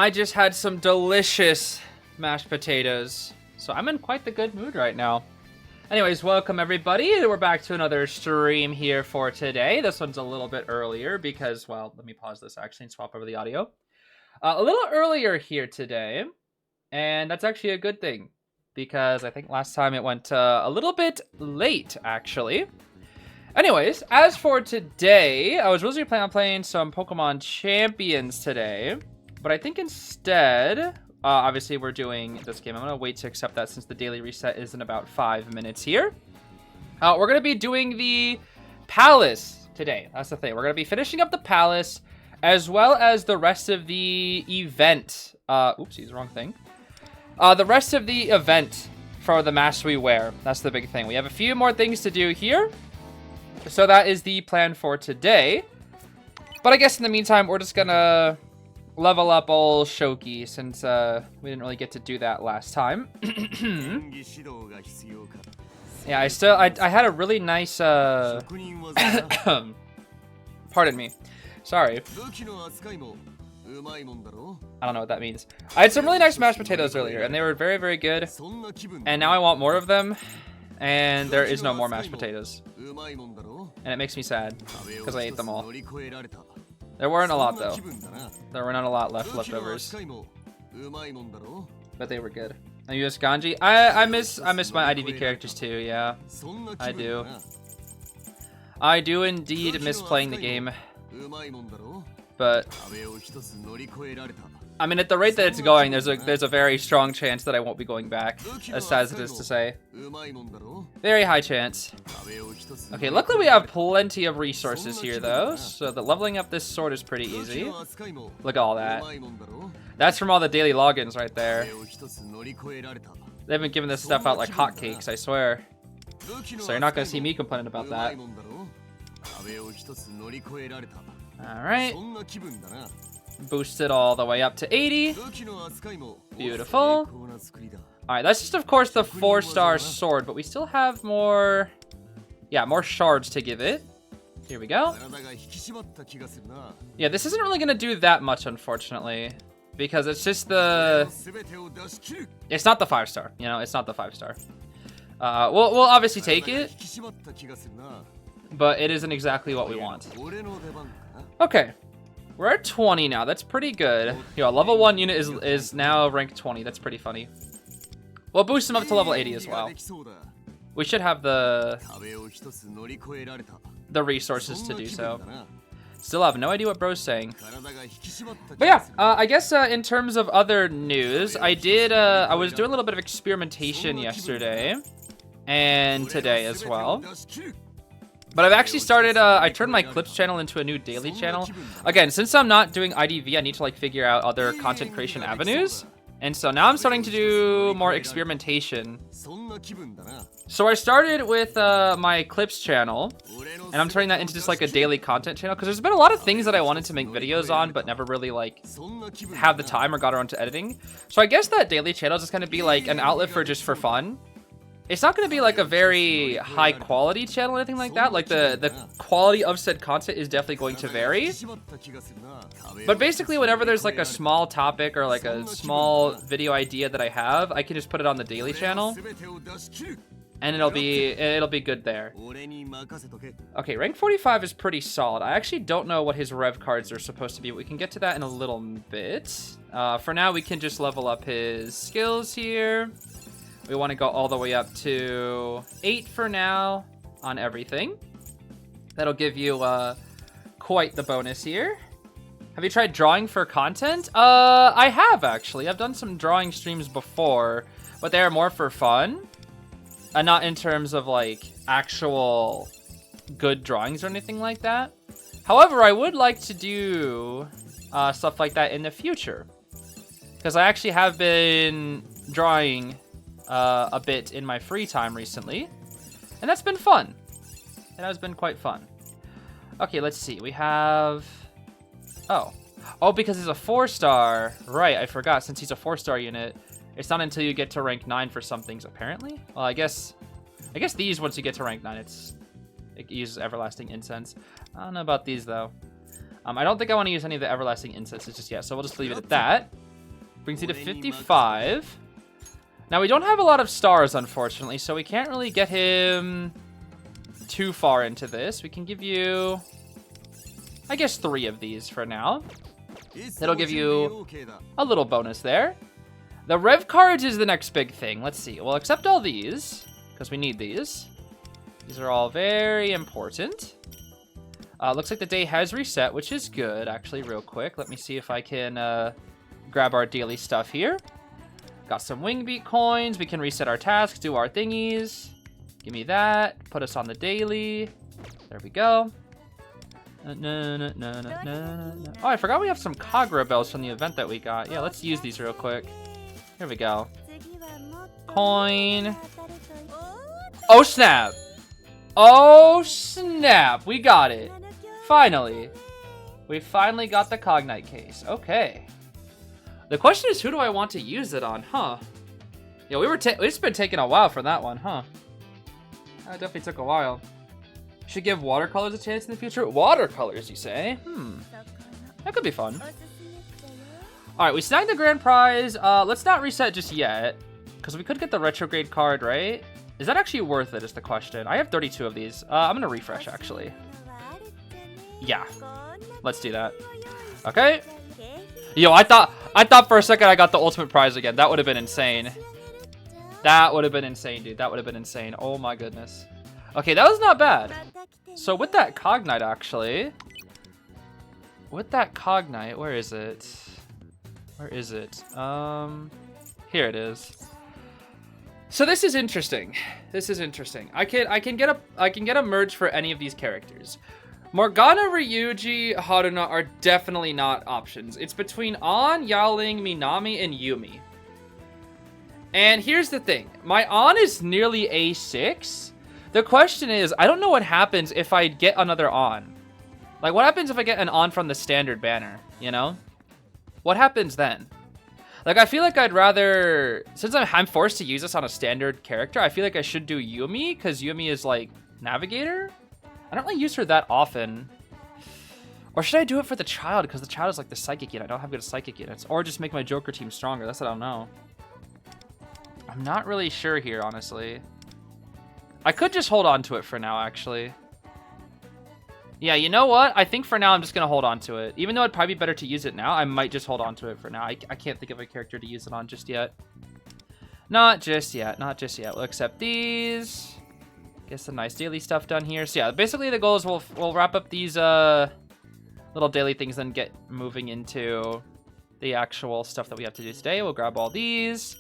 I just had some delicious mashed potatoes, so I'm in quite the good mood right now. Anyways, welcome everybody. We're back to another stream here for today. This one's a little bit earlier because, well, let me pause this actually and swap over the audio. A little earlier here today, and that's actually a good thing because I think last time it went a little bit late, actually. Anyways, as for today, I was originally planning on playing some Pokemon Champions today, but I think instead, obviously we're doing this game. I'm going to wait to accept that since the daily reset is in about 5 minutes here. We're going to be doing the Palace today. That's the thing. We're going to be finishing up the Palace as well as the rest of the event. Oopsies, wrong thing. The rest of the event for the Mask We Wear. That's the big thing. We have a few more things to do here. So that is the plan for today. But I guess in the meantime, we're just going to level up old Shoki since we didn't really get to do that last time. Yeah, I had a really nice pardon me. Sorry. I don't know what that means. I had some really nice mashed potatoes earlier and they were very, very good. And now I want more of them. And there is no more mashed potatoes. And it makes me sad because I ate them all. There weren't a lot though. There were not a lot leftovers. But they were good. And US Ganji. I miss my IDV characters too, yeah. I do. I do indeed miss playing the game. But I mean, at the rate that it's going, there's a very strong chance that I won't be going back, as sad as it is to say. Very high chance. Okay, luckily we have plenty of resources here, though, so that leveling up this sword is pretty easy. Look at all that. That's from all the daily logins right there. They've been giving this stuff out like hotcakes, I swear. So you're not going to see me complaining about that. Alright. Boosted all the way up to 80. Beautiful. Alright, that's just, of course, the 4-star sword, but we still have more... Yeah, more shards to give it. Here we go. Yeah, this isn't really going to do that much, unfortunately. Because it's just the... It's not the 5-star. You know, it's not the 5-star. We'll obviously take it. But it isn't exactly what we want. Okay. We're at 20 now. That's pretty good. Yo, level 1 unit is now ranked 20. That's pretty funny. We'll boost him up to level 80 as well. We should have the resources to do so. Still have no idea what bro's saying. But yeah, I guess in terms of other news, I was doing a little bit of experimentation yesterday and today as well. But I've actually started, I turned my clips channel into a new daily channel. Again, since I'm not doing IDV, I need to like figure out other content creation avenues. And so now I'm starting to do more experimentation. So I started with my clips channel, and I'm turning that into just like a daily content channel. Because there's been a lot of things that I wanted to make videos on, but never really like have the time or got around to editing. So I guess that daily channel is just going to be like an outlet for just for fun. It's not going to be like a very high quality channel or anything like that. Like the quality of said content is definitely going to vary. But basically whenever there's like a small topic or like a small video idea that I have, I can just put it on the daily channel. And it'll be good there. Okay, rank 45 is pretty solid. I actually don't know what his rev cards are supposed to be. We can get to that in a little bit. For now, we can just level up his skills here. We want to go all the way up to 8 for now on everything. That'll give you quite the bonus here. Have you tried drawing for content? I have actually. I've done some drawing streams before, but they are more for fun. And not in terms of like actual good drawings or anything like that. However, I would like to do stuff like that in the future. Because I actually have been drawing a bit in my free time recently. And that's been fun. It has been quite fun. Okay, let's see. We have... Oh, because he's a 4-star. Right, I forgot. Since he's a 4-star unit, it's not until you get to rank 9 for some things, apparently. Well, I guess these, once you get to rank 9, it uses Everlasting Incense. I don't know about these, though. I don't think I want to use any of the Everlasting Incenses just yet, so we'll just leave it at that. Brings you to 55. Now, we don't have a lot of stars, unfortunately, so we can't really get him too far into this. We can give you, I guess, 3 of these for now. It'll give you a little bonus there. The rev cards is the next big thing. Let's see. We'll accept all these, because we need these. These are all very important. Looks like the day has reset, which is good, actually, real quick. Let me see if I can grab our daily stuff here. Got some wing beat coins. We can reset our tasks, do our thingies. Give me that. Put us on the daily. There we go. Oh, I forgot we have some Kagura bells from the event that we got. Yeah, let's use these real quick. Here we go. Coin. Oh, snap. Oh, snap. We got it. Finally. We finally got the Cognite case. Okay. The question is, who do I want to use it on, huh? Yeah, it's been taking a while for that one, huh? That definitely took a while. Should give watercolors a chance in the future? Watercolors, you say? That could be fun. Alright, we snagged the grand prize. Let's not reset just yet, because we could get the retrograde card, right? Is that actually worth it, is the question. I have 32 of these. I'm going to refresh, actually. Yeah. Let's do that. Okay. Yo, I thought for a second I got the ultimate prize again. That would have been insane. That would have been insane, dude. That would have been insane. Oh my goodness. Okay, that was not bad. So with that Cognite, actually. With that Cognite, where is it? Where is it? Here it is. So this is interesting. This is interesting. I can get a merge for any of these characters. Morgana, Ryuji, Haruna are definitely not options. It's between An, Yaoling, Minami, and Yumi. And here's the thing. My An is nearly A6. The question is, I don't know what happens if I get another An. Like, what happens if I get an An from the standard banner, you know? What happens then? Like, I feel like I'd rather... Since I'm forced to use this on a standard character, I feel like I should do Yumi, because Yumi is, like, Navigator? I don't really use her that often. Or should I do it for the child? Because the child is like the psychic unit. I don't have good psychic units. Or just make my Joker team stronger. That's what I don't know. I'm not really sure here, honestly. I could just hold on to it for now, actually. Yeah, you know what? I think for now I'm just going to hold on to it. Even though it'd probably be better to use it now, I might just hold on to it for now. I can't think of a character to use it on just yet. Not just yet. Not just yet. We'll accept these. Get some nice daily stuff done here. So yeah, basically the goal is we'll wrap up these little daily things, then get moving into the actual stuff that we have to do today. We'll grab all these.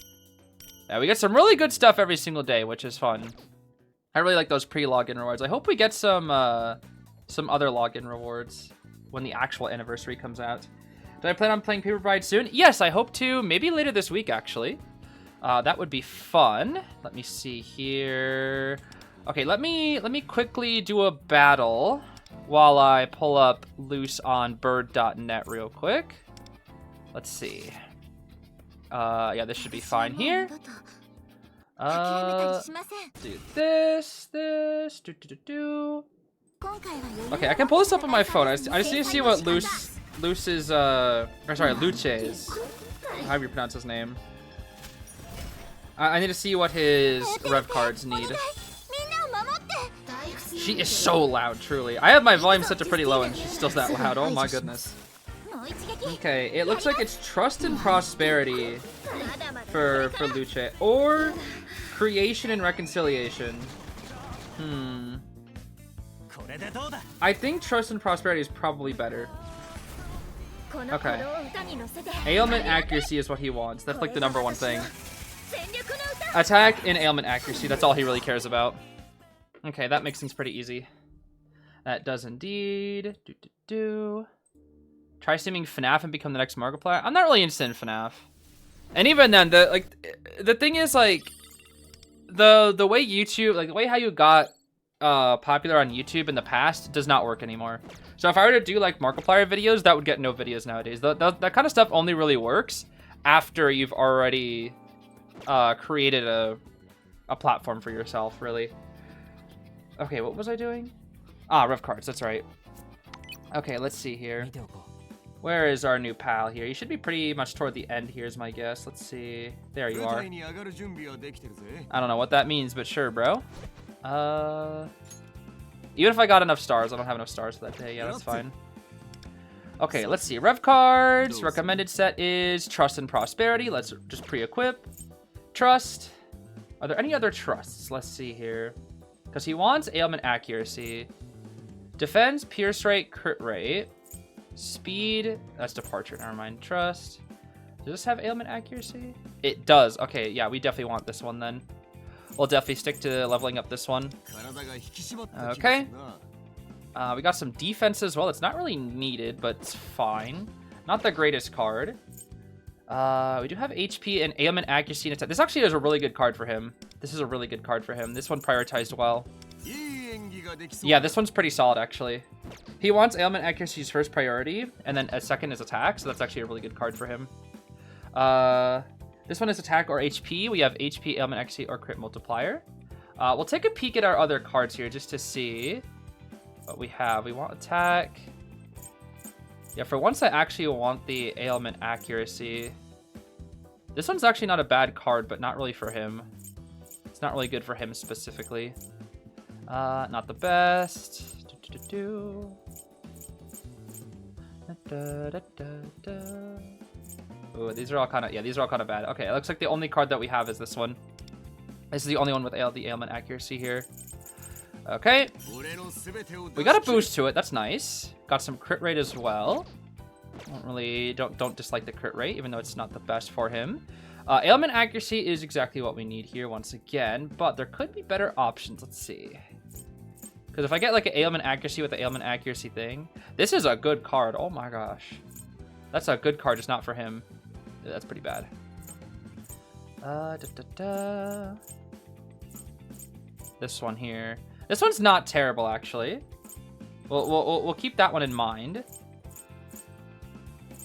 Yeah, we get some really good stuff every single day, which is fun. I really like those pre-login rewards. I hope we get some other login rewards when the actual anniversary comes out. Do I plan on playing Paper Bride soon? Yes, I hope to. Maybe later this week, actually. That would be fun. Let me see here. Okay, let me quickly do a battle while I pull up loose on bird.net real quick. Let's see. Yeah, this should be fine here. Do this. Okay, I can pull this up on my phone. I just need to see what Luce's, or sorry, Luce's, however you pronounce his name. I need to see what his rev cards need. She is so loud, truly. I have my volume set to pretty low and she's still that loud. Oh my goodness. Okay, it looks like it's Trust and Prosperity for Luce. Or Creation and Reconciliation. I think Trust and Prosperity is probably better. Okay. Ailment Accuracy is what he wants. That's like the #1 thing. Attack and ailment accuracy. That's all he really cares about. Okay, that makes things pretty easy. That does indeed. Try streaming FNAF and become the next Markiplier. I'm not really interested in FNAF. And even then, the thing is, like, the way YouTube, like the way how you got popular on YouTube in the past does not work anymore. So if I were to do like Markiplier videos, that would get no videos nowadays. That kind of stuff only really works after you've already created a platform for yourself, really. Okay, what was I doing? Ah, rev cards, that's right. Okay, let's see here. Where is our new pal here? You should be pretty much toward the end here is my guess. Let's see. There you are. I don't know what that means, but sure, bro. Even if I got enough stars, I don't have enough stars for that day. Yeah, that's fine. Okay, let's see. Rev cards. Recommended set is Trust and Prosperity. Let's just pre-equip. Trust. Are there any other trusts? Let's see here. Because he wants ailment accuracy. Defense, pierce rate, crit rate. Speed. That's departure. Never mind. Trust. Does this have ailment accuracy? It does. Okay, yeah, we definitely want this one then. We'll definitely stick to leveling up this one. Okay. We got some defense as well. It's not really needed, but it's fine. Not the greatest card. We do have HP and ailment accuracy and attack. This actually is a really good card for him. This is a really good card for him. This one prioritized well. Yeah, this one's pretty solid, actually. He wants ailment accuracy as first priority, and then a second is attack, so that's actually a really good card for him. This one is attack or HP. We have HP, ailment accuracy, or crit multiplier. We'll take a peek at our other cards here just to see what we have. We want attack. Yeah, for once I actually want the ailment accuracy. This one's actually not a bad card, but not really for him. It's not really good for him specifically. Not the best. Ooh, these are all kind of, yeah, these are all kind of bad. Okay, it looks like the only card that we have is this one. This is the only one with the ailment accuracy here. Okay. We got a boost to it. That's nice. Got some crit rate as well. Don't dislike the crit rate, even though it's not the best for him. Ailment accuracy is exactly what we need here once again, but there could be better options. Let's see. Because if I get like an ailment accuracy with the ailment accuracy thing, this is a good card. Oh my gosh. That's a good card, just not for him. That's pretty bad. This one here. This one's not terrible, actually. We'll keep that one in mind.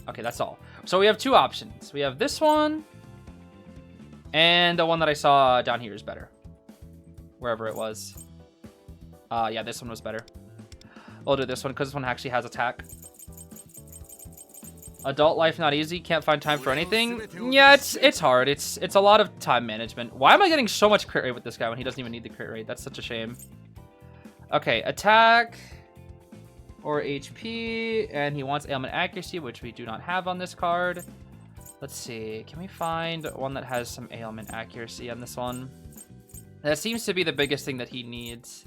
Okay, that's all. So we have two options. We have this one, and the one that I saw down here is better. Wherever it was. Yeah, this one was better. We'll do this one because this one actually has attack. Adult life not easy. Can't find time for anything. Yeah, it's hard. It's a lot of time management. Why am I getting so much crit rate with this guy when he doesn't even need the crit rate? That's such a shame. Okay, attack or HP, and he wants ailment accuracy, which we do not have on this card. Let's see. Can we find one that has some ailment accuracy on this one? That seems to be the biggest thing that he needs.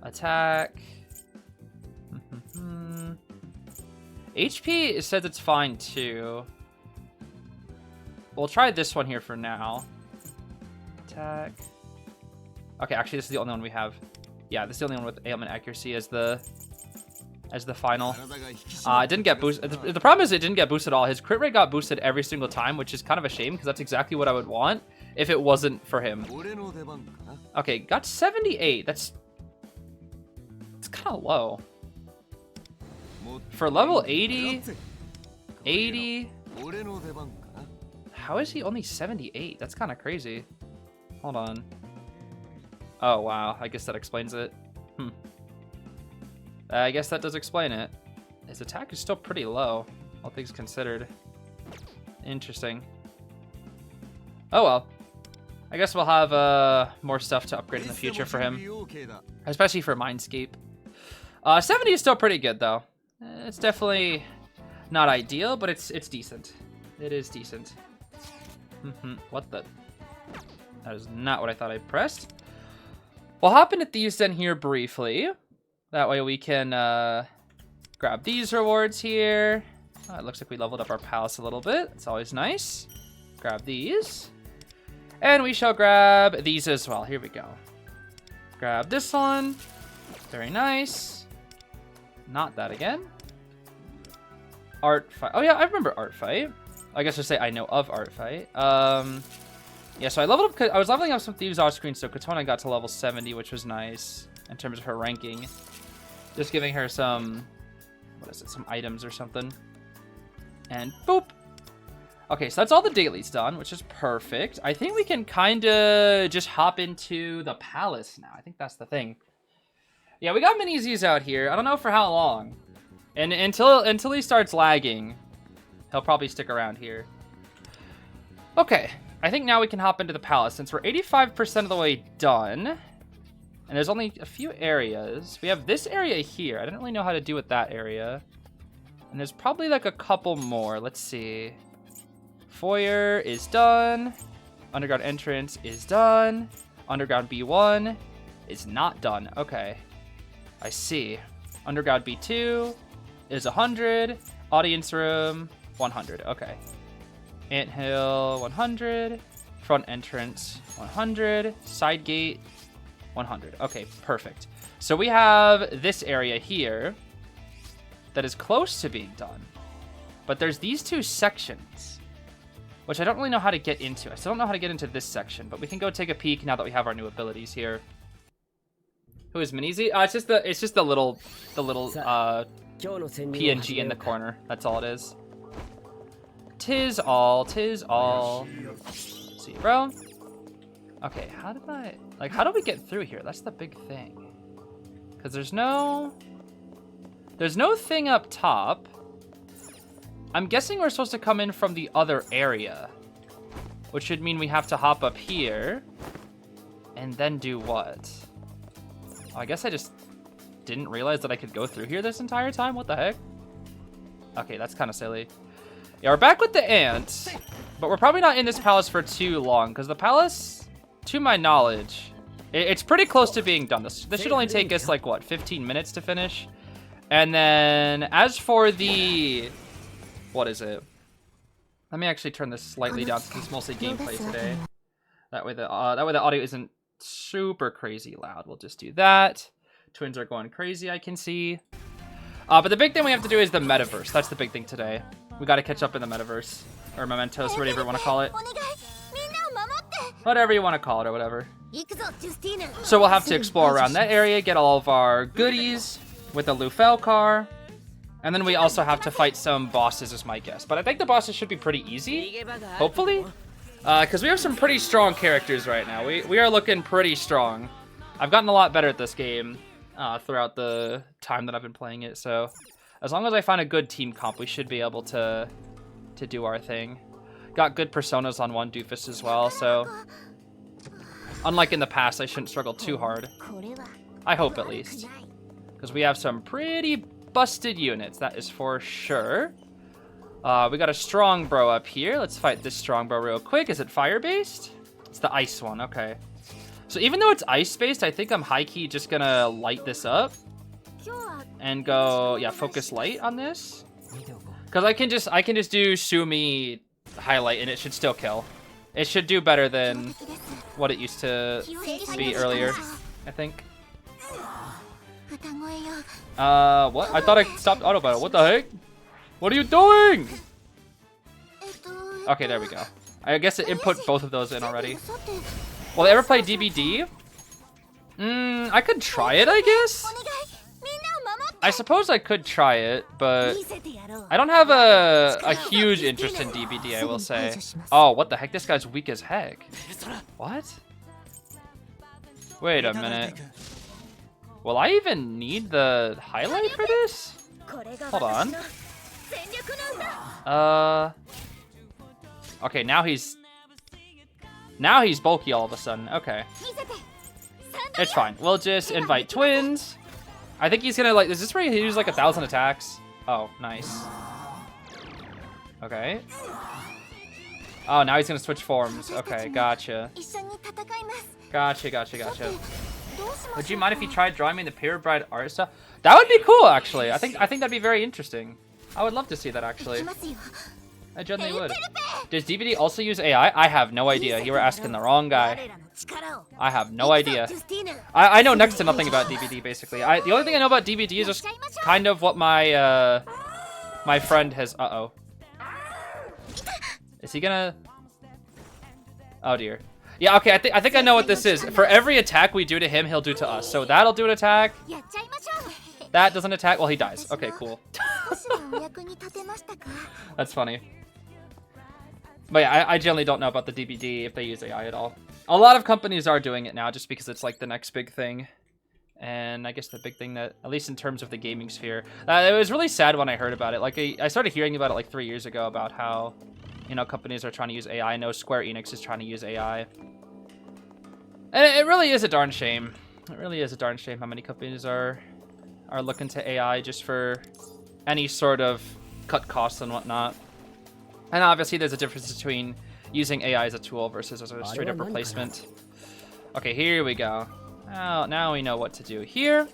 Attack. HP says it's fine too. We'll try this one here for now. Attack. Okay, actually, this is the only one we have. Yeah, this is the only one with ailment accuracy as the final. It didn't get boosted. The problem is it didn't get boosted at all. His crit rate got boosted every single time, which is kind of a shame because that's exactly what I would want if it wasn't for him. Okay, got 78. It's kind of low. For level 80, how is he only 78? That's kind of crazy. Hold on. Oh, wow. I guess that explains it. I guess that does explain it. His attack is still pretty low, all things considered. Interesting. Oh, well. I guess we'll have more stuff to upgrade in the future for him. Especially for Mindscape. 70 is still pretty good, though. It's definitely not ideal, but it's decent. It is decent. What the? That is not what I thought I pressed. We'll hop into these then here briefly. That way we can grab these rewards here. It looks like we leveled up our palace a little bit. It's always nice. Grab these. And we shall grab these as well. Here we go. Grab this one. Very nice. Not that again. Art fight. Oh yeah, I remember art fight. I guess I say I know of art fight. Yeah, so I leveled up. I was leveling up some thieves off screen, so Katona got to level 70, which was nice in terms of her ranking. Just giving her some, what is it? Some items or something. And boop. Okay, so that's all the dailies done, which is perfect. I think we can kind of just hop into the palace now. I think that's the thing. Yeah, we got mini Zeez out here. I don't know for how long. And until he starts lagging, he'll probably stick around here. Okay, I think now we can hop into the palace since we're 85% of the way done. And there's only a few areas. We have this area here. I didn't really know how to do with that area. And there's probably like a couple more. Let's see. Foyer is done. Underground entrance is done. Underground B1 is not done. Okay, I see. Underground B2 is 100. Audience room, 100. Okay. Anthill, 100. Front entrance, 100. Side gate, 100. Okay, perfect. So we have this area here that is close to being done. But there's these two sections, which I don't really know how to get into. I still don't know how to get into this section, but we can go take a peek now that we have our new abilities here. Who is Minizi? It's just the little PNG in the corner. That's all it is. Tis all. See, bro. Okay, how do we get through here? That's the big thing. Because there's no thing up top. I'm guessing we're supposed to come in from the other area, which should mean we have to hop up here and then do what? Oh, I guess I just didn't realize that I could go through here this entire time. What the heck? Okay, that's kind of silly. Yeah, we're back with the ants, but we're probably not in this palace for too long because the palace, to my knowledge, it's pretty close to being done. This should only take us like what, 15 minutes to finish. And then as for the, what is it? Let me actually turn this slightly down because it's mostly gameplay today. That way the audio isn't super crazy loud. We'll just do that. Twins are going crazy, I can see. But the big thing we have to do is the metaverse. That's the big thing today. We got to catch up in the metaverse, or mementos, whatever you want to call it. Whatever you want to call it, or whatever. So we'll have to explore around that area, get all of our goodies with the Lufel car. And then we also have to fight some bosses, is my guess. But I think the bosses should be pretty easy, hopefully. Because we have some pretty strong characters right now. We are looking pretty strong. I've gotten a lot better at this game throughout the time that I've been playing it. So as long as I find a good team comp, we should be able to do our thing. Got good personas on one doofus as well, so unlike in the past, I shouldn't struggle too hard. I hope at least. Because we have some pretty busted units, that is for sure. We got a strong bro up here. Let's fight this strong bro real quick. Is it fire-based? It's the ice one, okay. So even though it's ice-based, I think I'm high-key just gonna light this up. And go, yeah, focus light on this. Because I can just do Sumi highlight and it should still kill. It should do better than what it used to be earlier, I think. What? I thought I stopped auto battle. What the heck? What are you doing? Okay, there we go. I guess it input both of those in already. Will they ever play DBD? I could try it, I guess. I suppose I could try it, but I don't have a huge interest in DBD, I will say. Oh, what the heck? This guy's weak as heck. What? Wait a minute. Will I even need the highlight for this? Hold on. Okay, now he's bulky all of a sudden. Okay. It's fine. We'll just invite twins. I think he's gonna like, is this where he uses like 1,000 attacks? Oh, nice. Okay. Oh, now he's gonna switch forms. Okay, gotcha. Gotcha. Would you mind if you tried drawing me the Pure Bride art stuff? That would be cool, actually. I think that'd be very interesting. I would love to see that, actually. I genuinely would. Does DVD also use AI? I have no idea. You were asking the wrong guy. I have no idea. I know next to nothing about DVD, basically. The only thing I know about DVD is just kind of what my my friend has. Uh-oh. Is he gonna? Oh dear. Yeah. Okay. I think I know what this is. For every attack we do to him, he'll do to us. So that'll do an attack. That doesn't attack. Well, he dies. Okay. Cool. That's funny. But yeah, I generally don't know about the DBD if they use AI at all. A lot of companies are doing it now just because it's like the next big thing. And I guess the big thing that, at least in terms of the gaming sphere, it was really sad when I heard about it. Like, I started hearing about it like 3 years ago about how, you know, companies are trying to use AI. I know Square Enix is trying to use AI. And it really is a darn shame. It really is a darn shame how many companies are looking to AI just for any sort of cut costs and whatnot. And obviously there's a difference between using AI as a tool versus as a straight up replacement. Okay, here we go. Now we know what to do here.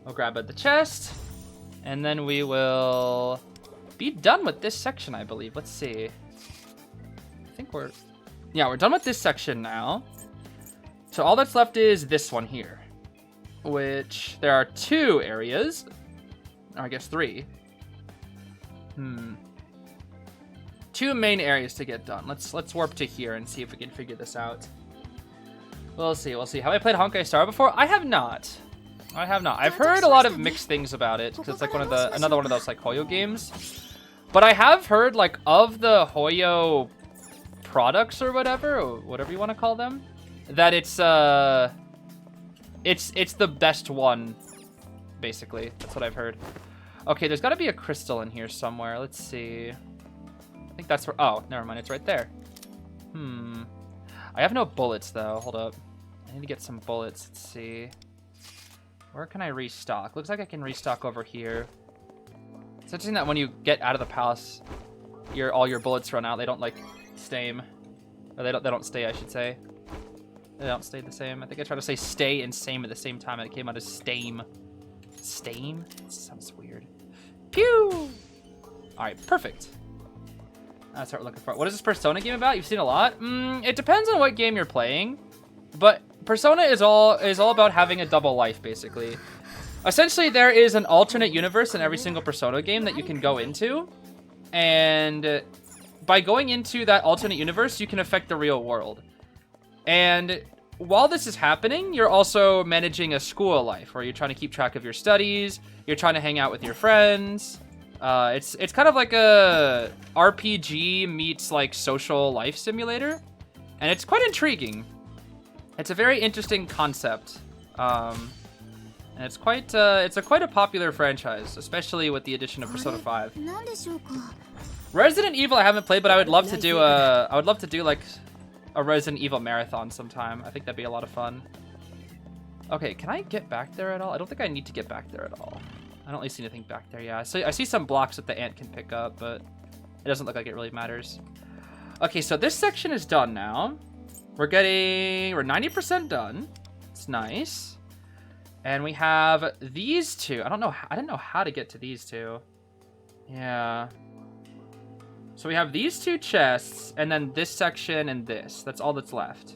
We'll grab at the chest, and then we will be done with this section, I believe. Let's see. I think we're done with this section now. So all that's left is this one here, which there are 2 areas, or I guess 3. 2 main areas to get done. Let's warp to here and see if we can figure this out. We'll see. Have I played Honkai Star before? I have not. I've heard a lot of mixed things about it because it's like another one of those like Hoyo games. But I have heard like of the Hoyo products or whatever you want to call them, that it's the best one, basically. That's what I've heard. Okay, there's got to be a crystal in here somewhere. Let's see. I think that's where. Oh, never mind. It's right there. I have no bullets though. Hold up. I need to get some bullets. Let's see. Where can I restock? Looks like I can restock over here. It's interesting that when you get out of the palace, all your bullets run out. They don't like stay. Or they don't stay, I should say. They don't stay the same. I think I tried to say stay and same at the same time, and it came out as stame. Stame? That sounds weird. Pew! Alright, perfect. That's what we're looking for. What is this Persona game about? You've seen a lot? It depends on what game you're playing. But Persona is all about having a double life, basically. Essentially, there is an alternate universe in every single Persona game that you can go into. And by going into that alternate universe, you can affect the real world. And while this is happening, you're also managing a school life where you're trying to keep track of your studies. You're trying to hang out with your friends. It's kind of like a RPG meets like social life simulator, and it's quite intriguing. It's a very interesting concept, and it's quite a popular franchise, especially with the addition of Persona 5. Resident Evil I haven't played, but I would love to do like a Resident Evil marathon sometime. I think that'd be a lot of fun. Okay, can I get back there at all? I don't think I need to get back there at all. I don't really see anything back there. Yeah, I see some blocks that the ant can pick up, but it doesn't look like it really matters. Okay, so this section is done now. We're 90% done. It's nice. And we have these 2. I didn't know how to get to these 2. Yeah. So we have these 2 chests, and then this section and this. That's all that's left.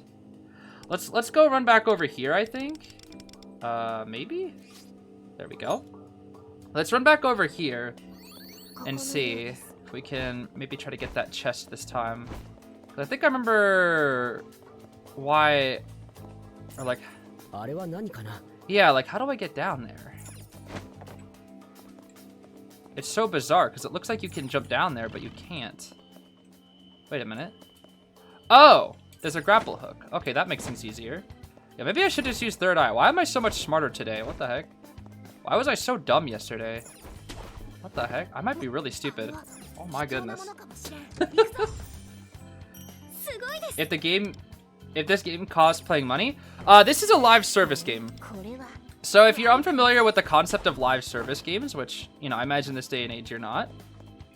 Let's go run back over here, I think. Maybe? There we go. Let's run back over here and see if we can maybe try to get that chest this time. I think I remember why, or like, yeah, like how do I get down there? It's so bizarre because it looks like you can jump down there, but you can't. Wait a minute. Oh, there's a grapple hook. Okay, that makes things easier. Yeah, maybe I should just use third eye. Why am I so much smarter today? What the heck? Why was I so dumb yesterday? What the heck? I might be really stupid. Oh my goodness. If this game costs playing money, this is a live service game. So if you're unfamiliar with the concept of live service games, which, you know, I imagine this day and age you're not,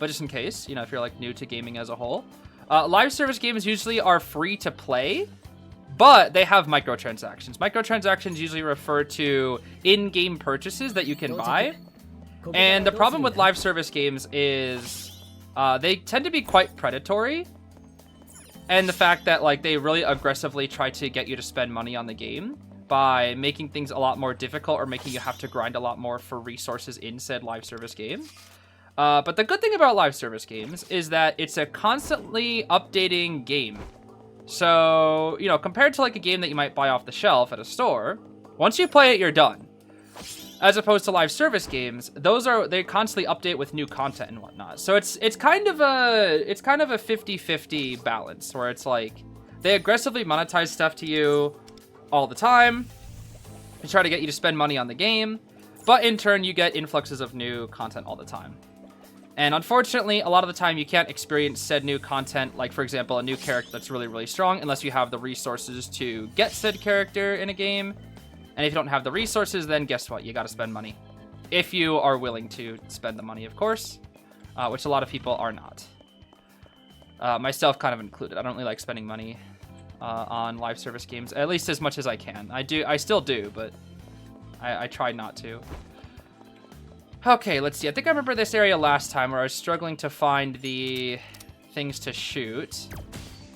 but just in case, you know, if you're like new to gaming as a whole, live service games usually are free to play, but they have microtransactions. Microtransactions usually refer to in-game purchases that you can buy. And the problem with live service games is they tend to be quite predatory. And the fact that like they really aggressively try to get you to spend money on the game by making things a lot more difficult or making you have to grind a lot more for resources in said live service game. But the good thing about live service games is that it's a constantly updating game. So, you know, compared to like a game that you might buy off the shelf at a store, once you play it, you're done. As opposed to live service games, they constantly update with new content and whatnot. So it's kind of a 50-50 balance where it's like they aggressively monetize stuff to you all the time. to try to get you to spend money on the game, but in turn you get influxes of new content all the time. And unfortunately, a lot of the time you can't experience said new content, like for example, a new character that's really, really strong, unless you have the resources to get said character in a game. And if you don't have the resources, then guess what? You gotta spend money. If you are willing to spend the money, of course, which a lot of people are not. Myself kind of included. I don't really like spending money on live service games, at least as much as I can. I still do, but I try not to. Okay, let's see. I think I remember this area last time where I was struggling to find the things to shoot.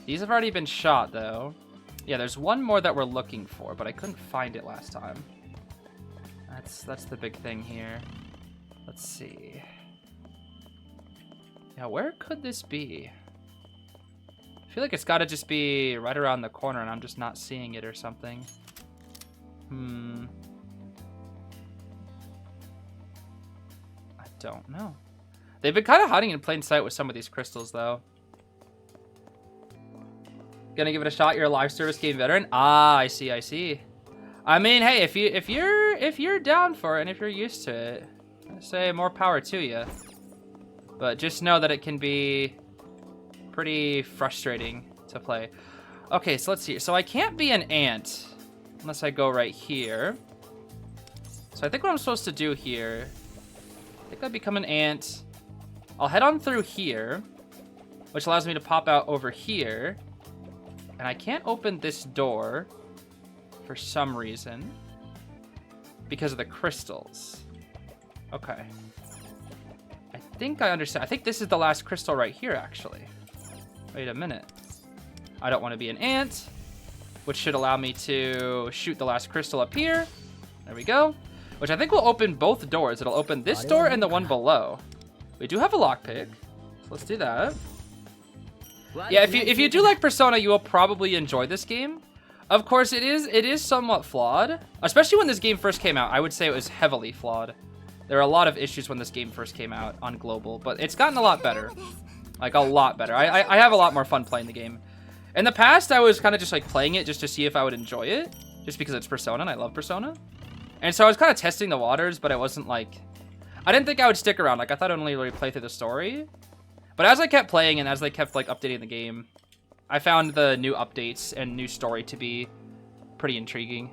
These have already been shot, though. Yeah, there's one more that we're looking for, but I couldn't find it last time. That's the big thing here. Let's see. Yeah, where could this be? I feel like it's got to just be right around the corner, and I'm just not seeing it or something. Don't know. They've been kind of hiding in plain sight with some of these crystals, though. Gonna give it a shot. You're a live service game veteran. Ah, I see. I see. I mean, hey, if you're down for it and if you're used to it, I say more power to you. But just know that it can be pretty frustrating to play. Okay, so let's see. So I can't be an ant unless I go right here. So I think what I'm supposed to do here, I think I become an ant. I'll head on through here, which allows me to pop out over here. And I can't open this door for some reason because of the crystals. Okay. I think I understand. I think this is the last crystal right here, actually. Wait a minute. I don't want to be an ant, which should allow me to shoot the last crystal up here. There we go. Which I think will open both doors. It'll open this door and the one below. We do have a lockpick. So let's do that. Yeah, if you do like Persona, you will probably enjoy this game. Of course, it is somewhat flawed. Especially when this game first came out. I would say it was heavily flawed. There are a lot of issues when this game first came out on global, but it's gotten a lot better. Like, a lot better. I have a lot more fun playing the game. In the past, I was kind of just like playing it just to see if I would enjoy it. Just because it's Persona and I love Persona. And so I was kind of testing the waters, but I wasn't like... I didn't think I would stick around. Like, I thought I'd only really play through the story. But as I kept playing and as they kept, like, updating the game, I found the new updates and new story to be pretty intriguing.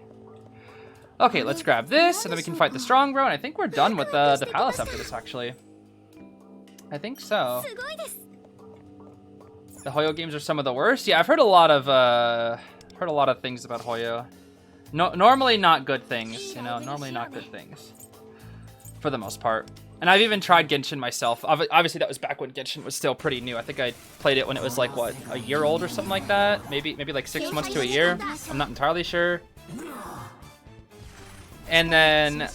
Okay, let's grab this, and then we can fight the Strongbro, and I think we're done with the palace after this, actually. I think so. The Hoyo games are some of the worst? Yeah, I've heard a lot of things about Hoyo. No, normally not good things, you know, normally not good things. For the most part. And I've even tried Genshin myself. Obviously, that was back when Genshin was still pretty new. I think I played it when it was like, what, a year old or something like that? Maybe like 6 months to a year. I'm not entirely sure. And then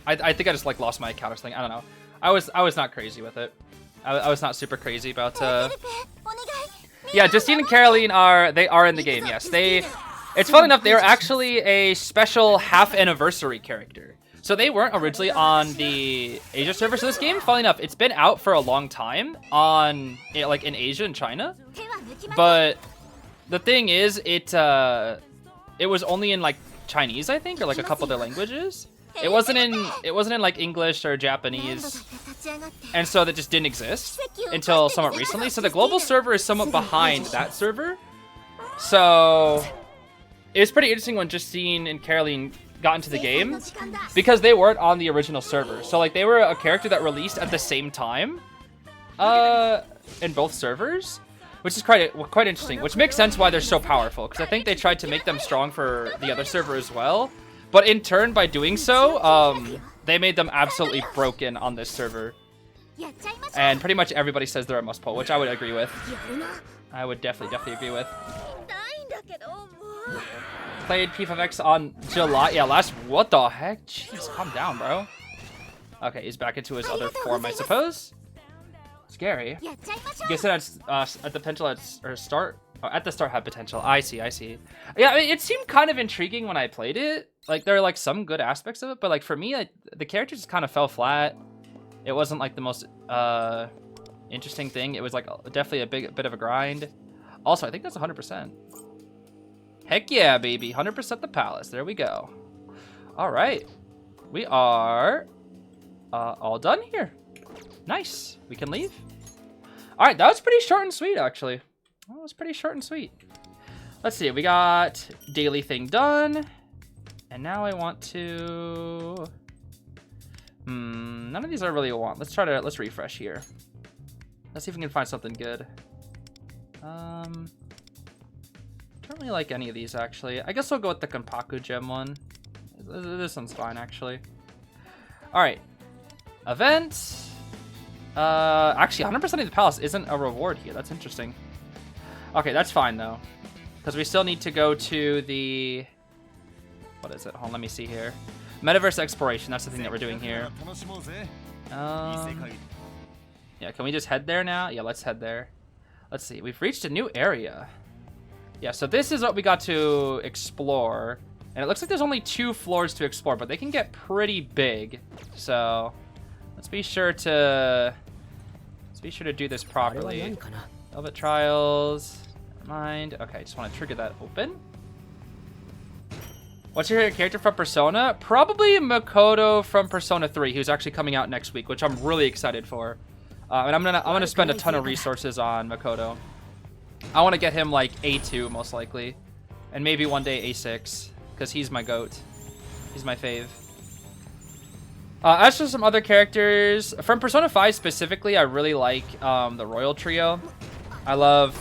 I think I just like lost my account or something. I don't know. I was not crazy with it. I was not super crazy about yeah, Justine and Caroline are in the game, yes. It's fun enough, they are actually a special half anniversary character. So they weren't originally on the Asia server. So this game, funnily enough, it's been out for a long time on like in Asia and China. But the thing is, it was only in like Chinese, I think, or like a couple other languages. It wasn't in like English or Japanese. And so that just didn't exist until somewhat recently. So the global server is somewhat behind that server. So it was pretty interesting when Justine and Caroline got into the game because they weren't on the original server. So like they were a character that released at the same time in both servers, which is quite interesting, which makes sense why they're so powerful, because I think they tried to make them strong for the other server as well. But in turn, by doing so, they made them absolutely broken on this server. And pretty much everybody says they're a must pull, which I would agree with. I would definitely agree with. Played P5X on July. Yeah, what the heck? Jeez, calm down, bro. Okay, he's back into his other form, I suppose. Scary. You guess it at the potential at start. Oh, at the start had potential. I see. Yeah, I mean, it seemed kind of intriguing when I played it. Like, there are like some good aspects of it, but like for me, the character just kind of fell flat. It wasn't like the most interesting thing. It was like definitely a bit of a grind. Also, I think that's 100%. Heck yeah, baby. 100% the palace. There we go. All right. We are all done here. Nice. We can leave. All right, that was pretty short and sweet, actually. That was pretty short and sweet. Let's see. We got daily thing done. And now I want to... none of these I really want. Let's refresh here. Let's see if we can find something good. Don't really like any of these, actually. I guess I'll go with the Kanpaku gem one. This one's fine, actually. All right. Event. Actually, 100% of the palace isn't a reward here. That's interesting. Okay, that's fine, though. Because we still need to go to the... What is it? Hold on, let me see here. Metaverse exploration. That's the thing that we're doing here. Yeah, can we just head there now? Yeah, let's head there. Let's see. We've reached a new area. Yeah, so this is what we got to explore. And it looks like there's only 2 floors to explore, but they can get pretty big. So let's be sure to do this properly. Velvet Trials. Never mind. Okay, just want to trigger that open. What's your favorite character from Persona? Probably Makoto from Persona 3, who's actually coming out next week, which I'm really excited for. And I'm gonna spend a ton of resources on Makoto. I want to get him like A2 most likely, and maybe one day A6, because he's my GOAT. He's my fave. As for some other characters from Persona 5 specifically, I really like the Royal Trio. I love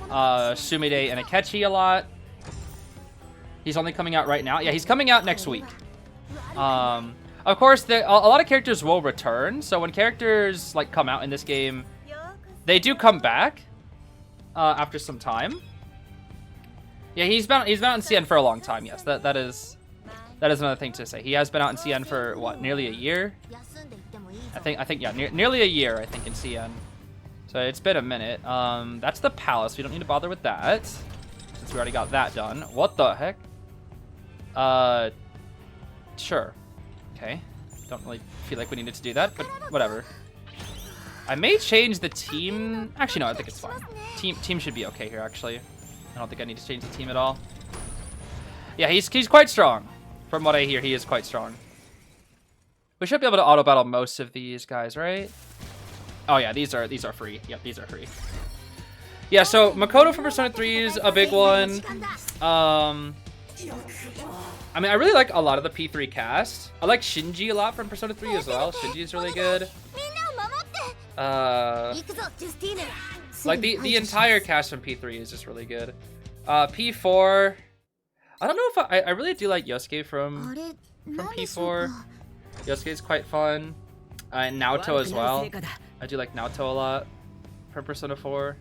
Sumide and Akechi a lot. He's only coming out right now. Yeah, he's coming out next week. Of course, a lot of characters will return. So when characters like come out in this game, they do come back after some time. Yeah, he's been out in CN for a long time. Yes, that is another thing to say. He has been out in CN for what, nearly a year? I think yeah, nearly a year. I think in CN. So it's been a minute. That's the palace. We don't need to bother with that since we already got that done. What the heck? Sure. Okay. Don't really feel like we needed to do that, but whatever. I may change the team. Actually, no, I think it's fine. Team should be okay here, actually. I don't think I need to change the team at all. Yeah, he's quite strong. From what I hear, he is quite strong. We should be able to auto battle most of these guys, right? Oh yeah, these are free. Yep, these are free. Yeah, so Makoto from Persona 3 is a big one. I mean, I really like a lot of the P3 cast. I like Shinji a lot from Persona 3 as well. Shinji is really good. Like the entire cast from P3 is just really good. P4, I don't know if I really do like Yosuke from P4. Yosuke is quite fun. And Naoto as well. I do like Naoto a lot from Persona 4.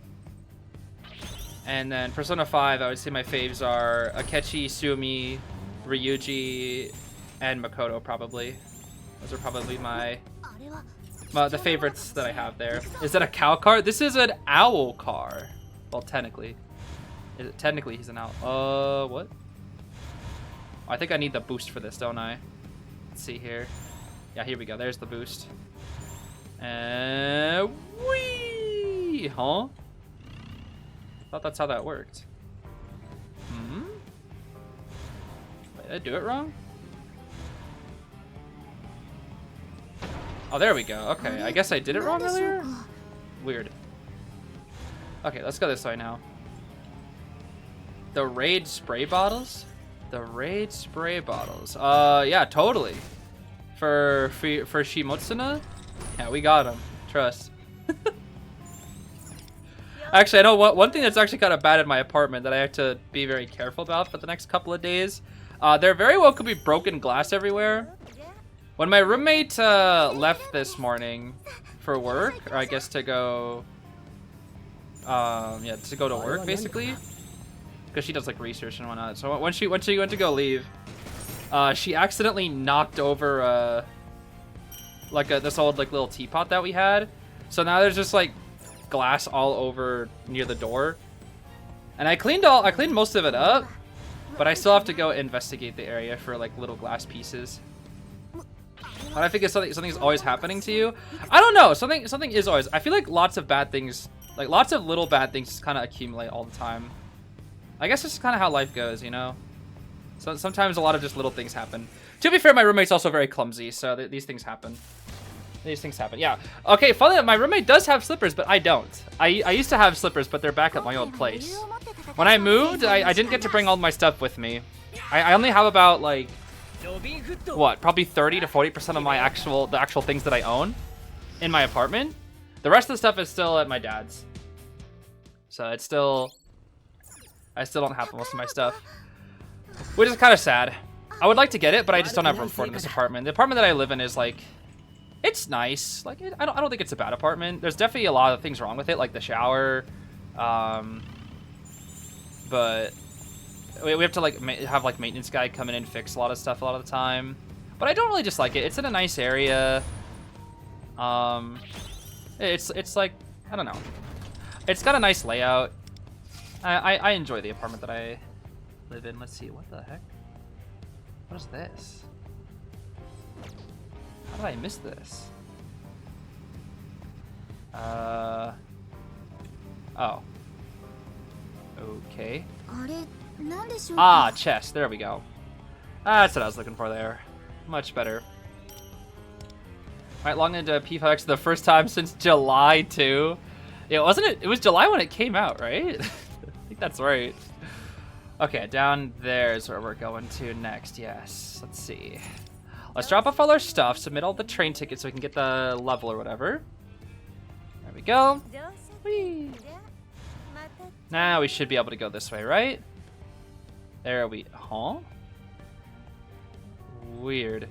And then Persona 5, I would say my faves are Akechi, Sumi, Ryuji, and Makoto probably. Those are probably the favorites that I have there. Is that a cow car? This is an owl car. Well, technically. Technically, he's an owl. What? I think I need the boost for this, don't I? Let's see here. Yeah, here we go. There's the boost. And whee! Huh? Thought that's how that worked. Wait, did I do it wrong? Oh, there we go. Okay, I guess I did it wrong earlier? Weird. Okay, let's go this way now. The raid spray bottles? The raid spray bottles. Yeah, totally. For Shimotsuna? Yeah, we got him. Trust. Actually, I know one thing that's actually kind of bad in my apartment that I have to be very careful about for the next couple of days. There very well could be broken glass everywhere. When my roommate left this morning for work, or I guess to go, yeah, to go to work basically, because she does like research and whatnot. So when she went to go leave, she accidentally knocked over this old like little teapot that we had. So now there's just like glass all over near the door, and I cleaned most of it up, but I still have to go investigate the area for like little glass pieces. And I think it's something's always happening to you. I don't know, something is always. I feel like lots of bad things, like lots of little bad things, just kind of accumulate all the time. I guess it's kind of how life goes, you know. So sometimes a lot of just little things happen. To be fair, my roommate's also very clumsy, so these things happen. These things happen, yeah. Okay, funny that my roommate does have slippers, but I don't. I used to have slippers, but they're back at my old place. When I moved, I didn't get to bring all my stuff with me. I only have about, like, what, probably 30 to 40% of my the actual things that I own in my apartment. The rest of the stuff is still at my dad's. So it's still, I still don't have most of my stuff, which is kind of sad. I would like to get it, but I just don't have room for it in this apartment. The apartment that I live in is like, it's nice. Like, I don't think it's a bad apartment. There's definitely a lot of things wrong with it, like the shower. But we have to like have like maintenance guy come in and fix a lot of stuff a lot of the time. But I don't really dislike it. It's in a nice area. It's like, I don't know. It's got a nice layout. I enjoy the apartment that I live in. Let's see, what the heck? What is this? How did I miss this? Oh. Okay. Ah, chest. There we go. That's what I was looking for there. Much better. Right, logged into P5X the first time since July too. Yeah, wasn't it? It was July when it came out, right? I think that's right. Okay, down there is where we're going to next. Yes. Let's see. Let's drop off all our stuff, submit all the train tickets so we can get the level or whatever. There we go. Whee. Now we should be able to go this way, right? There we... Huh? Weird.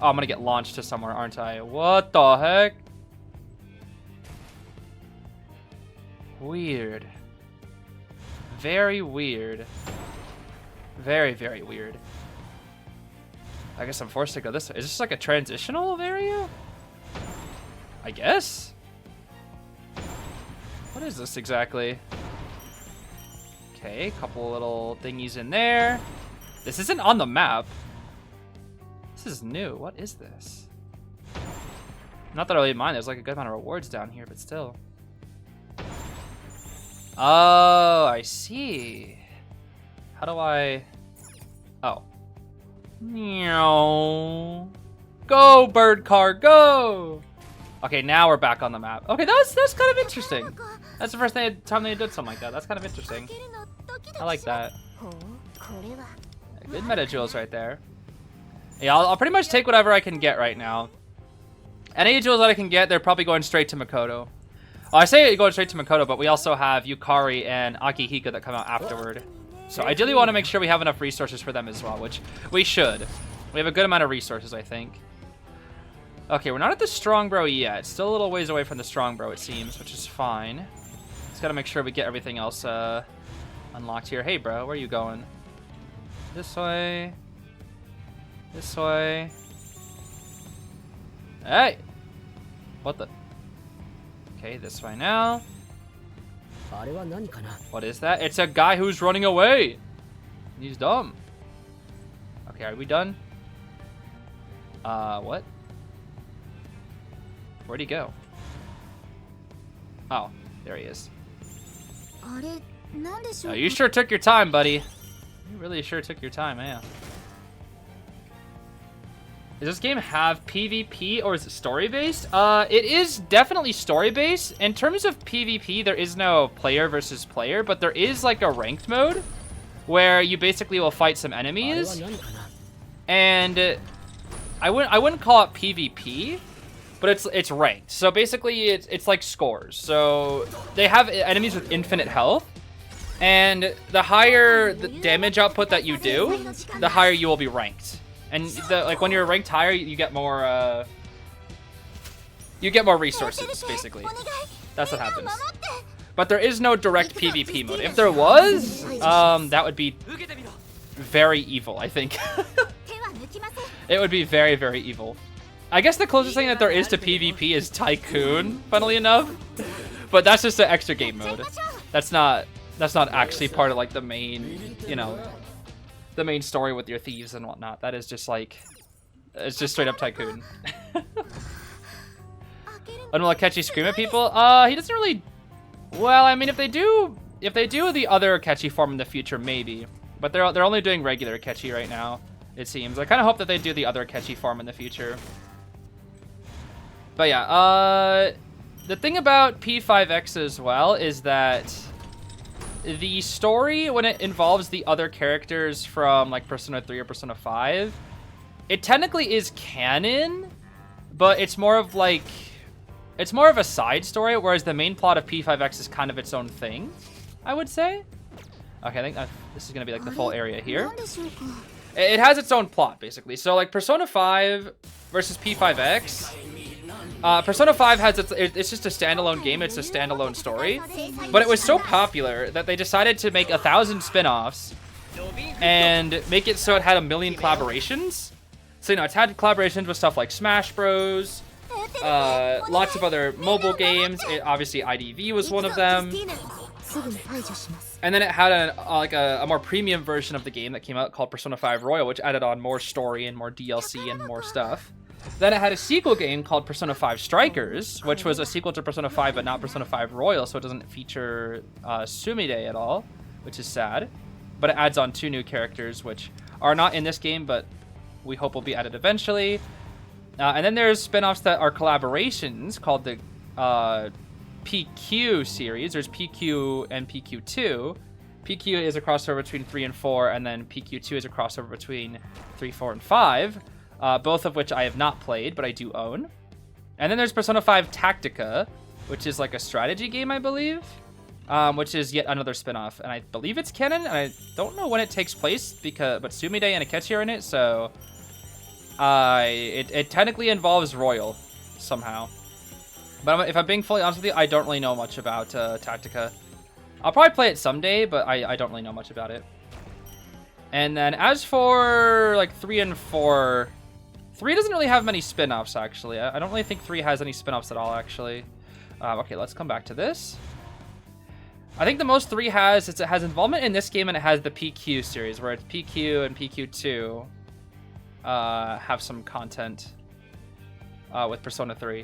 Oh, I'm gonna get launched to somewhere, aren't I? What the heck? Weird. Very weird. Very, very weird. I guess I'm forced to go this way. Is this like a transitional area? I guess? What is this exactly? Okay, a couple little thingies in there. This isn't on the map. This is new. What is this? Not that I really mind. There's like a good amount of rewards down here, but still. Oh, I see. How do I... Oh. Meow. Go, bird car, go! Okay, now we're back on the map. Okay, that's kind of interesting. That's the first time they did something like that. That's kind of interesting. I like that. Yeah, good meta jewels right there. Yeah, I'll pretty much take whatever I can get right now. Any jewels that I can get, they're probably going straight to Makoto. Oh, I say going straight to Makoto, but we also have Yukari and Akihiko that come out afterward. So ideally we want to make sure we have enough resources for them as well, which we should. We have a good amount of resources, I think. Okay, we're not at the strong bro yet. Still a little ways away from the strong bro, it seems, which is fine. Just gotta make sure we get everything else unlocked here. Hey, bro, where are you going? This way. This way. Hey! What the? Okay, this way now. What is that? It's a guy who's running away. He's dumb. Okay, are we done? What? Where'd he go? Oh, there he is. Oh, you sure took your time, buddy. You really sure took your time, yeah. Does this game have PvP or is it story-based? It is definitely story-based. In terms of PvP, there is no player versus player, but there is like a ranked mode where you basically will fight some enemies. And I wouldn't call it PvP, but it's ranked. So basically it's like scores. So they have enemies with infinite health, and the higher the damage output that you do, the higher you will be ranked. And like when you're ranked higher, you get more resources, basically. That's what happens. But there is no direct PvP mode. If there was, that would be very evil, I think. It would be very, very evil. I guess the closest thing that there is to PvP is Tycoon, funnily enough. But that's just an extra game mode. That's not actually part of like the main, you know, the main story with your thieves and whatnot. That is just like, it's just straight up Tycoon. And will Akechi scream at people? He doesn't really. Well, I mean, if they do the other Akechi form in the future, maybe. But they're only doing regular Akechi right now, it seems. I kind of hope that they do the other Akechi form in the future. But yeah, the thing about P5X as well is that the story, when it involves the other characters from like Persona 3 or Persona 5, it technically is canon, but it's more of like, it's more of a side story, whereas the main plot of P5X is kind of its own thing, I would say. Okay, I think this is going to be like the full area here. It has its own plot, basically. So like Persona 5 versus P5X, Persona 5 has it's just a standalone game. It's a standalone story, but it was so popular that they decided to make 1,000 spin-offs and make it so it had 1 million collaborations. So, you know, it's had collaborations with stuff like Smash Bros, lots of other mobile games. Obviously, IDV was one of them. And then it had a more premium version of the game that came out called Persona 5 Royal, which added on more story and more DLC and more stuff. Then it had a sequel game called Persona 5 Strikers, which was a sequel to Persona 5 but not Persona 5 Royal, so it doesn't feature Sumide at all, which is sad. But it adds on 2 new characters, which are not in this game, but we hope will be added eventually. And then there's spin-offs that are collaborations called the PQ series. There's PQ and PQ2. PQ is a crossover between 3 and 4, and then PQ2 is a crossover between 3, 4, and 5. Both of which I have not played, but I do own. And then there's Persona 5 Tactica, which is like a strategy game, I believe, which is yet another spin-off. And I believe it's canon, and I don't know when it takes place, but Sumide and Akechi are in it, so it technically involves Royal somehow. But if I'm being fully honest with you, I don't really know much about Tactica. I'll probably play it someday, but I don't really know much about it. And then as for like 3 and 4... 3 doesn't really have many spin-offs, actually. I don't really think 3 has any spin-offs at all, actually. Okay, let's come back to this. I think the most 3 has is it has involvement in this game, and it has the PQ series, where it's PQ and PQ2 have some content with Persona 3.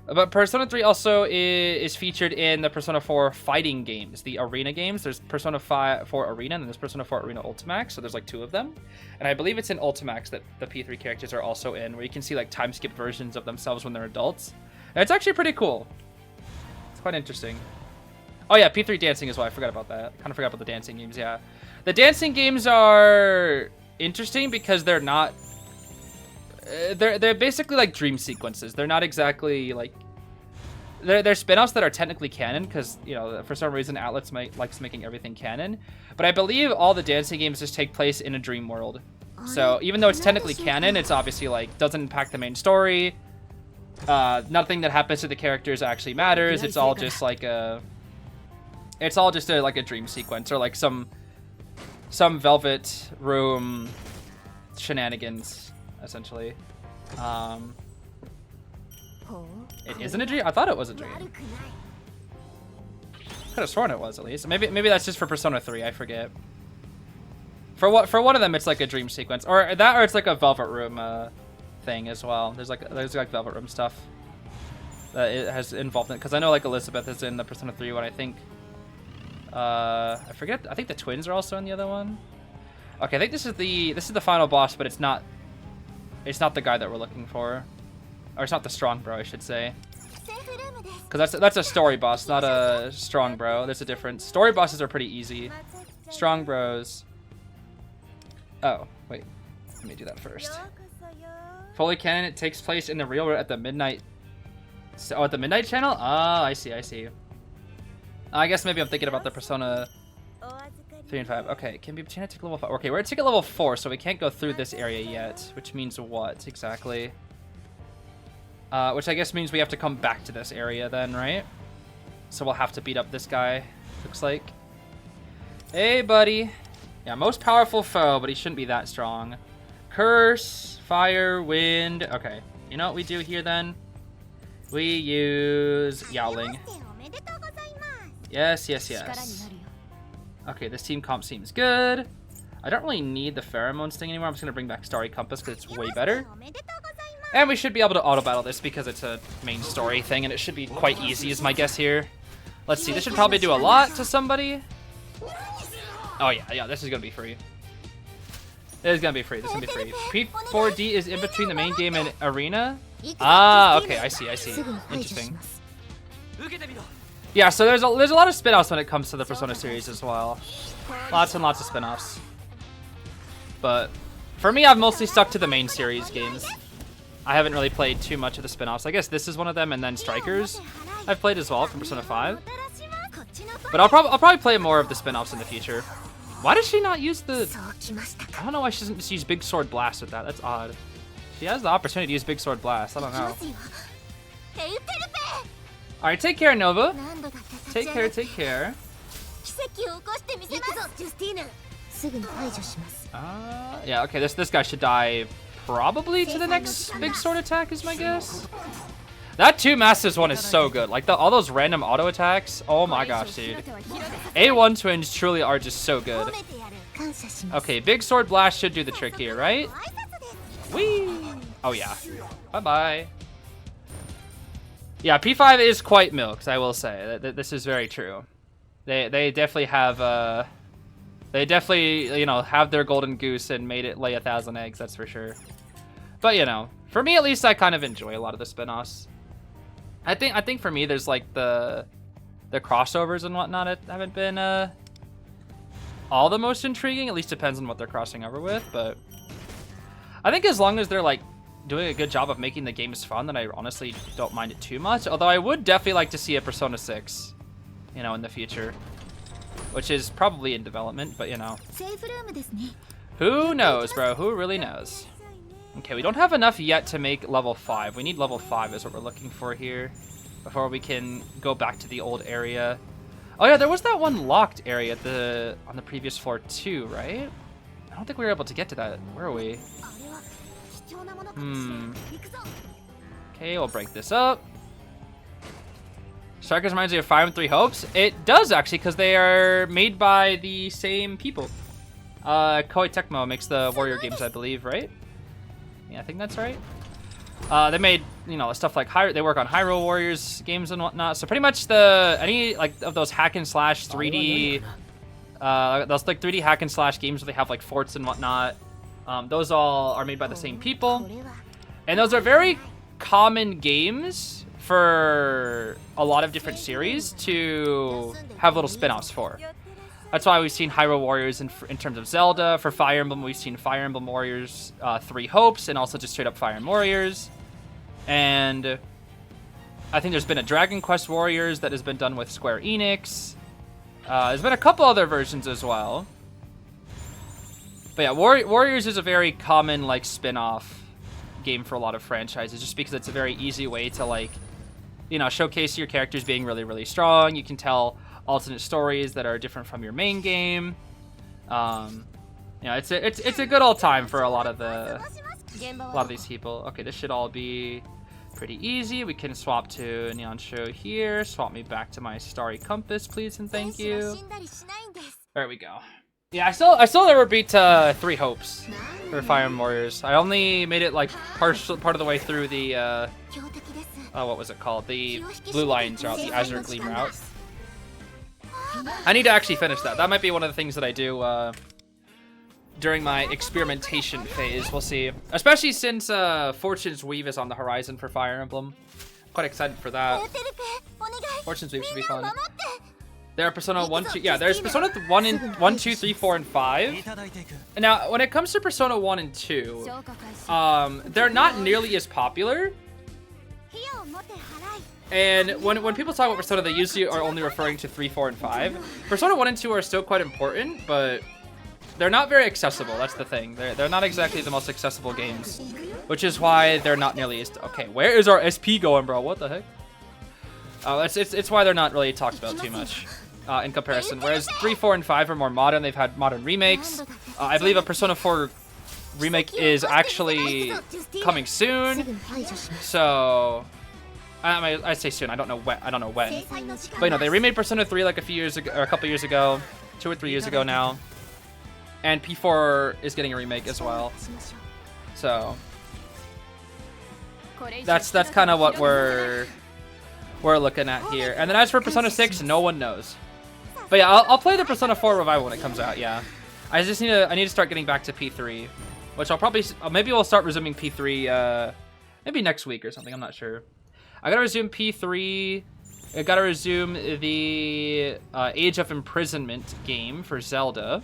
But Persona 3 also is featured in the Persona 4 fighting games, the arena games. There's Persona 4 Arena, and then there's Persona 4 Arena Ultimax, so there's like 2 of them. And I believe it's in Ultimax that the P3 characters are also in, where you can see like time-skip versions of themselves when they're adults. And it's actually pretty cool. It's quite interesting. Oh yeah, P3 dancing as well. I forgot about that. Kind of forgot about the dancing games, yeah. The dancing games are interesting because they're not... They're basically like dream sequences. They're not exactly like... They're spin-offs that are technically canon because, you know, for some reason Atlas likes making everything canon. But I believe all the dancing games just take place in a dream world. So even though it's technically canon, it's obviously like doesn't impact the main story. Nothing that happens to the characters actually matters. It's all just like a... It's all just like a dream sequence or like some Velvet Room shenanigans, essentially. It isn't a dream? I thought it was a dream. Could have sworn it was, at least. Maybe that's just for Persona 3, I forget. For one of them, it's like a dream sequence. Or that, or it's like a Velvet Room thing as well. There's like Velvet Room stuff that it has involved in it. Because I know like Elizabeth is in the Persona 3 one, I think. I forget. I think the twins are also in the other one. Okay, I think this is the final boss, but it's not the guy that we're looking for. Or it's not the strong bro, I should say. Because that's a story boss, not a strong bro. There's a difference. Story bosses are pretty easy. Strong bros. Oh, wait. Let me do that first. Fully canon, it takes place in the real world at the midnight... Oh, at the midnight channel? Ah, I see. I guess maybe I'm thinking about the Persona 3 and 5. Okay, can be obtained at ticket level 5. Okay, we're at ticket level 4, so we can't go through this area yet. Which means what, exactly? Which I guess means we have to come back to this area then, right? So we'll have to beat up this guy, looks like. Hey, buddy. Yeah, most powerful foe, but he shouldn't be that strong. Curse, fire, wind. Okay, you know what we do here then? We use Yowling. Yes. Okay, this team comp seems good. I don't really need the pheromones thing anymore. I'm just going to bring back Starry Compass because it's way better. And we should be able to auto-battle this because it's a main story thing, and it should be quite easy is my guess here. Let's see, this should probably do a lot to somebody. Oh yeah, this is gonna be free. This is gonna be free. This is gonna be free. P4D is in between the main game and arena. Ah, okay, I see. Interesting. Yeah, so there's a lot of spin-offs when it comes to the Persona series as well. Lots and lots of spin-offs. But for me, I've mostly stuck to the main series games. I haven't really played too much of the spin-offs. I guess this is one of them, and then Strikers I've played as well from Persona 5. But I'll probably play more of the spin-offs in the future. Why does she not use the... I don't know why she doesn't just use Big Sword Blast with that. That's odd. She has the opportunity to use Big Sword Blast. I don't know. Alright, take care, Nova. Take care. Yeah, okay, this guy should die probably to the next Big Sword attack is my guess. That 2 Masters one is so good. Like, all those random auto attacks. Oh my gosh, dude. A1 twins truly are just so good. Okay, Big Sword Blast should do the trick here, right? Whee! Oh yeah. Bye-bye. Yeah, P5 is quite milked, I will say. This is very true. They definitely have, they definitely, you know, have their golden goose and made it lay 1,000 eggs, that's for sure. But, you know, for me at least, I kind of enjoy a lot of the spin-offs. I think for me, there's like the crossovers and whatnot haven't been all the most intriguing. At least depends on what they're crossing over with. But I think as long as they're like doing a good job of making the games fun, then I honestly don't mind it too much. Although I would definitely like to see a Persona 6, you know, in the future, which is probably in development. But you know, who knows, bro? Who really knows? Okay, we don't have enough yet to make level 5. We need level 5 is what we're looking for here before we can go back to the old area. Oh yeah, there was that one locked area at on the previous floor too, right? I don't think we were able to get to that. Where are we? Okay, we'll break this up. Strikers reminds me of 5 and 3 Hopes. It does actually, because they are made by the same people. Koei Tecmo makes the Warrior games, I believe, right? Yeah, I think that's right. They made, you know, stuff like they work on Hyrule Warriors games and whatnot. So pretty much any like of those hack and slash 3D, those like 3D hack and slash games where they have like forts and whatnot. Those all are made by the same people, and those are very common games for a lot of different series to have little spin-offs for. That's why we've seen Hyrule Warriors in terms of Zelda. For Fire Emblem, we've seen Fire Emblem Warriors 3 Hopes, and also just straight up Fire Emblem Warriors. And I think there's been a Dragon Quest Warriors that has been done with Square Enix. There's been a couple other versions as well. But yeah, Warriors is a very common like spin-off game for a lot of franchises, just because it's a very easy way to like, you know, showcase your characters being really, really strong. You can tell alternate stories that are different from your main game. You know, it's a good old time for a lot of these people. Okay, this should all be pretty easy. We can swap to Neon Show here. Swap me back to my Starry Compass, please and thank you. There we go. Yeah, I still never beat 3 Hopes for Fire Emblem Warriors. I only made it like part of the way through the what was it called? The Blue Lions route, the Azure Gleam route. I need to actually finish that. That might be one of the things that I do during my experimentation phase. We'll see. Especially since Fortune's Weave is on the horizon for Fire Emblem. I'm quite excited for that. Fortune's Weave should be fun. There are Persona 1, 2... Yeah, there's Persona 1, 2, 3, 4, and 5. And now, when it comes to Persona 1 and 2, they're not nearly as popular. And when people talk about Persona, they usually are only referring to 3, 4, and 5. Persona 1 and 2 are still quite important, but they're not very accessible. That's the thing. They're not exactly the most accessible games, which is why they're not nearly as... Okay, where is our SP going, bro? What the heck? It's why they're not really talked about too much in comparison. Whereas 3, 4, and 5 are more modern. They've had modern remakes. I believe a Persona 4 remake is actually coming soon. So... I say soon. I don't know when. But you know, they remade Persona 3 like a few years ago, or a couple years ago, 2 or 3 years ago now. And P4 is getting a remake as well. So that's kind of what we're looking at here. And then as for Persona 6, no one knows. But yeah, I'll play the Persona 4 Revival when it comes out, yeah. I just need to start getting back to P3, which I'll probably, maybe we'll start resuming P3, maybe next week or something, I'm not sure. I gotta resume P3, I gotta resume the Age of Imprisonment game for Zelda.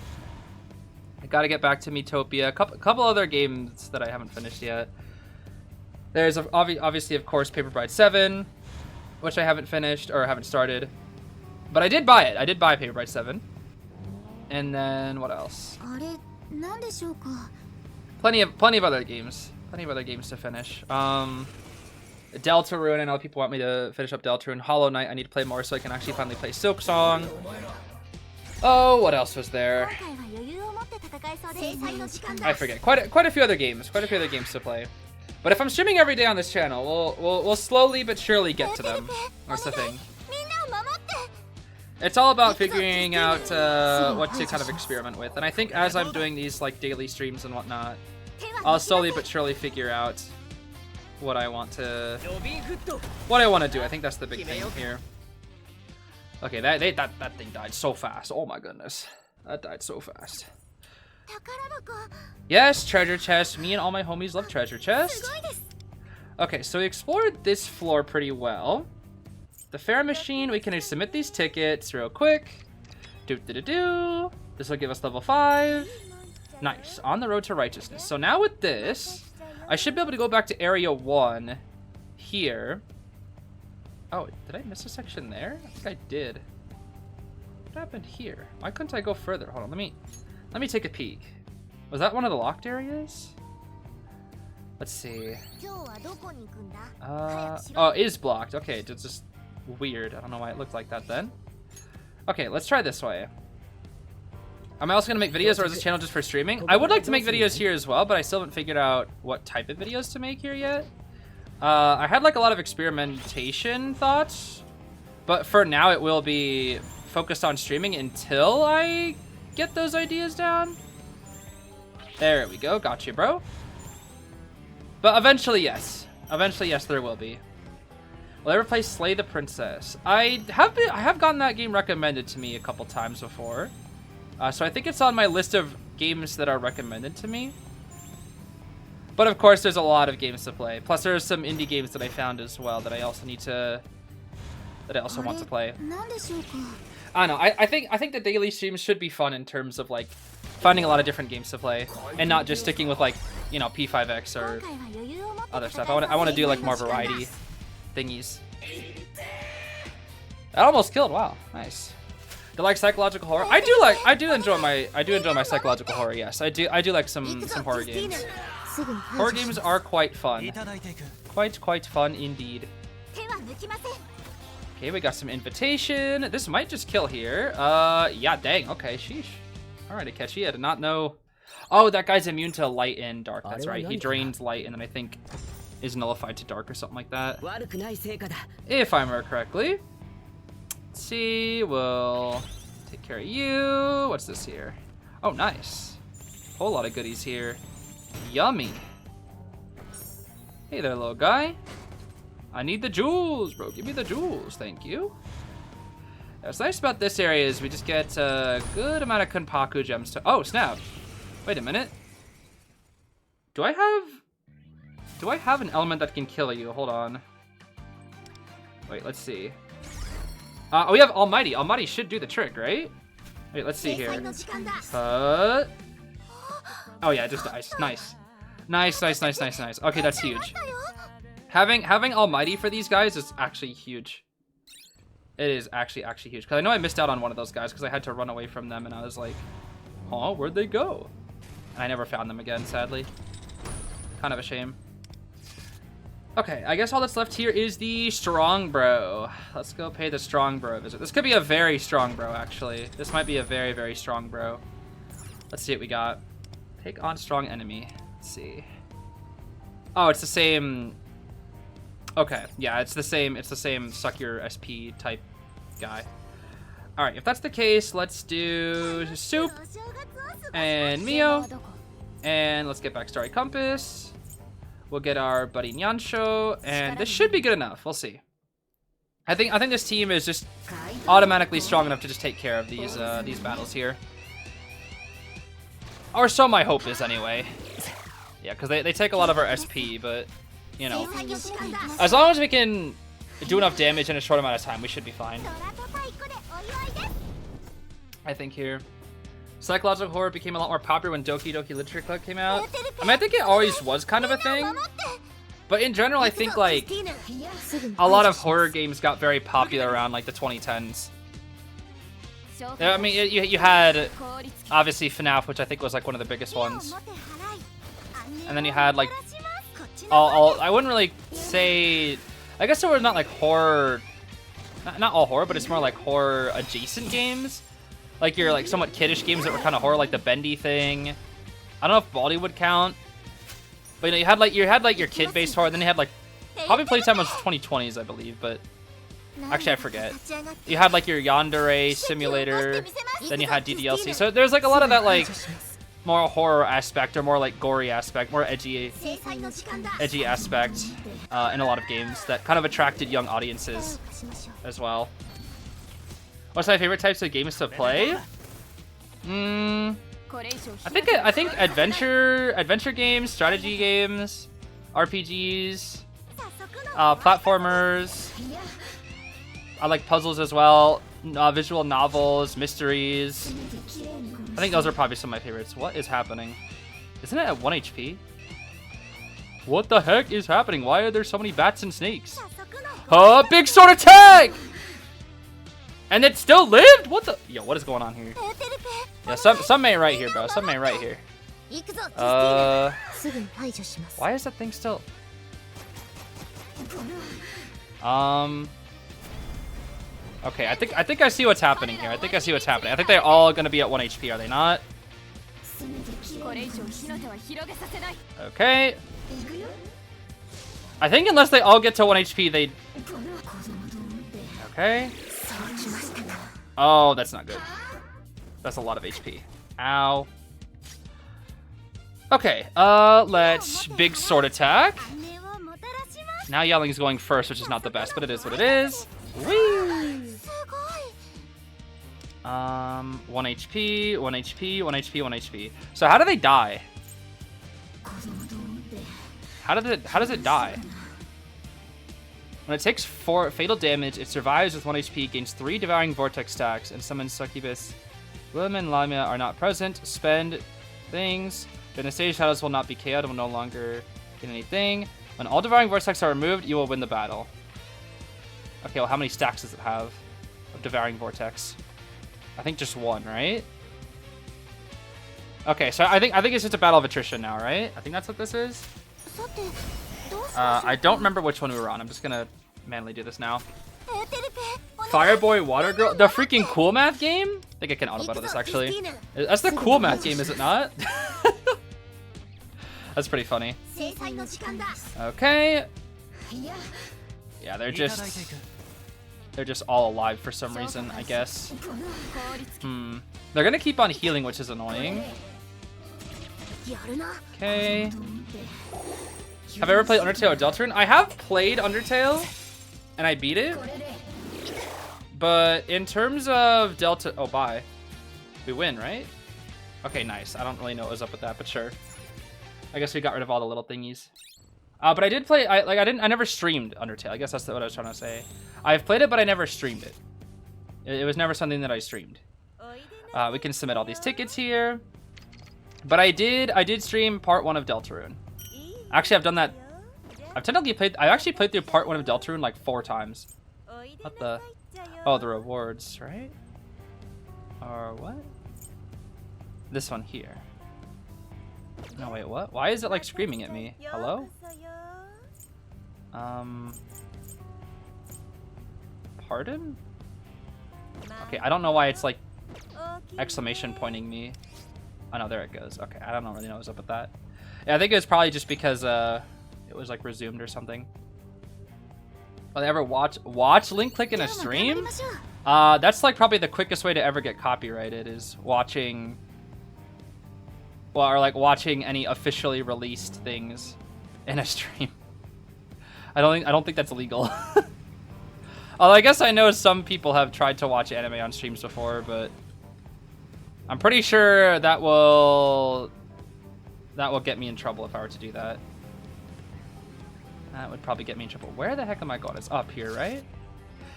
I gotta get back to Miitopia, a couple other games that I haven't finished yet. There's obviously, of course, Paper Bride 7, which I haven't finished, or haven't started. But I did buy it. I did buy Paper Bride 7. And then what else? Plenty of other games. Plenty of other games to finish. Deltarune, I know people want me to finish up Deltarune. Hollow Knight, I need to play more so I can actually finally play Silk Song. Oh, what else was there? I forget. Quite a few other games. Quite a few other games to play. But if I'm streaming every day on this channel, we'll slowly but surely get to them. That's the thing. It's all about figuring out what to kind of experiment with. And I think as I'm doing these like daily streams and whatnot, I'll slowly but surely figure out what I want to do. I think that's the big thing here. Okay, that thing died so fast. Oh my goodness. That died so fast. Yes, treasure chest. Me and all my homies love treasure chest. Okay, so we explored this floor pretty well. The fare machine, we can submit these tickets real quick. This will give us level 5. Nice. On the road to righteousness. So now with this, I should be able to go back to area 1 here. Oh, did I miss a section there? I think I did. What happened here? Why couldn't I go further? Hold on, let me take a peek. Was that one of the locked areas? Let's see. Oh, it is blocked. Okay, it's just weird. I don't know why it looked like that then. Okay, let's try this way. Am I also gonna make videos, or is this channel just for streaming? I would like to make videos here as well, but I still haven't figured out what type of videos to make here yet. I had like a lot of experimentation thoughts, but for now it will be focused on streaming until I get those ideas down. There we go. Gotcha, bro. But eventually, yes. Eventually, yes, there will be. Will I ever play Slay the Princess? I have gotten that game recommended to me a couple times before. So I think it's on my list of games that are recommended to me. But of course, there's a lot of games to play. Plus, there's some indie games that I found as well that I also want to play. I don't know. I think the daily streams should be fun in terms of like finding a lot of different games to play and not just sticking with like, you know, P5X or other stuff. I want to do like more variety thingies. That almost killed. Wow, nice. Do you like psychological horror? I do enjoy my psychological horror. Yes, I do like some horror games. Horror games are quite fun. Quite fun indeed. Okay, we got some invitation. This might just kill here. Yeah, dang. Okay, sheesh. Alright, Akechi, I did not know. Oh, that guy's immune to light and dark. That's right. He drains light and then I think is nullified to dark or something like that. If I remember correctly. Let's see. We'll take care of you. What's this here? Oh, nice. Whole lot of goodies here. Yummy. Hey there, little guy. I need the jewels, bro. Give me the jewels. Thank you. What's nice about this area is we just get a good amount of Kunpaku gems to... Oh, snap. Wait a minute. Do I have an element that can kill you? Hold on. Wait, let's see. Oh, we have Almighty. Almighty should do the trick, right? Wait, let's see here. Oh, yeah, it just dies. Nice. Nice. Okay, that's huge. Having Almighty for these guys is actually huge. It is actually huge. Because I know I missed out on one of those guys because I had to run away from them and I was like, oh, where'd they go? And I never found them again, sadly. Kind of a shame. Okay, I guess all that's left here is the Strong Bro. Let's go pay the Strong Bro a visit. This could be a very strong bro, actually. This might be a very, very strong bro. Let's see what we got. Take on strong enemy. Let's see. Oh, it's the same... Okay, yeah, it's the same suck your SP type guy. All right, if that's the case, let's do Soup and Miyu, and let's get back Starry Compass. We'll get our buddy Nyansho, and this should be good enough. We'll see. I think this team is just automatically strong enough to just take care of these battles here. Or so my hope is anyway. Yeah, because they take a lot of our SP, but you know, as long as we can do enough damage in a short amount of time, we should be fine. I think here. Psychological horror became a lot more popular when Doki Doki Literature Club came out. I mean, I think it always was kind of a thing. But in general, I think like a lot of horror games got very popular around like the 2010s. I mean, you had obviously FNAF, which I think was like one of the biggest ones. And then you had like I wouldn't really say, I guess there were not like horror, not all horror, but it's more like horror adjacent games. Like your like somewhat kiddish games that were kind of horror, like the Bendy thing. I don't know if Baldi would count, but you know, you had like your kid-based horror. Then you had like Hobby Playtime was 2020s, I believe, but actually I forget. You had like your Yandere Simulator, then you had DDLC. So there's like a lot of that like more horror aspect or more like gory aspect, more edgy aspect in a lot of games that kind of attracted young audiences as well. What's my favorite types of games to play? I think adventure games, strategy games, RPGs, platformers. I like puzzles as well, visual novels, mysteries. I think those are probably some of my favorites. What is happening? Isn't it at 1 HP? What the heck is happening? Why are there so many bats and snakes? Big sword attack! And it still lived? What the? Yo, what is going on here? Yeah, some may right here, bro. Some may right here. Why is that thing still? Okay, I think I see what's happening here. I think they're all gonna be at 1 HP, are they not? Okay. I think unless they all get to 1 HP, they... Okay. Oh, that's not good. That's a lot of HP. Ow. Okay, let's big sword attack. Now Yelling's going first, which is not the best, but it is what it is. Whee! 1 HP, 1 HP, 1 HP, 1 HP. So how do they die? How does it die? When it takes 4 fatal damage, it survives with 1 HP, gains 3 Devouring Vortex stacks, and summons Succubus. William and Lamia are not present. Spend things. During the stage, shadows will not be KO'd and will no longer get anything. When all Devouring Vortex are removed, you will win the battle. Okay, well, how many stacks does it have of Devouring Vortex? I think just 1, right? Okay, so I think it's just a battle of attrition now, right? I think that's what this is. I don't remember which one we were on. I'm just gonna manually do this now. Fireboy Water Girl, the freaking Cool Math game? I think I can auto battle this actually. That's the Cool Math game, is it not? That's pretty funny. Okay. Yeah, they're just all alive for some reason, I guess. They're gonna keep on healing, which is annoying. Okay. Have I ever played Undertale or Deltarune? I have played Undertale, and I beat it. But in terms of Delta... Oh, bye. We win, right? Okay, nice. I don't really know what was up with that, but sure. I guess we got rid of all the little thingies. But I did play... I never streamed Undertale. I guess that's what I was trying to say. I've played it, but I never streamed it. It was never something that I streamed. We can submit all these tickets here. But I did stream part 1 of Deltarune. Actually, I've done that. I actually played through part 1 of Deltarune like 4 times. What the? Oh, the rewards, right? Or what? This one here. No, wait, what? Why is it like screaming at me? Hello? Pardon? Okay, I don't know why it's like exclamation pointing me. Oh no, there it goes. Okay, I don't really know what's up with that. Yeah, I think it was probably just because it was like resumed or something. Will they ever watch link click in a stream? That's like probably the quickest way to ever get copyrighted is watching, well, or like watching any officially released things in a stream. I don't think that's legal. Although I guess I know some people have tried to watch anime on streams before, but I'm pretty sure that will get me in trouble if I were to do that. That would probably get me in trouble. Where the heck am I going? It's up here, right?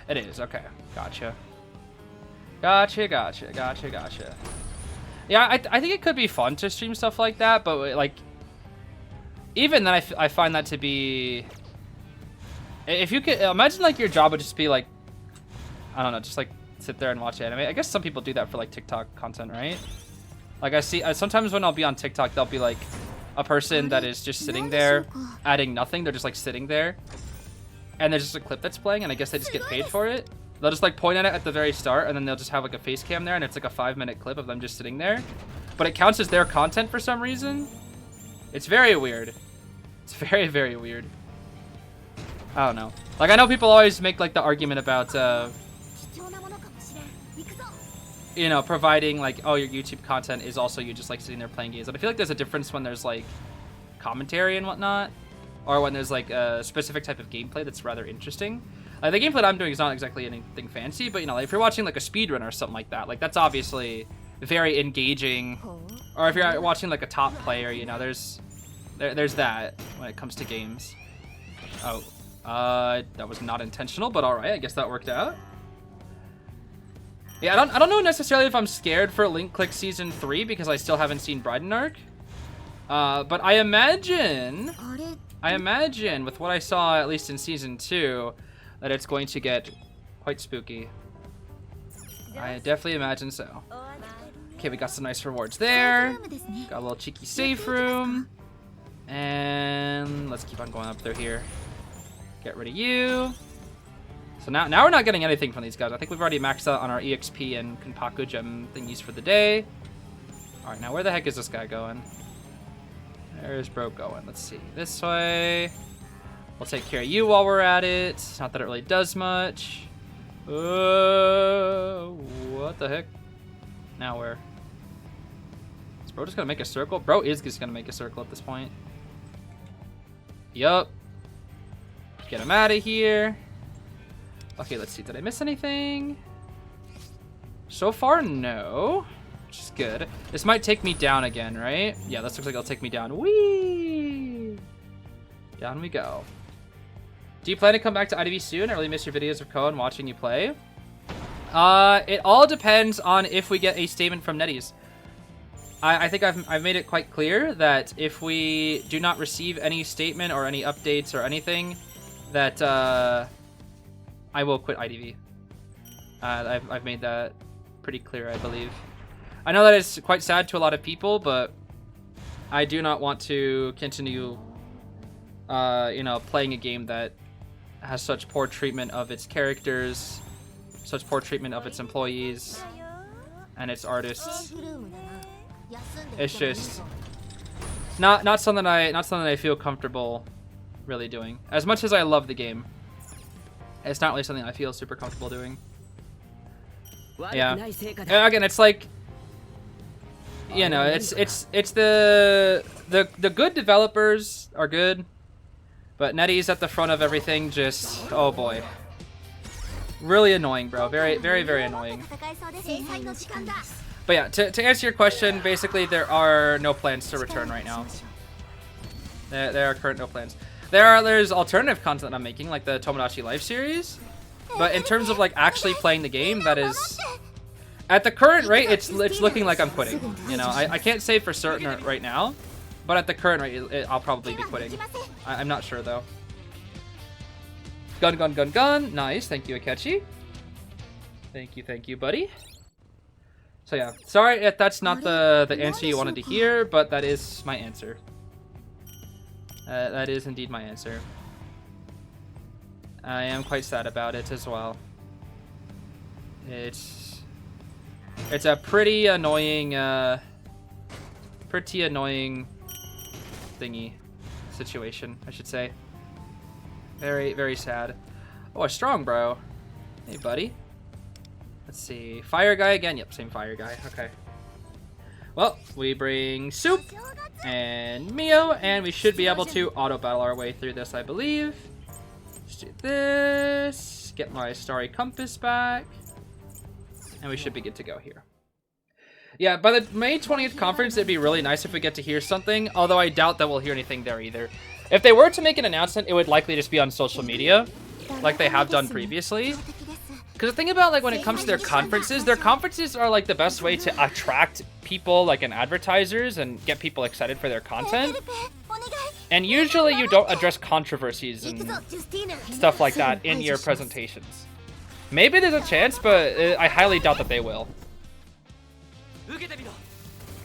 It is. Okay. Gotcha. Gotcha. Yeah, I think it could be fun to stream stuff like that, but like, even then, I find that to be. If you could imagine, like, your job would just be like, I don't know, just like sit there and watch anime. I guess some people do that for like TikTok content, right? Like I see sometimes when I'll be on TikTok, there'll be like a person that is just sitting there, adding nothing. They're just like sitting there, and there's just a clip that's playing, and I guess they just get paid for it. They'll just like point at it at the very start, and then they'll just have like a face cam there, and it's like a 5-minute clip of them just sitting there. But it counts as their content for some reason. It's very weird. It's very, very weird. I don't know. Like, I know people always make like the argument about, you know, providing like, oh, your YouTube content is also you just like sitting there playing games. But I feel like there's a difference when there's like commentary and whatnot, or when there's like a specific type of gameplay that's rather interesting. The gameplay that I'm doing is not exactly anything fancy, but you know, like, if you're watching like a speedrun or something like that, like that's obviously very engaging. Or if you're watching like a top player, you know, there's that when it comes to games. Oh, that was not intentional, but all right, I guess that worked out. Yeah, I don't know necessarily if I'm scared for Link Click Season 3 because I still haven't seen Briden Arc. But I imagine with what I saw at least in Season 2 that it's going to get quite spooky. I definitely imagine so. Okay, we got some nice rewards there. Got a little cheeky safe room. And let's keep on going up through here. Get rid of you. So now we're not getting anything from these guys. I think we've already maxed out on our EXP and Kenpaku gem thingies for the day. Alright, now where the heck is this guy going? There's bro going. Let's see. This way. We'll take care of you while we're at it. Not that it really does much. What the heck? Now where? Is bro just gonna make a circle? Bro is just gonna make a circle at this point. Yup. Get him out of here. Okay, let's see. Did I miss anything? So far, no. Which is good. This might take me down again, right? Yeah, this looks like it'll take me down. Whee! Down we go. Do you plan to come back to IDV soon? I really miss your videos of Ko and watching you play. It all depends on if we get a statement from NetEase. I think I've made it quite clear that if we do not receive any statement or any updates or anything, that I will quit IDV. I've made that pretty clear, I believe. I know that is quite sad to a lot of people, but I do not want to continue, you know, playing a game that has such poor treatment of its characters, such poor treatment of its employees and its artists. It's just not something I feel comfortable really doing. As much as I love the game, it's not really something I feel super comfortable doing. Yeah. And again, it's like, you know, it's the good developers are good, but NetEase at the front of everything just, oh boy. Really annoying, bro. Very, very, very annoying. But yeah, to answer your question, basically there are no plans to return right now. There are current no plans. There's alternative content I'm making, like the Tomodachi Life series. But in terms of like actually playing the game, that is, at the current rate, it's looking like I'm quitting. You know, I can't say for certain right now, but at the current rate, I'll probably be quitting. I'm not sure though. Gun, gun, gun, gun. Nice, thank you, Akechi. Thank you, buddy. So yeah, sorry if that's not the answer you wanted to hear, but that is my answer. That is indeed my answer. I am quite sad about it as well. It's a pretty annoying thingy situation, I should say. Very, very sad. Oh, a strong bro. Hey, buddy. Let's see. Fire guy again? Yep, same fire guy. Okay. Well, we bring Soup and Miyu, and we should be able to auto battle our way through this, I believe. Let's do this. Let's get my Starry Compass back. And we should be good to go here. Yeah, by the May 20th conference, it'd be really nice if we get to hear something, although I doubt that we'll hear anything there either. If they were to make an announcement, it would likely just be on social media, like they have done previously. Because the thing about, like, when it comes to their conferences are, like, the best way to attract people, like, and advertisers and get people excited for their content. And usually you don't address controversies and stuff like that in your presentations. Maybe there's a chance, but I highly doubt that they will.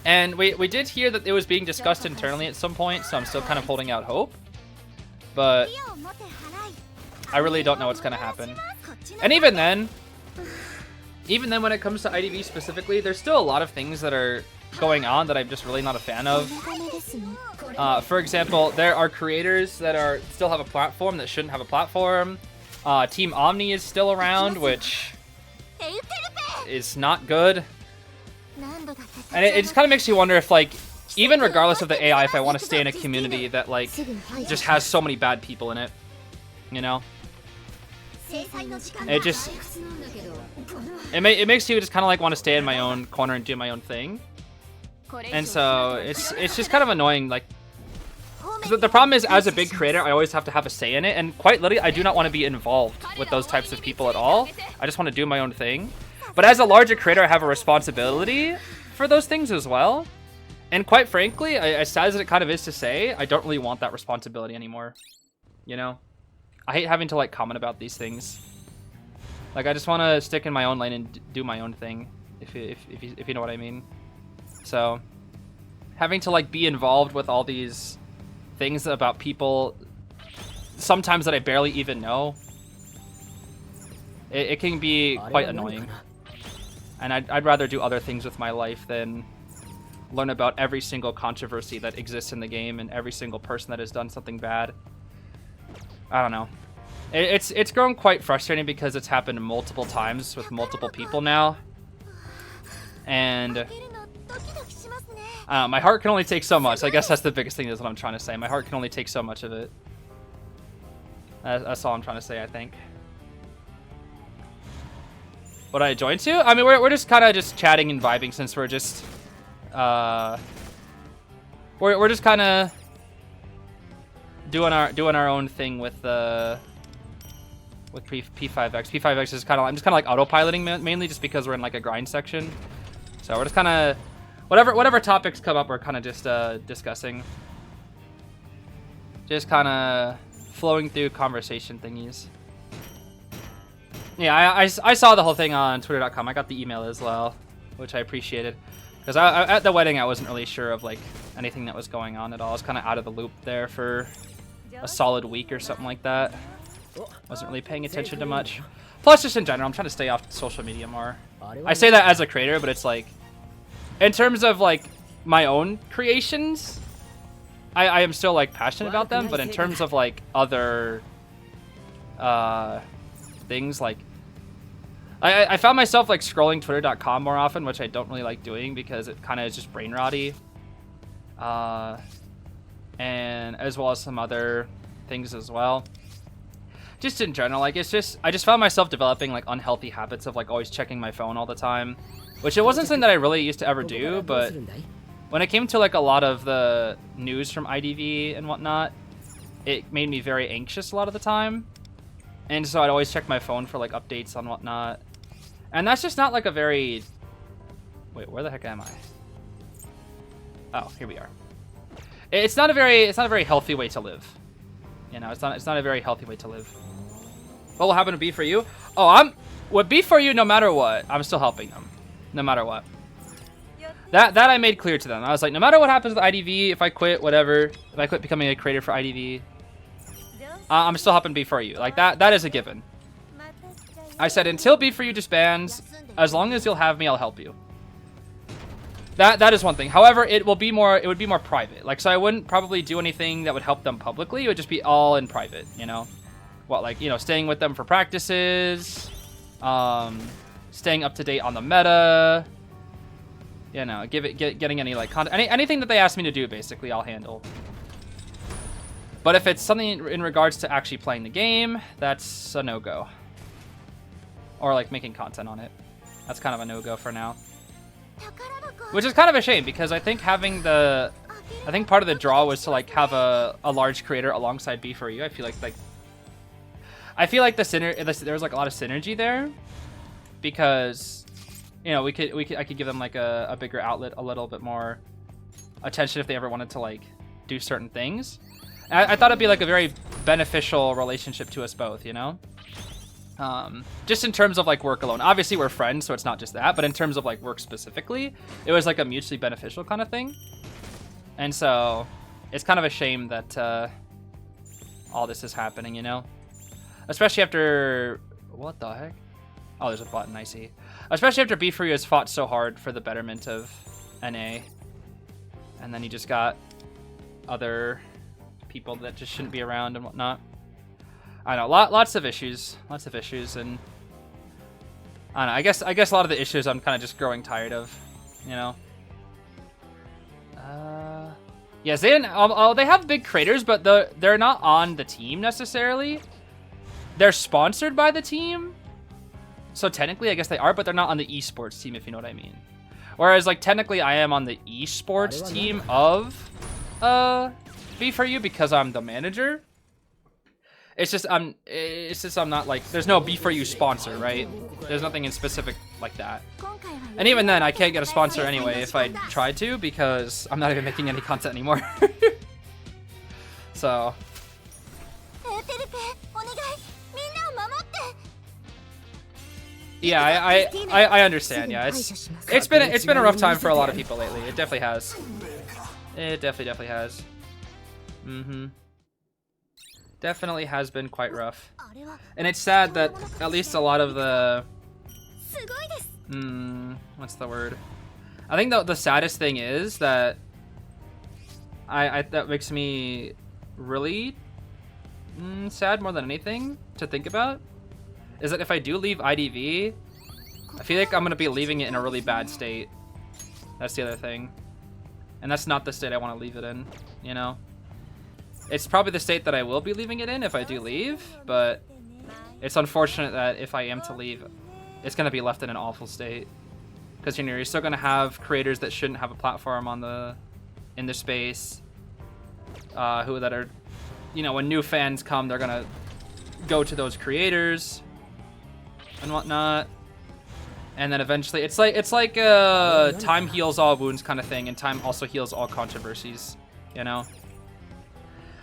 And we did hear that it was being discussed internally at some point, so I'm still kind of holding out hope. But I really don't know what's going to happen. And even then when it comes to IDV specifically, there's still a lot of things that are going on that I'm just really not a fan of. For example, there are creators that still have a platform that shouldn't have a platform. Team Omni is still around, which is not good. And it just kind of makes you wonder if, like, even regardless of the AI, if I want to stay in a community that, like, just has so many bad people in it, you know? It just... It makes you just kind of, like, want to stay in my own corner and do my own thing. And so, it's just kind of annoying, like... Because the problem is, as a big creator, I always have to have a say in it, and quite literally, I do not want to be involved with those types of people at all. I just want to do my own thing. But as a larger creator, I have a responsibility for those things as well. And quite frankly, as sad as it kind of is to say, I don't really want that responsibility anymore. You know? I hate having to, like, comment about these things. Like, I just want to stick in my own lane and do my own thing, if you know what I mean. So, having to, like, be involved with all these things about people, sometimes that I barely even know, it can be quite annoying. And I'd rather do other things with my life than learn about every single controversy that exists in the game and every single person that has done something bad. I don't know. It's grown quite frustrating because it's happened multiple times with multiple people now. And my heart can only take so much. I guess that's the biggest thing is what I'm trying to say. My heart can only take so much of it. That's all I'm trying to say, I think. What I joined to? I mean, we're just kind of just chatting and vibing since we're just we're just kind of doing our own thing with P5X. P5X is kind of, I'm just kind of like autopiloting mainly just because we're in like a grind section. So we're just kind of whatever topics come up, we're kind of just discussing, just kind of flowing through conversation thingies. Yeah, I saw the whole thing on Twitter.com. I got the email as well, which I appreciated. Because at the wedding, I wasn't really sure of like anything that was going on at all. I was kind of out of the loop there for a solid week or something like that. Wasn't really paying attention to much. Plus, just in general, I'm trying to stay off social media more. I say that as a creator, but it's like, in terms of like my own creations, I am still like passionate about them. But in terms of like other things, like I found myself like scrolling Twitter.com more often, which I don't really like doing because it kind of is just brain rotty, and as well as some other things as well. Just in general, like it's just, I just found myself developing like unhealthy habits of like always checking my phone all the time, which it wasn't something that I really used to ever do, but when it came to like a lot of the news from IDV and whatnot, it made me very anxious a lot of the time. And so I'd always check my phone for like updates on whatnot. And that's just not like a very... Wait, where the heck am I? Oh, here we are. It's not a very healthy way to live. You know, it's not a very healthy way to live. What will happen to B for you? Oh, would be for you no matter what. I'm still helping them. No matter what. That I made clear to them. I was like, no matter what happens with IDV, if I quit, whatever, if I quit becoming a creator for IDV, I'm still helping B4U. Like that is a given. I said until B4U disbands, as long as you'll have me, I'll help you. That is one thing. However, it would be more private. Like, so I wouldn't probably do anything that would help them publicly. It would just be all in private, you know. What, like, you know, staying with them for practices, staying up to date on the meta, you know, getting any like content, anything that they ask me to do, basically, I'll handle. But if it's something in regards to actually playing the game, that's a no-go. or like making content on it. That's kind of a no-go for now. Which is kind of a shame because I think having the, I think part of the draw was to like have a large creator alongside B4U. I feel like there was like a lot of synergy there because, you know, I could give them like a bigger outlet, a little bit more attention if they ever wanted to like do certain things. I thought it'd be like a very beneficial relationship to us both, you know? Just in terms of like work alone. Obviously we're friends, so it's not just that, but in terms of like work specifically, it was like a mutually beneficial kind of thing. And so it's kind of a shame that all this is happening, you know? Especially after, what the heck? Oh, there's a button, I see. Especially after B4U has fought so hard for the betterment of NA. And then you just got other people that just shouldn't be around and whatnot. I know, lots of issues, and I don't know. I guess a lot of the issues I'm kind of just growing tired of, you know. Yes, they have big creators, but they're not on the team necessarily. They're sponsored by the team, so technically I guess they are, but they're not on the esports team, if you know what I mean. Whereas like technically I am on the esports team of B4U because I'm the manager. It's just I'm not like, there's no B4U sponsor, right? There's nothing in specific like that. And even then I can't get a sponsor anyway if I tried to because I'm not even making any content anymore. So yeah, I understand. Yeah, it's been a rough time for a lot of people lately. It definitely has. It definitely has. Definitely has been quite rough. And it's sad that at least a lot of the what's the word? I think the saddest thing is that that makes me really sad more than anything to think about is that if I do leave IDV, I feel like I'm gonna be leaving it in a really bad state. That's the other thing. And that's not the state I want to leave it in, you know? It's probably the state that I will be leaving it in if I do leave, but it's unfortunate that if I am to leave, it's going to be left in an awful state. Because you're still going to have creators that shouldn't have a platform in the space, who that are, you know, when new fans come, they're going to go to those creators and whatnot. And then eventually, it's like time heals all wounds kind of thing, and time also heals all controversies, you know?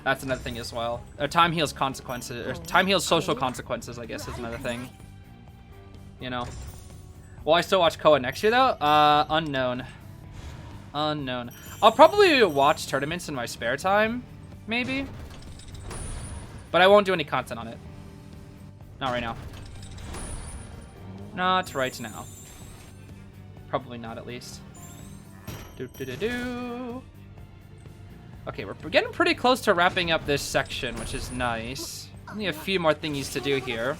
That's another thing as well. Time heals consequences, or time heals social consequences, I guess is another thing. You know? Will I still watch Koa next year though? Unknown. Unknown. I'll probably watch tournaments in my spare time, maybe. But I won't do any content on it. Not right now. Not right now. Probably not, at least. Okay, we're getting pretty close to wrapping up this section, which is nice. Only a few more thingies to do here.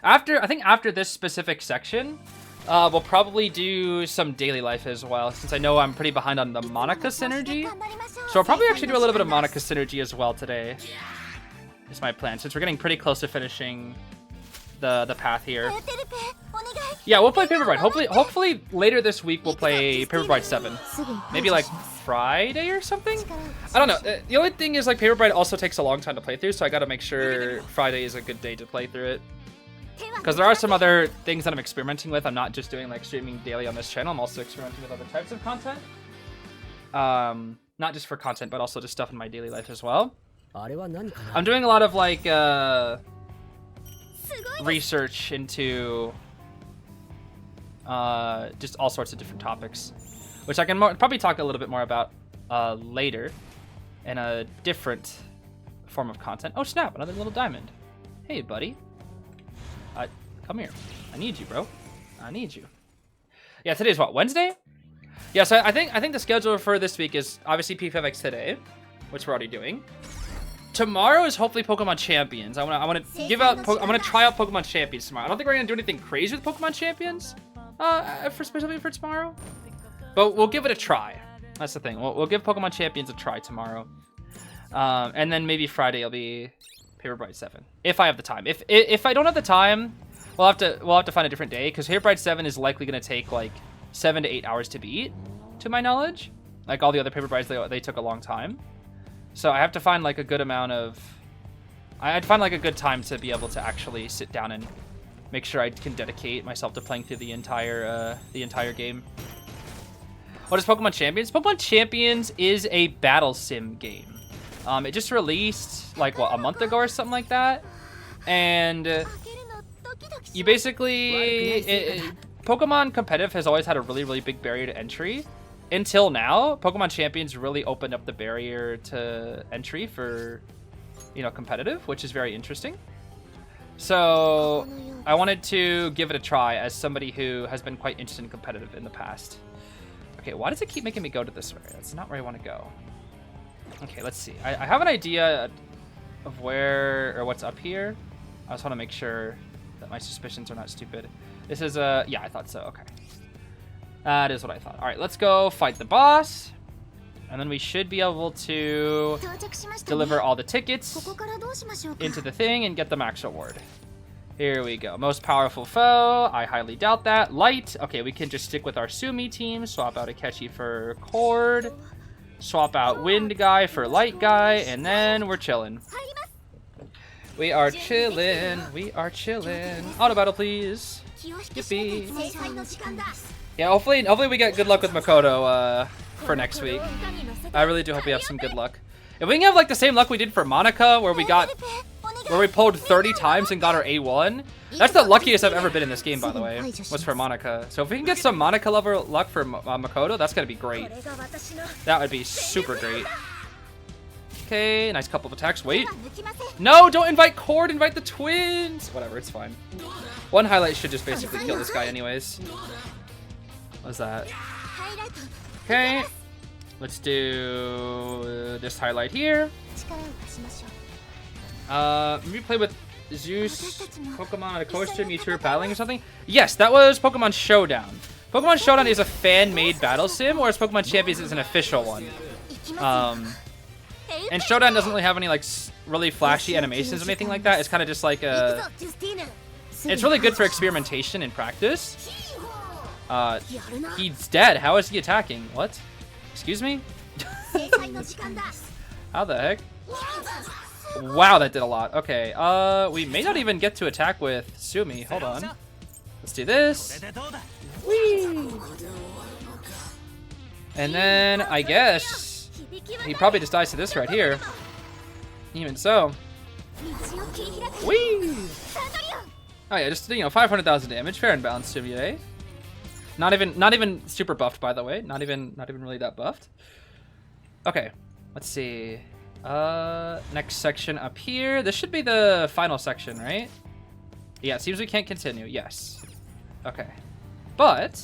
I think after this specific section, we'll probably do some daily life as well, since I know I'm pretty behind on the Manaka synergy. So I'll probably actually do a little bit of Manaka synergy as well today. Is my plan, since we're getting pretty close to finishing the path here. Yeah, we'll play Paper Bride. Hopefully later this week we'll play Paper Bride 7. Maybe like Friday or something? I don't know. The only thing is like Paper Bride also takes a long time to play through, so I gotta make sure Friday is a good day to play through it. Because there are some other things that I'm experimenting with. I'm not just doing like streaming daily on this channel. I'm also experimenting with other types of content. Not just for content, but also just stuff in my daily life as well. I'm doing a lot of like research into just all sorts of different topics, which I can probably talk a little bit more about later in a different form of content. Oh snap, another little diamond. Hey buddy. Come here. I need you, bro. I need you. Yeah, today's what, Wednesday? Yeah, so I think the schedule for this week is obviously P5X today, which we're already doing. Tomorrow is hopefully Pokemon Champions. I want to try out Pokemon Champions tomorrow. I don't think we're gonna do anything crazy with Pokemon Champions, specifically for tomorrow. But we'll give it a try. That's the thing. We'll give Pokemon Champions a try tomorrow, and then maybe Friday will be Paper Bride 7 if I have the time. If I don't have the time, well, We'll have to find a different day because Hairbride 7 is likely gonna take like 7 to 8 hours to beat, to my knowledge. Like all the other paper brides, they took a long time. So I have to find like a good amount of. I'd find like a good time to be able to actually sit down and make sure I can dedicate myself to playing through the entire game. What is Pokemon Champions? Pokemon Champions is a battle sim game. It just released like what, a month ago or something like that, and you basically Pokemon competitive has always had a really big barrier to entry. Until now, Pokemon Champions really opened up the barrier to entry for, you know, competitive, which is very interesting. So I wanted to give it a try as somebody who has been quite interested in competitive in the past. Okay, why does it keep making me go to this way? That's not where I want to go. Okay, let's see. I have an idea of where or what's up here. I just want to make sure that my suspicions are not stupid. This is yeah, I thought so. Okay. That is what I thought. All right, let's go fight the boss. And then we should be able to deliver all the tickets into the thing and get the max reward. Here we go. Most powerful foe. I highly doubt that. Light. Okay, we can just stick with our Sumi team. Swap out Akechi for Cord. Swap out Wind Guy for Light Guy. And then we're chilling. We are chilling. We are chilling. Auto battle, please. Yippee. Yeah, hopefully we get good luck with Makoto for next week. I really do hope we have some good luck. If we can have like the same luck we did for Manaka, where we pulled 30 times and got our A1. That's the luckiest I've ever been in this game, by the way, was for Manaka. So if we can get some Manaka level luck for Makoto, that's gonna be great. That would be super great. Okay, nice couple of attacks. Wait. No, don't invite Cord, invite the twins. Whatever, it's fine. One highlight should just basically kill this guy anyways. What's that? Okay. Let's do this highlight here. Maybe play with Zeus, Pokemon on a coaster, Mewtwo paddling or something? Yes, that was Pokemon Showdown. Pokemon Showdown is a fan-made battle sim, whereas Pokemon Champions is an official one. And Showdown doesn't really have any like really flashy animations or anything like that. It's kind of just like a... It's really good for experimentation and practice. He's dead. How is he attacking? What? Excuse me? How the heck? Wow, that did a lot. Okay, we may not even get to attack with Sumi. Hold on. Let's do this. Whee! And then, I guess, he probably just dies to this right here. Even so. Whee! Oh yeah, just, you know, 500,000 damage. Fair and balanced Sumi, eh? Not even super buffed, by the way. Not even really that buffed. Okay, let's see. Next section up here. This should be the final section, right? Yeah, it seems we can't continue. Yes. Okay. But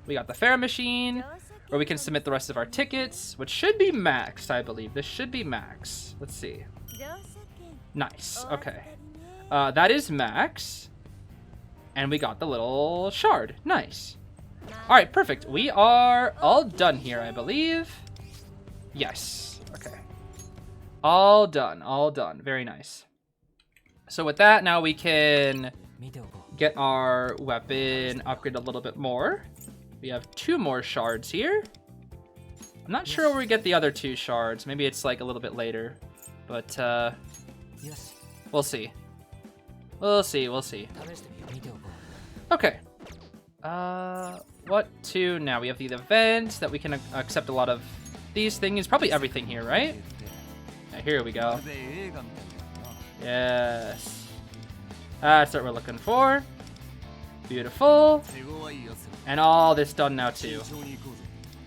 we got the fare machine where we can submit the rest of our tickets, which should be maxed, I believe. This should be max. Let's see. Nice. Okay. That is max. And we got the little shard. Nice. All right, perfect. We are all done here, I believe. Yes. Okay. All done. All done. Very nice. So with that, now we can get our weapon upgraded a little bit more. We have 2 more shards here. I'm not sure where we get the other 2 shards. Maybe it's like a little bit later. But we'll see. We'll see. We'll see. Okay. What to now? We have the event that we can accept a lot of these things. Probably everything here, right? Yeah, here we go. Yes. That's what we're looking for. Beautiful. And all this done now too.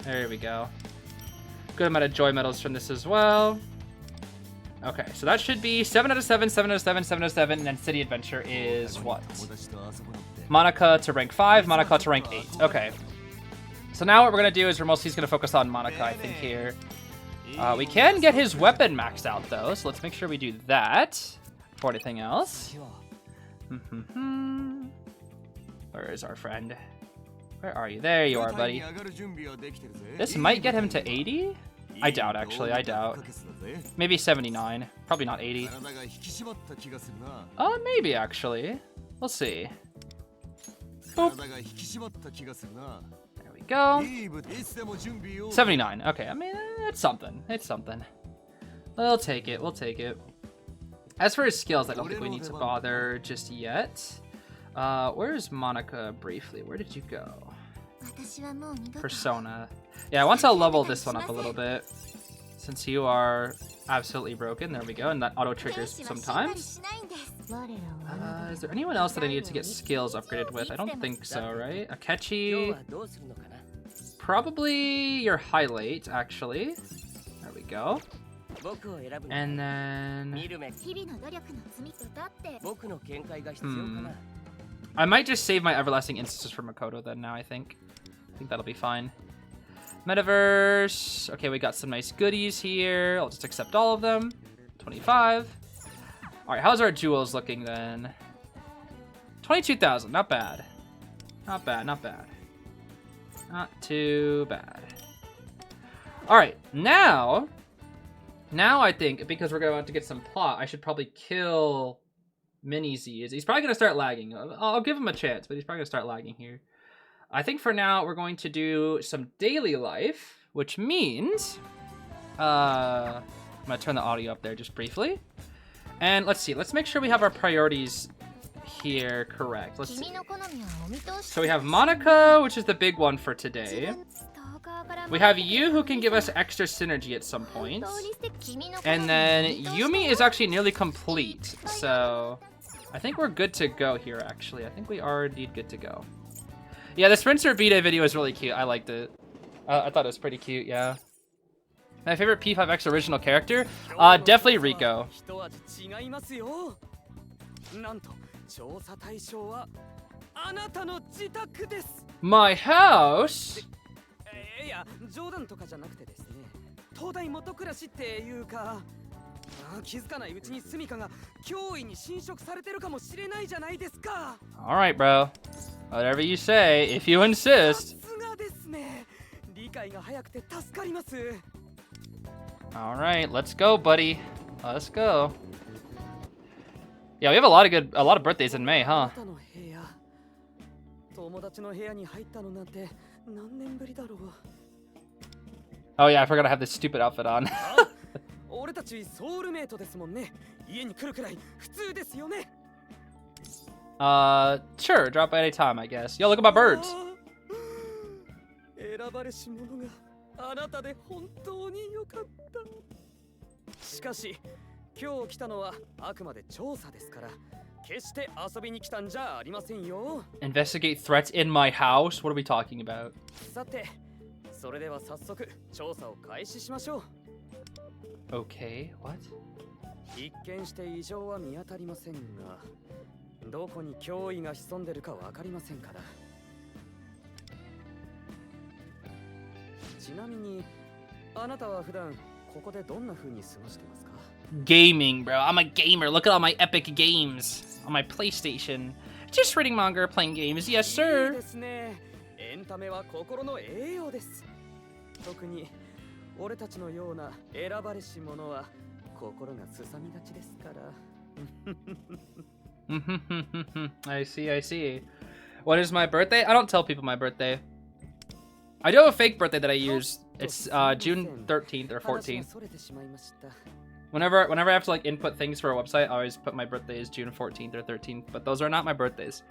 There we go. Good amount of joy medals from this as well. Okay, so that should be 7 out of 7, 7 out of 7, 7 out of 7, and then City Adventure is what? Manaka to rank 5, Manaka to rank 8. Okay. So now what we're going to do is we're mostly going to focus on Manaka, I think, here. We can get his weapon maxed out, though, so let's make sure we do that before anything else. Where is our friend? Where are you? There you are, buddy. This might get him to 80? I doubt, actually. I doubt. Maybe 79. Probably not 80. Maybe, actually. We'll see. Boop. There we go. 79. Okay, I mean, it's something. It's something. We'll take it. We'll take it. As for his skills, I don't think we need to bother just yet. Where's Manaka briefly? Where did you go? Persona. Yeah, once I'll level this one up a little bit. Since you are absolutely broken. There we go. And that auto triggers sometimes. Is there anyone else that I needed to get skills upgraded with? I don't think so, right? Akechi. Probably your highlight, actually. There we go. And then... I might just save my everlasting instances for Makoto then now, I think. I think that'll be fine. Metaverse. Okay, we got some nice goodies here. I'll just accept all of them. 25. Alright, how's our jewels looking then? 22,000, not bad. Not bad, not bad. Not too bad. Alright, now I think, because we're going to get some plot, I should probably kill Mini Zeez. He's probably going to start lagging. I'll give him a chance, but he's probably going to start lagging here. I think for now, we're going to do some daily life, which means... I'm going to turn the audio up there just briefly. And let's see. Let's make sure we have our priorities here correct. Let's see. So we have Manaka, which is the big one for today. We have you, who can give us extra synergy at some point. And then Yumi is actually nearly complete. So I think we're good to go here, actually. I think we are indeed good to go. Yeah, the Spencer Vita video is really cute. I liked it. I thought it was pretty cute, yeah. My favorite P5X original character? Definitely Rico. My house? Alright, bro. Whatever you say, if you insist. Alright, let's go, buddy. Let's go. Yeah, we have a lot of birthdays in May, huh? Oh yeah, I forgot I have this stupid outfit on. Sure, drop by any time, I guess. Yo, look at my birds. Investigate threats in my house? What are we talking about? Okay, what? Gaming, bro. I'm a gamer. Look at all my epic games on my PlayStation. Just reading manga or playing games. Yes, sir. I see, I see. When is my birthday? I don't tell people my birthday. I do have a fake birthday that I use. It's June 13th or 14th. Whenever I have to like input things for a website, I always put my birthday as June 14th or 13th, but those are not my birthdays.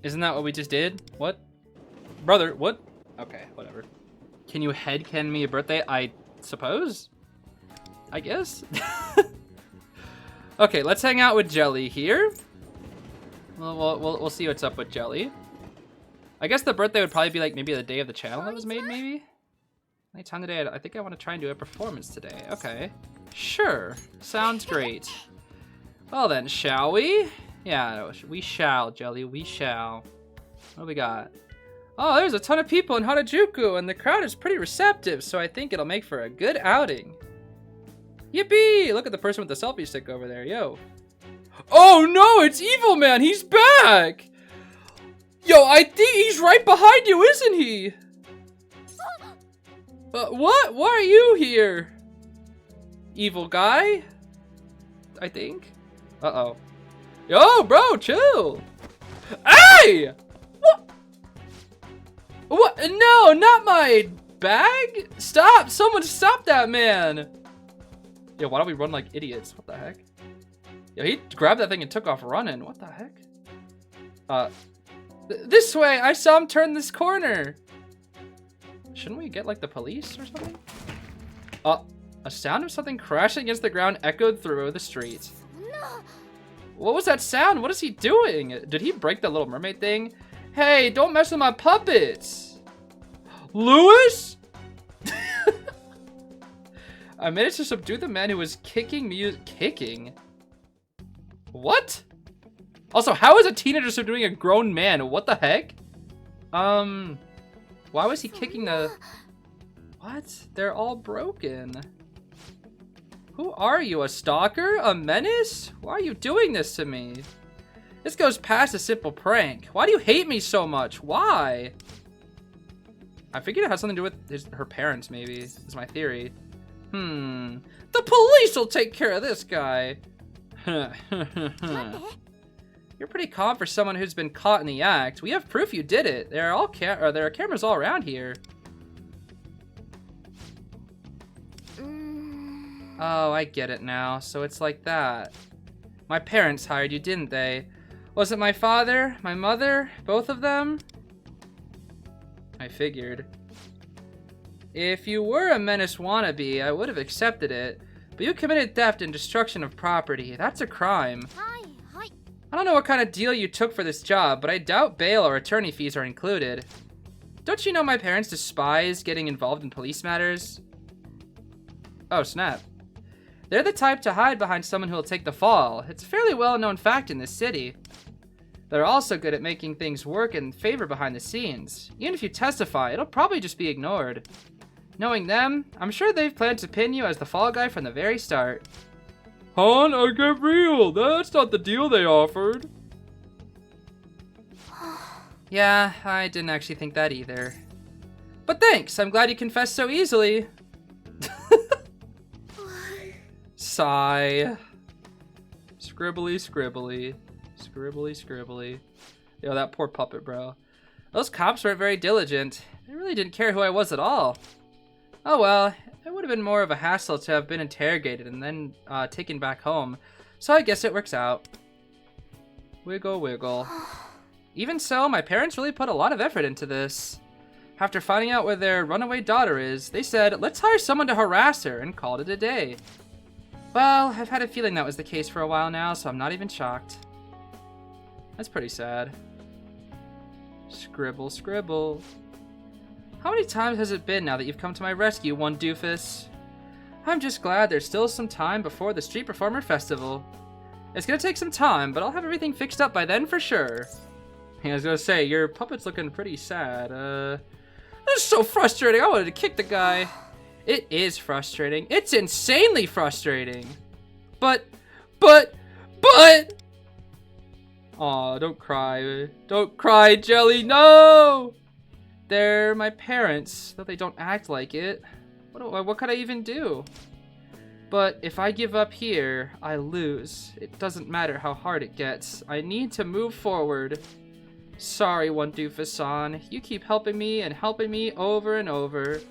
Isn't that what we just did? What? Brother, what? Okay, whatever. Can you headcan me a birthday? I suppose? I guess? Okay, let's hang out with Jelly here. We'll see what's up with Jelly. I guess the birthday would probably be like maybe the day of the channel that was made, maybe? Any time today? I think I want to try and do a performance today. Okay. Sure. Sounds great. Well then, shall we? Yeah, we shall, Jelly. We shall. What do we got? Oh, there's a ton of people in Harajuku, and the crowd is pretty receptive, so I think it'll make for a good outing. Yippee! Look at the person with the selfie stick over there, yo. Oh no, it's Evil Man. He's back. Yo, I think he's right behind you, isn't he? What? Why are you here? Evil guy? I think. Uh-oh. Yo, bro, chill. Hey! What? What? No, not my bag. Stop. Someone stop that man. Yo, why don't we run like idiots? What the heck? Yo, he grabbed that thing and took off running. What the heck? This way. I saw him turn this corner. Shouldn't we get like the police or something? A sound of something crashing against the ground echoed through the street. What was that sound? What is he doing? Did he break the Little Mermaid thing? Hey, don't mess with my puppets. Lewis? I managed to subdue the man who was kicking Miyu. Kicking? What? Also, how is a teenager subduing a grown man? What the heck? Why was he kicking the... What? They're all broken. Who are you? A stalker? A menace? Why are you doing this to me? This goes past a simple prank. Why do you hate me so much? Why? I figured it had something to do with her parents, maybe. Is my theory. The police will take care of this guy. You're pretty calm for someone who's been caught in the act. We have proof you did it. There are cameras all around here. Oh, I get it now. So it's like that. My parents hired you, didn't they? Was it my father? My mother? Both of them? I figured. If you were a menace wannabe, I would have accepted it. But you committed theft and destruction of property. That's a crime. I don't know what kind of deal you took for this job, but I doubt bail or attorney fees are included. Don't you know my parents despise getting involved in police matters? Oh, snap. They're the type to hide behind someone who will take the fall. It's a fairly well-known fact in this city. They're also good at making things work in favor behind the scenes. Even if you testify, it'll probably just be ignored. Knowing them, I'm sure they've planned to pin you as the fall guy from the very start. Hon, I get real. That's not the deal they offered. Yeah, I didn't actually think that either. But thanks, I'm glad you confessed so easily. Sigh. Scribbly, scribbly. Scribbly, scribbly. Yo, that poor puppet, bro. Those cops weren't very diligent. They really didn't care who I was at all. Oh well, it would have been more of a hassle to have been interrogated and then taken back home. So I guess it works out. Wiggle, wiggle. Even so, my parents really put a lot of effort into this. After finding out where their runaway daughter is, they said, let's hire someone to harass her, and called it a day. Well, I've had a feeling that was the case for a while now, so I'm not even shocked. That's pretty sad. Scribble, scribble. How many times has it been now that you've come to my rescue, one doofus? I'm just glad there's still some time before the Street Performer Festival. It's gonna take some time, but I'll have everything fixed up by then for sure. I was gonna say, your puppet's looking pretty sad. This is so frustrating. I wanted to kick the guy. It is frustrating. It's insanely frustrating. But... Aw, don't cry. Don't cry, Jelly, no! They're my parents, though they don't act like it. What could I even do? But if I give up here, I lose. It doesn't matter how hard it gets. I need to move forward. Sorry, one doofus-san. You keep helping me over and over.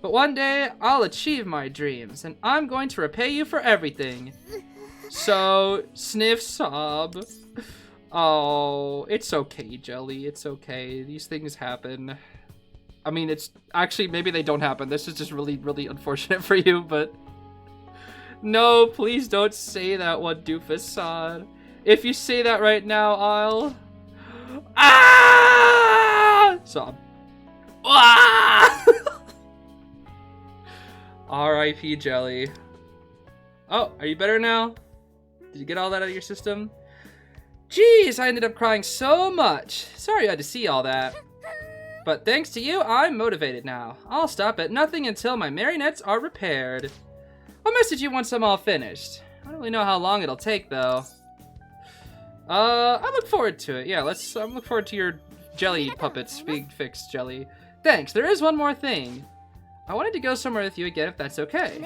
But one day, I'll achieve my dreams, and I'm going to repay you for everything. So, sniff, sob. Oh, it's okay, Jelly. It's okay. These things happen. I mean, it's actually, maybe they don't happen. This is just really, really unfortunate for you, but... No, please don't say that, one doofus-san. If you say that right now, I'll... Ah! Sob. Ah! R.I.P. Jelly. Oh, are you better now? Did you get all that out of your system? Jeez, I ended up crying so much. Sorry I had to see all that. But thanks to you, I'm motivated now. I'll stop at nothing until my marionettes are repaired. I'll message you once I'm all finished. I don't really know how long it'll take, though. I look forward to it. Yeah, I look forward to your jelly puppets being fixed, Jelly. Thanks. There is one more thing. I wanted to go somewhere with you again if that's okay.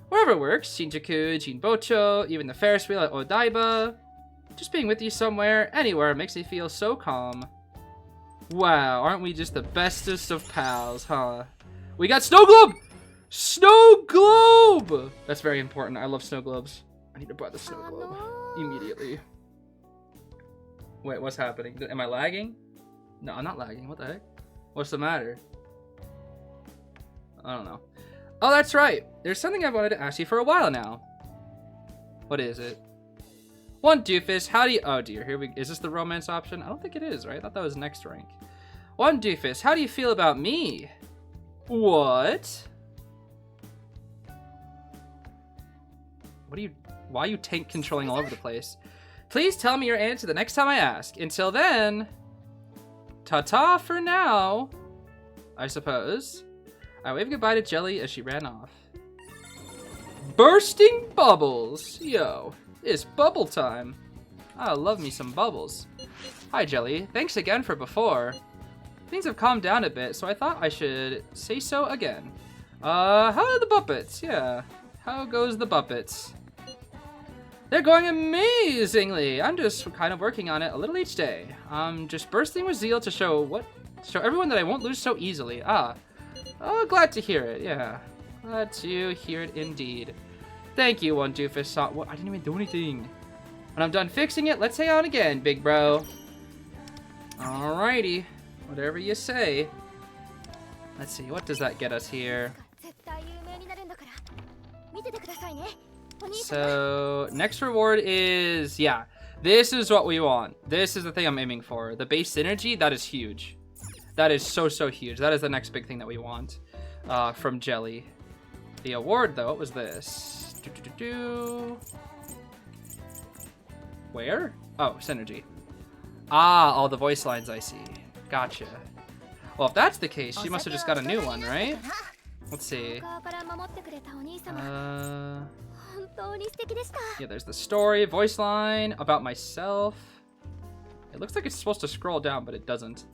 Wherever works. Shinjuku, Jinbocho, even the Ferris wheel at Odaiba. Just being with you somewhere, anywhere, makes me feel so calm. Wow, aren't we just the bestest of pals, huh? We got snow globe! Snow globe! That's very important. I love snow globes. I need to buy the snow globe immediately. Wait, what's happening? Am I lagging? No, I'm not lagging. What the heck? What's the matter? I don't know. Oh, that's right. There's something I've wanted to ask you for a while now. What is it? One doofus, how do you... Oh dear, here we... Is this the romance option? I don't think it is, right? I thought that was next rank. One doofus, how do you feel about me? What? What are you... Why are you tank controlling all over the place? Please tell me your answer the next time I ask. Until then... Ta-ta for now, I suppose. I waved goodbye to Jelly as she ran off. Bursting bubbles! Yo, it's bubble time. I love me some bubbles. Hi, Jelly. Thanks again for before. Things have calmed down a bit, so I thought I should say so again. How are the Buppets? Yeah, how goes the Buppets? They're going amazingly! I'm just kind of working on it a little each day. I'm just bursting with zeal to show everyone that I won't lose so easily. Oh, glad to hear it, yeah. Glad to hear it indeed. Thank you, one doofus. What? I didn't even do anything. When I'm done fixing it, let's hang out again, big bro. Alrighty. Whatever you say. Let's see, what does that get us here? So, next reward is, yeah, this is what we want. This is the thing I'm aiming for. The base synergy, that is huge. That is so huge. That is the next big thing that we want from Jelly. The award, though, what was this? Where? Oh, synergy. Ah, all the voice lines I see. Gotcha. Well, if that's the case, she must have just got a new one, right? Let's see. Yeah, there's the story, voice line, about myself. It looks like it's supposed to scroll down, but it doesn't.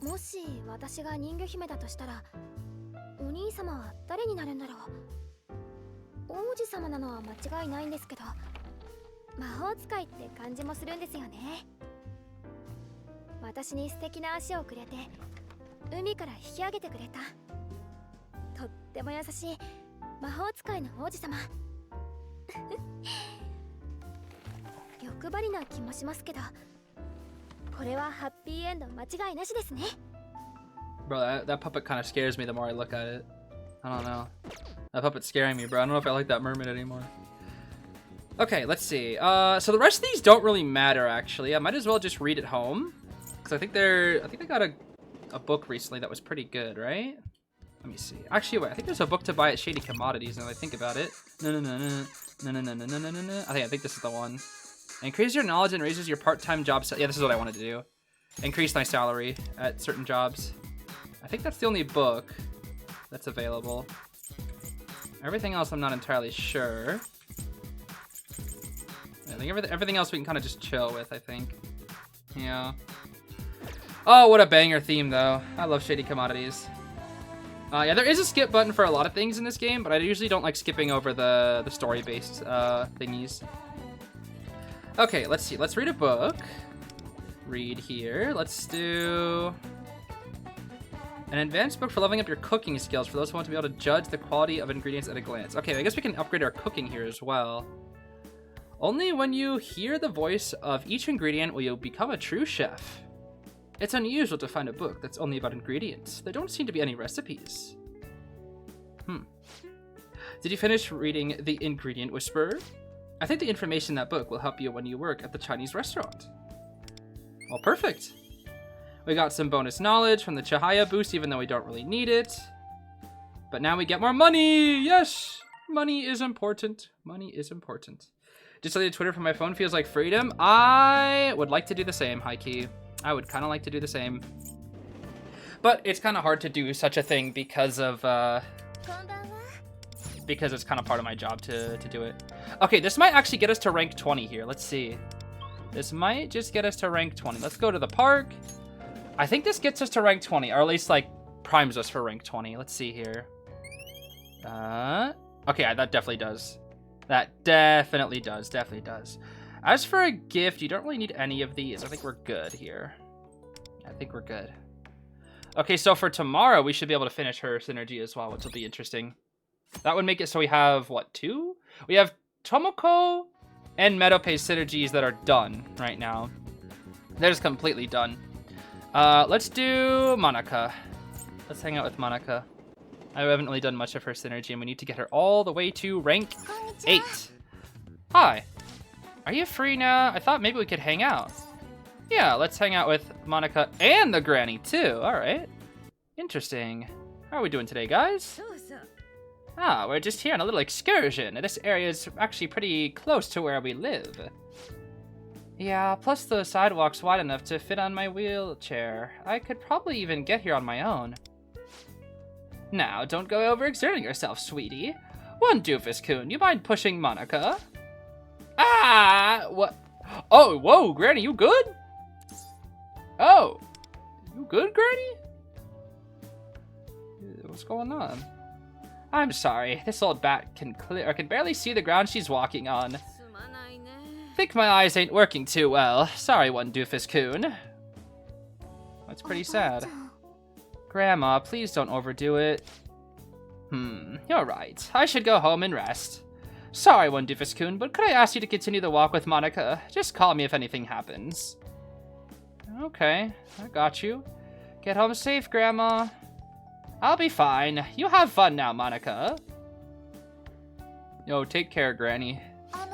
Bro, that puppet kind of scares me the more I look at it. I don't know. That puppet's scaring me, bro. I don't know if I like that mermaid anymore. Okay, let's see. So the rest of these don't really matter, actually. I might as well just read at home. Because I think they got a book recently that was pretty good, right? Let me see. Actually, wait. I think there's a book to buy at Shady Commodities now that I think about it. No. I think this is the one. Increase your knowledge and raises your part-time job. Yeah, this is what I wanted to do. Increase my salary at certain jobs. I think that's the only book that's available. Everything else I'm not entirely sure. I think everything else we can kind of just chill with, I think. Yeah. Oh, what a banger theme, though. I love Shady Commodities. Yeah, there is a skip button for a lot of things in this game, but I usually don't like skipping over the story-based thingies. Okay, let's see. Let's read a book. Read here. Let's do an advanced book for leveling up your cooking skills for those who want to be able to judge the quality of ingredients at a glance. Okay, I guess we can upgrade our cooking here as well. Only when you hear the voice of each ingredient will you become a true chef. It's unusual to find a book that's only about ingredients. There don't seem to be any recipes. Did you finish reading The Ingredient Whisperer? I think the information in that book will help you when you work at the Chinese restaurant. Well, perfect. We got some bonus knowledge from the Chihaya boost, even though we don't really need it. But now we get more money! Yes! Money is important. Money is important. Just deleted Twitter from my phone feels like freedom. I would like to do the same, Hikey. I would kind of like to do the same. But it's kind of hard to do such a thing because of, because it's kind of part of my job to do it. Okay, this might actually get us to rank 20 here. Let's see. This might just get us to rank 20. Let's go to the park. I think this gets us to rank 20, or at least like primes us for rank 20. Let's see here. Okay, that definitely does. That definitely does. As for a gift, you don't really need any of these. I think we're good here. I think we're good. Okay, so for tomorrow, we should be able to finish her synergy as well, which will be interesting. That would make it so we have, what, 2? We have Tomoko and Medope synergies that are done right now. They're just completely done. Let's do Manaka. Let's hang out with Manaka. I haven't really done much of her synergy, and we need to get her all the way to rank 8. Hi. Are you free now? I thought maybe we could hang out. Yeah, let's hang out with Manaka and the granny, too. All right. Interesting. How are we doing today, guys? Ah, we're just here on a little excursion. This area is actually pretty close to where we live. Yeah, plus the sidewalk's wide enough to fit on my wheelchair. I could probably even get here on my own. Now, don't go overexerting yourself, sweetie. One doofus-kun, you mind pushing Manaka? Ah! What? Oh, whoa, Granny, you good? Oh. You good, Granny? What's going on? I'm sorry, this old bat can barely see the ground she's walking on. Think my eyes ain't working too well. Sorry, one doofus-kun. That's pretty sad. Grandma, please don't overdo it. You're right. I should go home and rest. Sorry, one doofus-kun, but could I ask you to continue the walk with Manaka? Just call me if anything happens. Okay, I got you. Get home safe, Grandma. I'll be fine. You have fun now, Manaka. Yo, take care, Granny.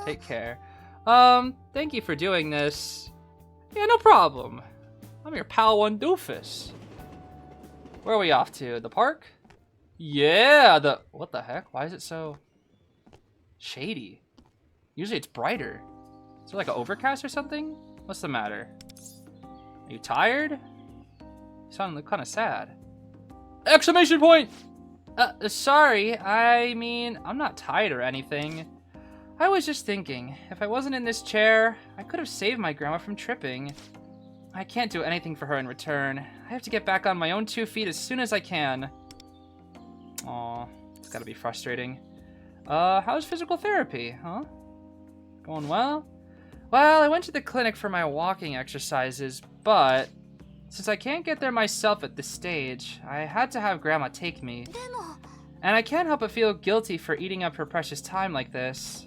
Take care. Thank you for doing this. Yeah, no problem. I'm your pal, one doofus. Where are we off to? The park? Yeah, what the heck? Why is it so shady? Usually it's brighter. Is there like an overcast or something? What's the matter? Are you tired? You sound kind of sad. Exclamation point! Sorry, I mean, I'm not tired or anything. I was just thinking, if I wasn't in this chair, I could have saved my grandma from tripping. I can't do anything for her in return. I have to get back on my own 2 feet as soon as I can. Aw, it's gotta be frustrating. How's physical therapy, huh? Going well? Well, I went to the clinic for my walking exercises, but since I can't get there myself at this stage, I had to have Grandma take me. And I can't help but feel guilty for eating up her precious time like this.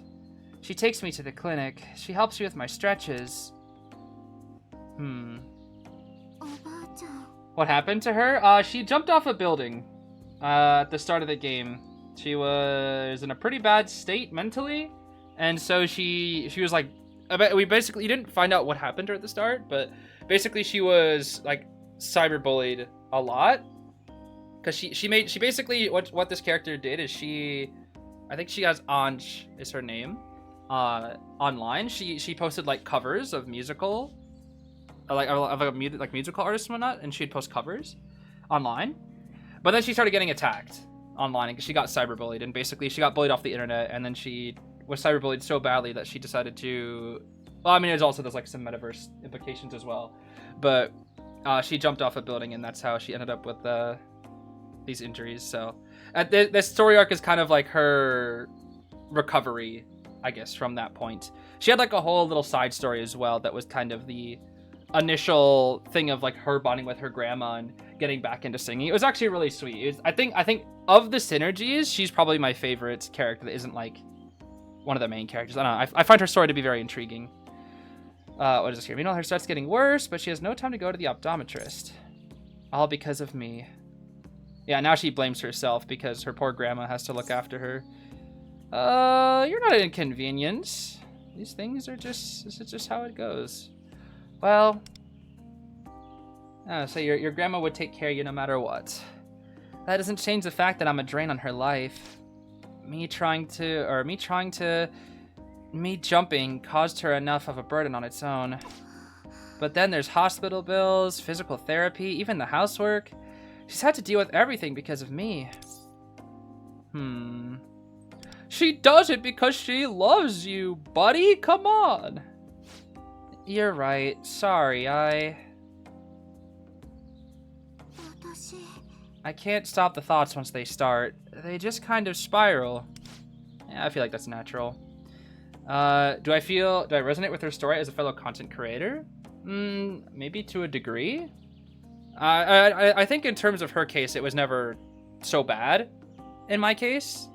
She takes me to the clinic. She helps me with my stretches. What happened to her? She jumped off a building at the start of the game. She was in a pretty bad state mentally, and so she was like, you didn't find out what happened to her at the start, but basically she was like cyberbullied a lot, because she basically what this character did is I think she has Anj is her name online. She posted like covers of musical musical artists and whatnot, and she'd post covers online. But then she started getting attacked online because she got cyberbullied, and basically she got bullied off the internet, and then she was cyberbullied so badly that she decided to. Well, I mean, there's like some metaverse implications as well, but she jumped off a building, and that's how she ended up with these injuries. So, this story arc is kind of like her recovery, I guess, from that point. She had like a whole little side story as well that was kind of the initial thing of like her bonding with her grandma and getting back into singing. It was actually really sweet. I think of the synergies, she's probably my favorite character that isn't like one of the main characters. I don't know. I find her story to be very intriguing. What is this here? Meanwhile, her start's getting worse, but she has no time to go to the optometrist. All because of me. Yeah, now she blames herself because her poor grandma has to look after her. You're not an inconvenience. These things are this is just how it goes. Well, so your grandma would take care of you no matter what. That doesn't change the fact that I'm a drain on her life. Me jumping caused her enough of a burden on its own. But then there's hospital bills, physical therapy, even the housework. She's had to deal with everything because of me. She does it because she loves you, buddy. Come on. You're right. Sorry, I can't stop the thoughts once they start. They just kind of spiral. Yeah, I feel like that's natural. Do I resonate with her story as a fellow content creator? Maybe to a degree. I think in terms of her case, it was never so bad in my case.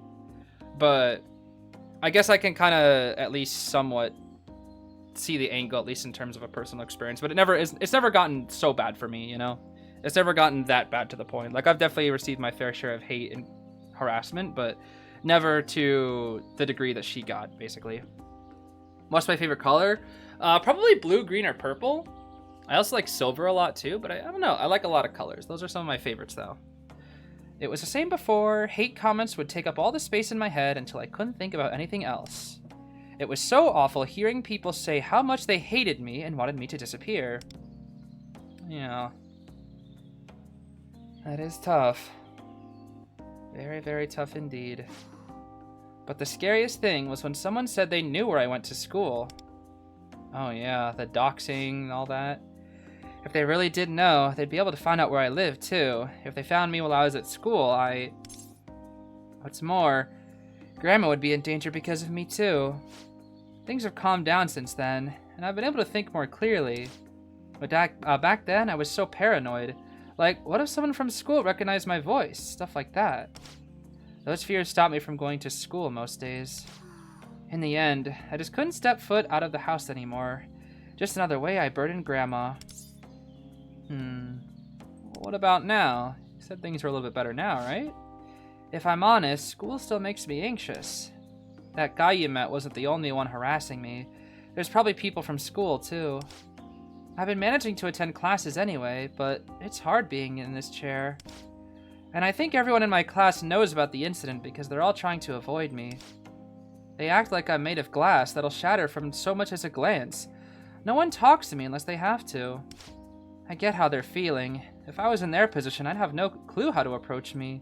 But I guess I can kind of at least somewhat see the angle, at least in terms of a personal experience. But it's never gotten so bad for me, you know? It's never gotten that bad to the point. Like, I've definitely received my fair share of hate and harassment, but never to the degree that she got, basically. What's my favorite color? Probably blue, green, or purple. I also like silver a lot too, but I don't know. I like a lot of colors. Those are some of my favorites though. It was the same before. Hate comments would take up all the space in my head until I couldn't think about anything else. It was so awful hearing people say how much they hated me and wanted me to disappear. Yeah. That is tough. Very, very tough indeed. But the scariest thing was when someone said they knew where I went to school. Oh yeah, the doxing and all that. If they really did know, they'd be able to find out where I lived too. If they found me while I was at school, What's more, Grandma would be in danger because of me too. Things have calmed down since then, and I've been able to think more clearly. But back then, I was so paranoid. Like, what if someone from school recognized my voice? Stuff like that. Those fears stopped me from going to school most days. In the end, I just couldn't step foot out of the house anymore. Just another way I burdened Grandma. What about now? You said things were a little bit better now, right? If I'm honest, school still makes me anxious. That guy you met wasn't the only one harassing me. There's probably people from school, too. I've been managing to attend classes anyway, but it's hard being in this chair. And I think everyone in my class knows about the incident because they're all trying to avoid me. They act like I'm made of glass that'll shatter from so much as a glance. No one talks to me unless they have to. I get how they're feeling. If I was in their position, I'd have no clue how to approach me.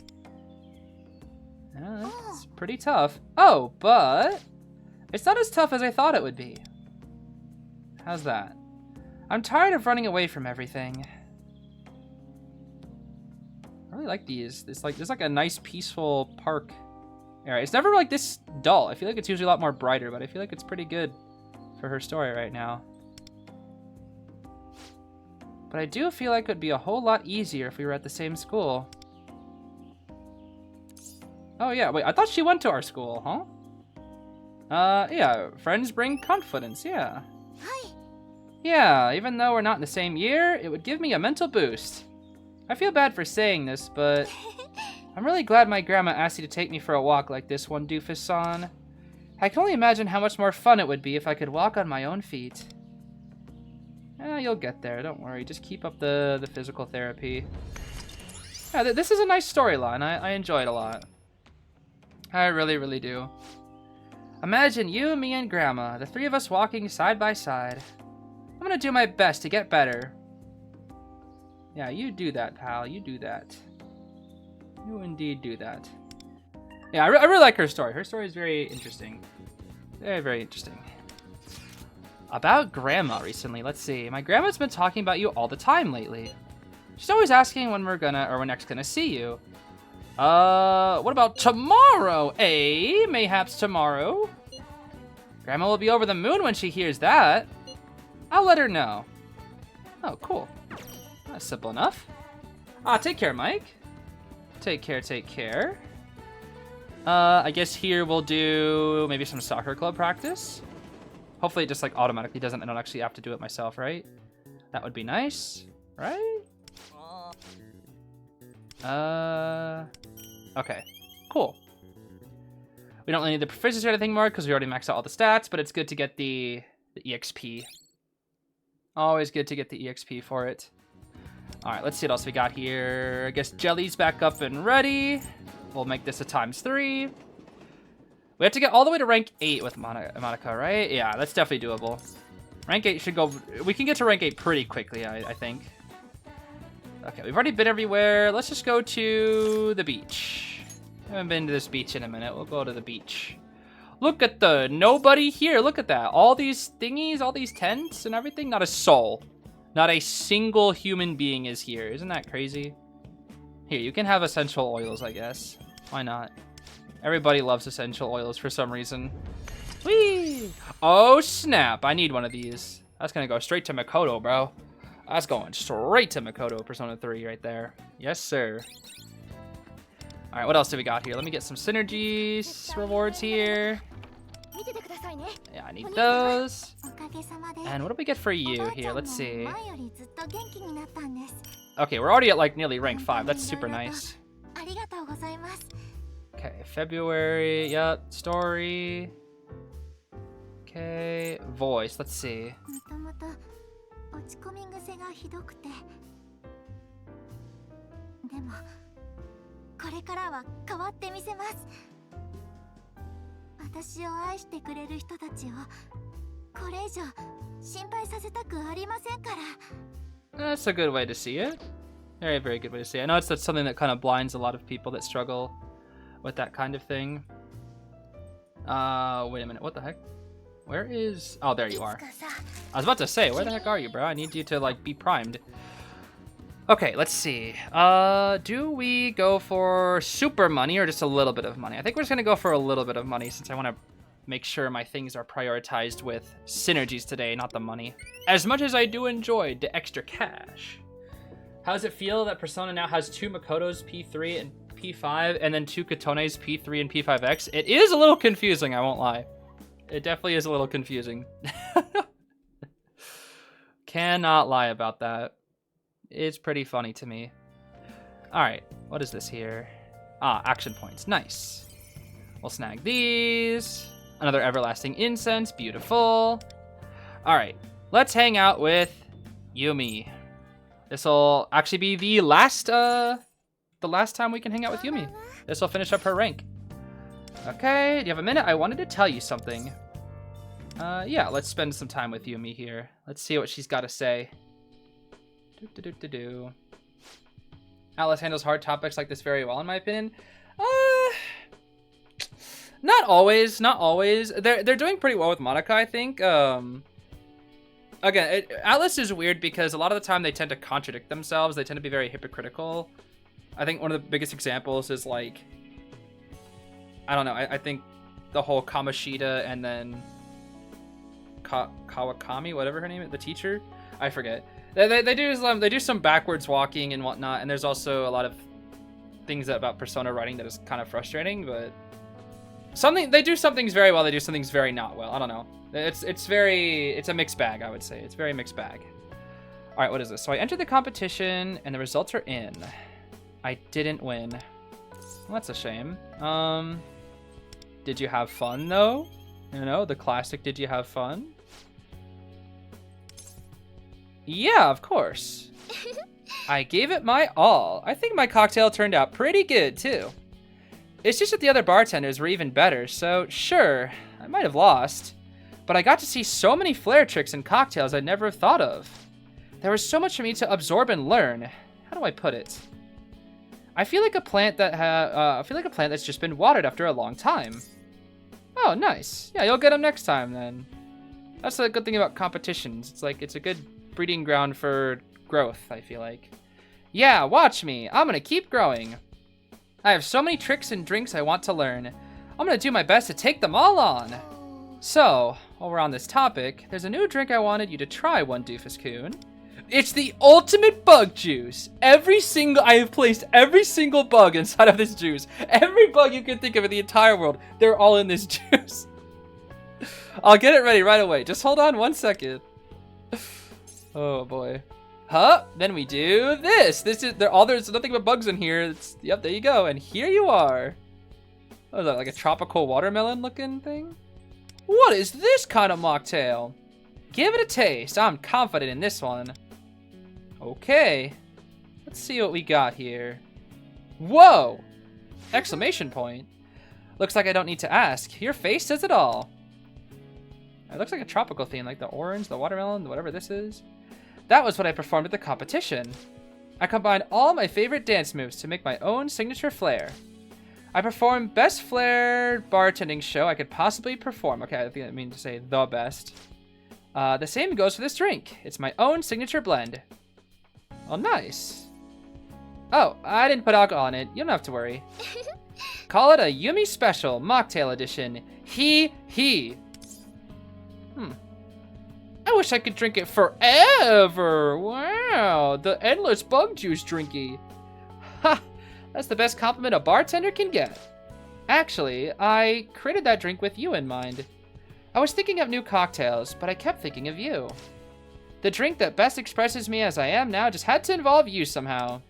It's pretty tough. Oh, but it's not as tough as I thought it would be. How's that? I'm tired of running away from everything. I really like these. There's like a nice peaceful park area. It's never like this dull. I feel like it's usually a lot more brighter, but I feel like it's pretty good for her story right now. But I do feel like it would be a whole lot easier if we were at the same school. Oh yeah, wait, I thought she went to our school, huh? Yeah, friends bring confidence, yeah. Yeah, even though we're not in the same year, it would give me a mental boost. I feel bad for saying this, but I'm really glad my grandma asked you to take me for a walk like this one, doofus-san. I can only imagine how much more fun it would be if I could walk on my own feet. You'll get there, don't worry. Just keep up the physical therapy. Yeah, this is a nice storyline. I enjoy it a lot. I really, really do. Imagine you, me, and Grandma, the three of us walking side by side. I'm gonna do my best to get better. Yeah, you do that, pal. You do that. You indeed do that. Yeah, I really like her story. Her story is very interesting. Very, very interesting. About Grandma recently, let's see. My grandma's been talking about you all the time lately. She's always asking when we're next gonna see you. What about tomorrow, eh? Mayhaps tomorrow? Grandma will be over the moon when she hears that. I'll let her know. Oh, cool. That's simple enough. Take care, Mike. Take care, take care. I guess here we'll do maybe some soccer club practice. Hopefully it just like automatically doesn't, I don't actually have to do it myself, right? That would be nice, right? Okay, cool. We don't really need the proficiency or anything more because we already maxed out all the stats, but it's good to get the EXP. Always good to get the EXP for it. All right, let's see what else we got here. I guess Jelly's back up and ready. We'll make this a ×3. We have to get all the way to rank 8 with Manaka, right? Yeah, that's definitely doable. Rank 8 should go... We can get to rank 8 pretty quickly, I think. Okay, we've already been everywhere. Let's just go to the beach. I haven't been to this beach in a minute. We'll go to the beach. Look at the nobody here. Look at that. All these thingies, all these tents and everything. Not a soul. Not a single human being is here. Isn't that crazy? Here, you can have essential oils, I guess. Why not? Everybody loves essential oils for some reason. Whee! Oh, snap. I need one of these. That's going to go straight to Makoto, bro. That's going straight to Makoto, Persona 3 right there. Yes, sir. All right, what else do we got here? Let me get some synergies rewards here. Yeah, I need those. And what do we get for you here? Let's see. Okay, we're already at like nearly rank 5. That's super nice. Okay, February. Yep, story. Okay, voice. Let's see. That's a good way to see it. Very, very good way to see it. I know that's something that kind of blinds a lot of people that struggle with that kind of thing. Wait a minute. What the heck? Where is... Oh, there you are. I was about to say, where the heck are you, bro? I need you to, like, be primed. Okay, let's see. Do we go for super money or just a little bit of money? I think we're just going to go for a little bit of money since I want to make sure my things are prioritized with synergies today, not the money. As much as I do enjoy the extra cash. How does it feel that Persona now has 2 Makotos P3 and P5 and then 2 Katones P3 and P5X? It is a little confusing, I won't lie. It definitely is a little confusing. Cannot lie about that. It's pretty funny to me. All right, what is this here? Ah, action points. Nice. We'll snag these. Another everlasting incense. Beautiful. All right, let's hang out with Yumi. This will actually be the last time we can hang out with Yumi. This will finish up her rank. Okay, do you have a minute? I wanted to tell you something. Yeah, let's spend some time with Yumi here. Let's see what she's got to say. Atlas handles hard topics like this very well, in my opinion. Not always, not always. They're doing pretty well with Manaka, I think. Again, Atlas is weird because a lot of the time they tend to contradict themselves. They tend to be very hypocritical. I think one of the biggest examples is like, I don't know. I think the whole Kamoshida and then Kawakami, whatever her name is, the teacher, I forget. They do some backwards walking and whatnot, and there's also a lot of things about Persona writing that is kind of frustrating. But they do some things very well, they do some things very not well. I don't know. It's a mixed bag, I would say. It's very mixed bag. All right, what is this? So I entered the competition, and the results are in. I didn't win. Well, that's a shame. Did you have fun though? You know, the classic. Did you have fun? Yeah, of course. I gave it my all. I think my cocktail turned out pretty good, too. It's just that the other bartenders were even better, so sure, I might have lost. But I got to see so many flair tricks and cocktails I'd never have thought of. There was so much for me to absorb and learn. How do I put it? I feel like a plant that's just been watered after a long time. Oh, nice. Yeah, you'll get them next time, then. That's the good thing about competitions. It's like, it's a good breeding ground for growth, I feel like. Yeah, watch me. I'm gonna keep growing. I have so many tricks and drinks I want to learn. I'm gonna do my best to take them all on. So, while we're on this topic, there's a new drink I wanted you to try, One Doofus-kun. It's the ultimate bug juice. I have placed every single bug inside of this juice. Every bug you can think of in the entire world, they're all in this juice. I'll get it ready right away. Just hold on 1 second. Oh boy. Huh? Then we do this. There's nothing but bugs in here. Yep, there you go. And here you are. What is that, like a tropical watermelon looking thing? What is this kind of mocktail? Give it a taste. I'm confident in this one. Okay. Let's see what we got here. Whoa! Exclamation point. Looks like I don't need to ask. Your face says it all. It looks like a tropical theme, like the orange, the watermelon, whatever this is. That was what I performed at the competition. I combined all my favorite dance moves to make my own signature flair. I perform best flair bartending show I could possibly perform. Okay, I think I mean to say the best. The same goes for this drink. It's my own signature blend. Oh, nice. Oh, I didn't put alcohol in it. You don't have to worry. Call it a Yumi Special Mocktail Edition. He. I wish I could drink it forever. Wow, the endless bug juice drinky. Ha, that's the best compliment a bartender can get. Actually, I created that drink with you in mind. I was thinking of new cocktails, but I kept thinking of you. The drink that best expresses me as I am now just had to involve you somehow.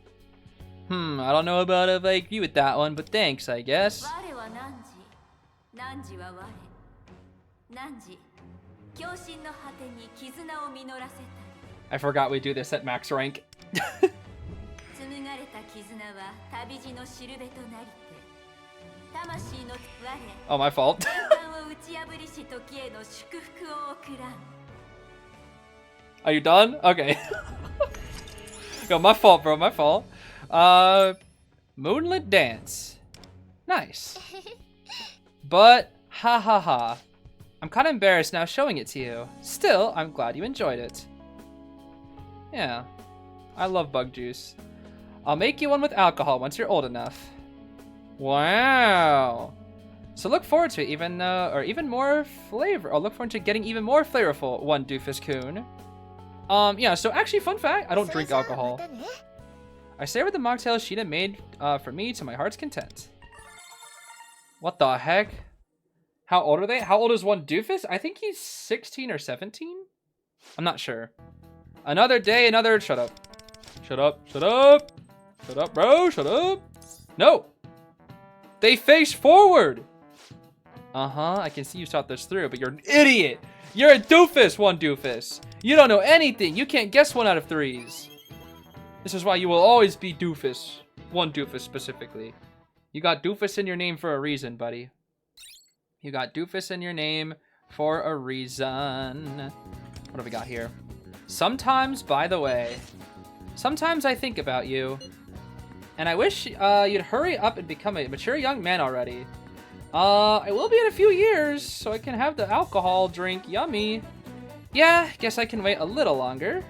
I don't know about if I agree with that one, but thanks, I guess. I forgot we do this at max rank. Oh, my fault. Are you done? Okay. Yo, my fault, bro, my fault. Moonlit dance. Nice. But, ha ha ha. I'm kind of embarrassed now showing it to you. Still, I'm glad you enjoyed it. Yeah. I love bug juice. I'll make you one with alcohol once you're old enough. Wow. So look forward to it even more flavor. I'll look forward to getting even more flavorful, one doofus-kun. Yeah, so actually, fun fact, I don't drink alcohol. I savored the mocktail Sheena made for me to my heart's content. What the heck? How old are they? How old is one doofus? I think he's 16 or 17? I'm not sure. Another day, another... Shut up. Shut up. Shut up. Shut up, bro. Shut up. No. They face forward. I can see you thought this through, but you're an idiot. You're a doofus, one doofus. You don't know anything. You can't guess 1 out of 3s. This is why you will always be doofus. One doofus specifically. You got doofus in your name for a reason, buddy. You got doofus in your name for a reason. What do we got here? Sometimes, by the way, sometimes I think about you. And I wish you'd hurry up and become a mature young man already. I will be in a few years, so I can have the alcohol drink. Yummy. Yeah, guess I can wait a little longer.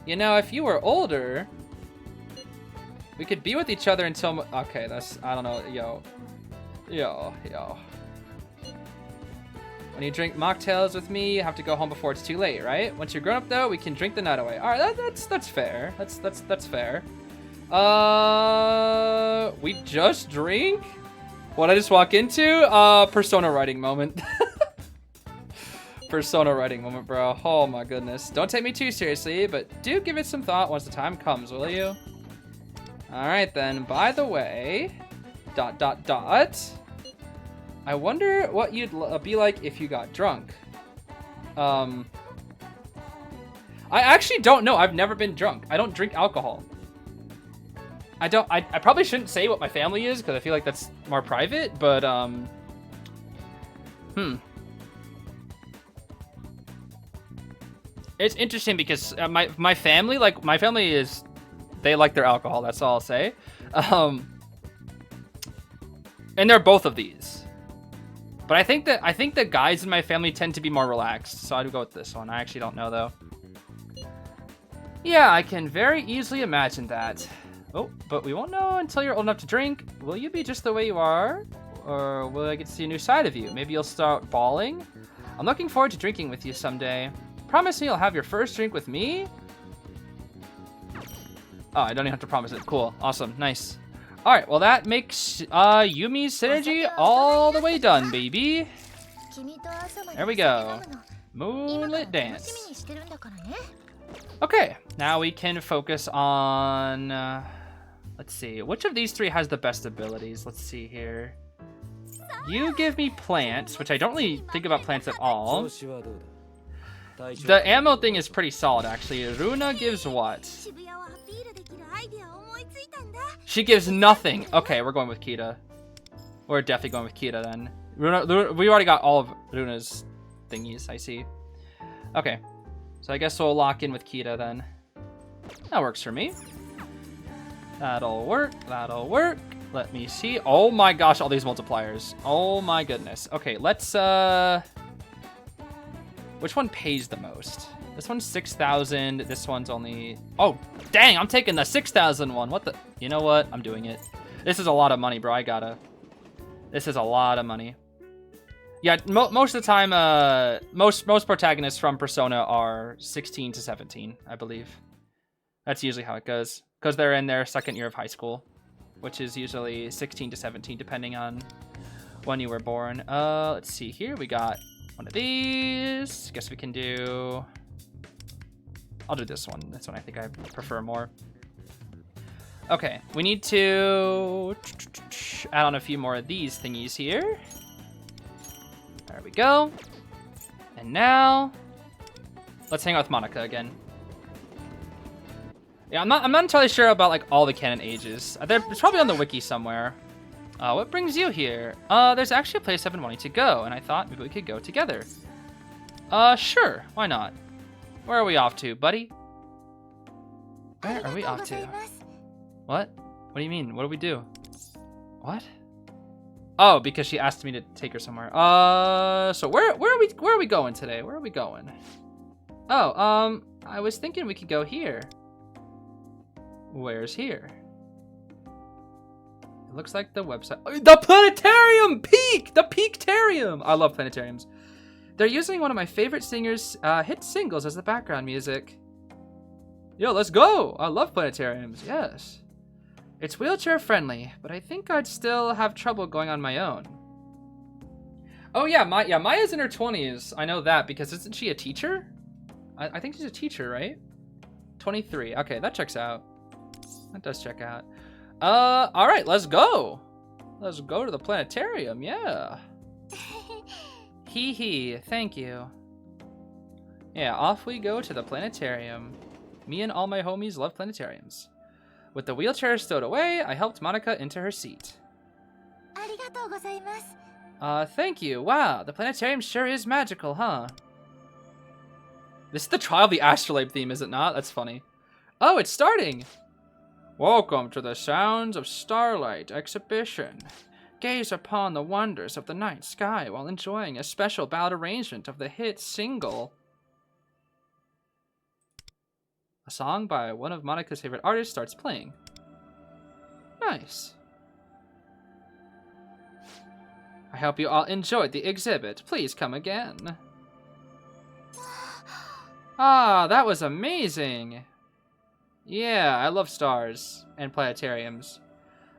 You know, if you were older, we could be with each other until... Okay, that's... I don't know. Yo. When you drink mocktails with me, you have to go home before it's too late, right? Once you're grown up, though, we can drink the night away. All right, that's fair. That's fair. We just drink? What I just walk into? Persona writing moment. Persona writing moment, bro. Oh my goodness. Don't take me too seriously, but do give it some thought once the time comes, will you? All right then. By the way, ... I wonder what you'd be like if you got drunk. I actually don't know. I've never been drunk. I don't drink alcohol. I probably shouldn't say what my family is because I feel like that's more private, but It's interesting because my family, they like their alcohol. That's all I'll say. And they're both of these. But I think the guys in my family tend to be more relaxed, so I'd go with this one. I actually don't know though. Yeah, I can very easily imagine that. Oh, but we won't know until you're old enough to drink. Will you be just the way you are? Or will I get to see a new side of you? Maybe you'll start bawling? I'm looking forward to drinking with you someday. Promise me you'll have your first drink with me? Oh, I don't even have to promise it. Cool. Awesome. Nice. Alright, well that makes Yumi's synergy all the way done, baby. There we go. Moonlit dance. Okay, now we can focus on... let's see, which of these 3 has the best abilities? Let's see here. You give me plants, which I don't really think about plants at all. The ammo thing is pretty solid, actually. Runa gives what? She gives nothing. Okay, we're going with Kita. We're definitely going with Kita then. Runa, we already got all of Runa's thingies, I see. Okay, so I guess we'll lock in with Kita then. That works for me. That'll work. That'll work. Let me see. Oh my gosh, all these multipliers. Oh my goodness. Okay, let's, which one pays the most? This one's 6,000. This one's only, oh, dang, I'm taking the 6,000 one. What the, you know what? I'm doing it. This is a lot of money, bro. This is a lot of money. Yeah, most of the time, most protagonists from Persona are 16 to 17, I believe. That's usually how it goes. Because they're in their second year of high school, which is usually 16 to 17, depending on when you were born. Let's see here. We got one of these. Guess we can do... I'll do this one. This one I think I prefer more. Okay, we need to add on a few more of these thingies here. There we go. And now, let's hang out with Manaka again. Yeah, I'm not entirely sure about like all the canon ages. It's probably on the wiki somewhere. What brings you here? There's actually a place I've been wanting to go, and I thought maybe we could go together. Sure, why not? Where are we off to, buddy? Where are we off to? What? What do you mean? What do we do? What? Oh, because she asked me to take her somewhere. So where are we going today? Where are we going? Oh, I was thinking we could go here. Where's here? It looks like the website. The planetarium! Peak! The Peaktarium! I love planetariums. They're using one of my favorite singers' hit singles as the background music. Yo, let's go! I love planetariums, yes. It's wheelchair friendly, but I think I'd still have trouble going on my own. Oh yeah, Maya's in her 20s. I know that because isn't she a teacher? I think she's a teacher, right? 23. Okay, that checks out. That does check out. All right, let's go. Let's go to the planetarium, yeah. Hee hee, thank you. Yeah, off we go to the planetarium. Me and all my homies love planetariums. With the wheelchair stowed away, I helped Manaka into her seat. Thank you. Wow, the planetarium sure is magical, huh? This is the Trial of the Astrolabe theme, is it not? That's funny. Oh, it's starting! Welcome to the Sounds of Starlight exhibition. Gaze upon the wonders of the night sky while enjoying a special ballad arrangement of the hit single. A song by one of Manaka's favorite artists starts playing. Nice. I hope you all enjoyed the exhibit. Please come again. Ah, that was amazing. Yeah, I love stars and planetariums.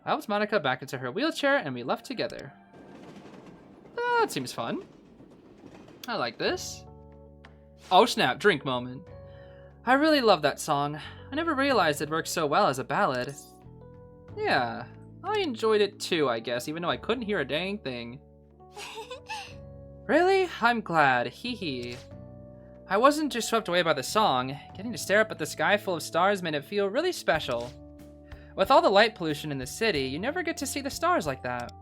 I helped Manaka back into her wheelchair and we left together. That seems fun. I like this. Oh snap, drink moment. I really love that song. I never realized it worked so well as a ballad. Yeah, I enjoyed it too, I guess, even though I couldn't hear a dang thing. Really? I'm glad. Hee hee. I wasn't just swept away by the song. Getting to stare up at the sky full of stars made it feel really special. With all the light pollution in the city, you never get to see the stars like that.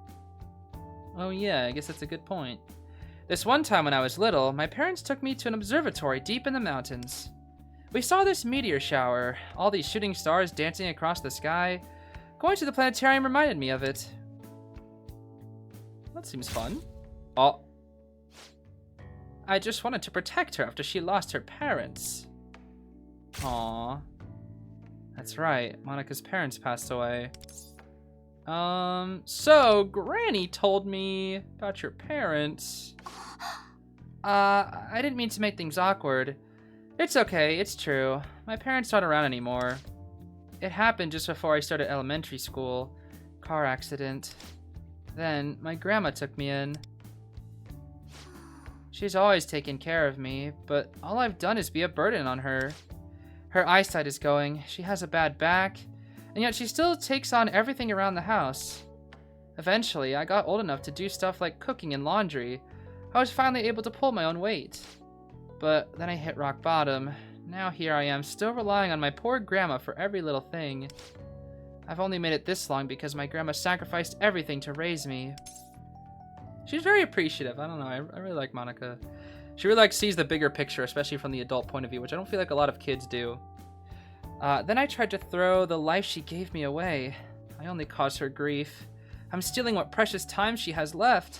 Oh yeah, I guess that's a good point. This one time when I was little, my parents took me to an observatory deep in the mountains. We saw this meteor shower, all these shooting stars dancing across the sky. Going to the planetarium reminded me of it. That seems fun. Oh. I just wanted to protect her after she lost her parents. Aww. That's right, Monika's parents passed away. So Granny told me about your parents. I didn't mean to make things awkward. It's okay, it's true. My parents aren't around anymore. It happened just before I started elementary school. Car accident. Then my grandma took me in. She's always taken care of me, but all I've done is be a burden on her. Her eyesight is going, she has a bad back, and yet she still takes on everything around the house. Eventually, I got old enough to do stuff like cooking and laundry. I was finally able to pull my own weight. But then I hit rock bottom. Now here I am, still relying on my poor grandma for every little thing. I've only made it this long because my grandma sacrificed everything to raise me. She's very appreciative. I don't know. I really like Manaka. She really sees the bigger picture, especially from the adult point of view, which I don't feel like a lot of kids do. Then I tried to throw the life she gave me away. I only cause her grief. I'm stealing what precious time she has left.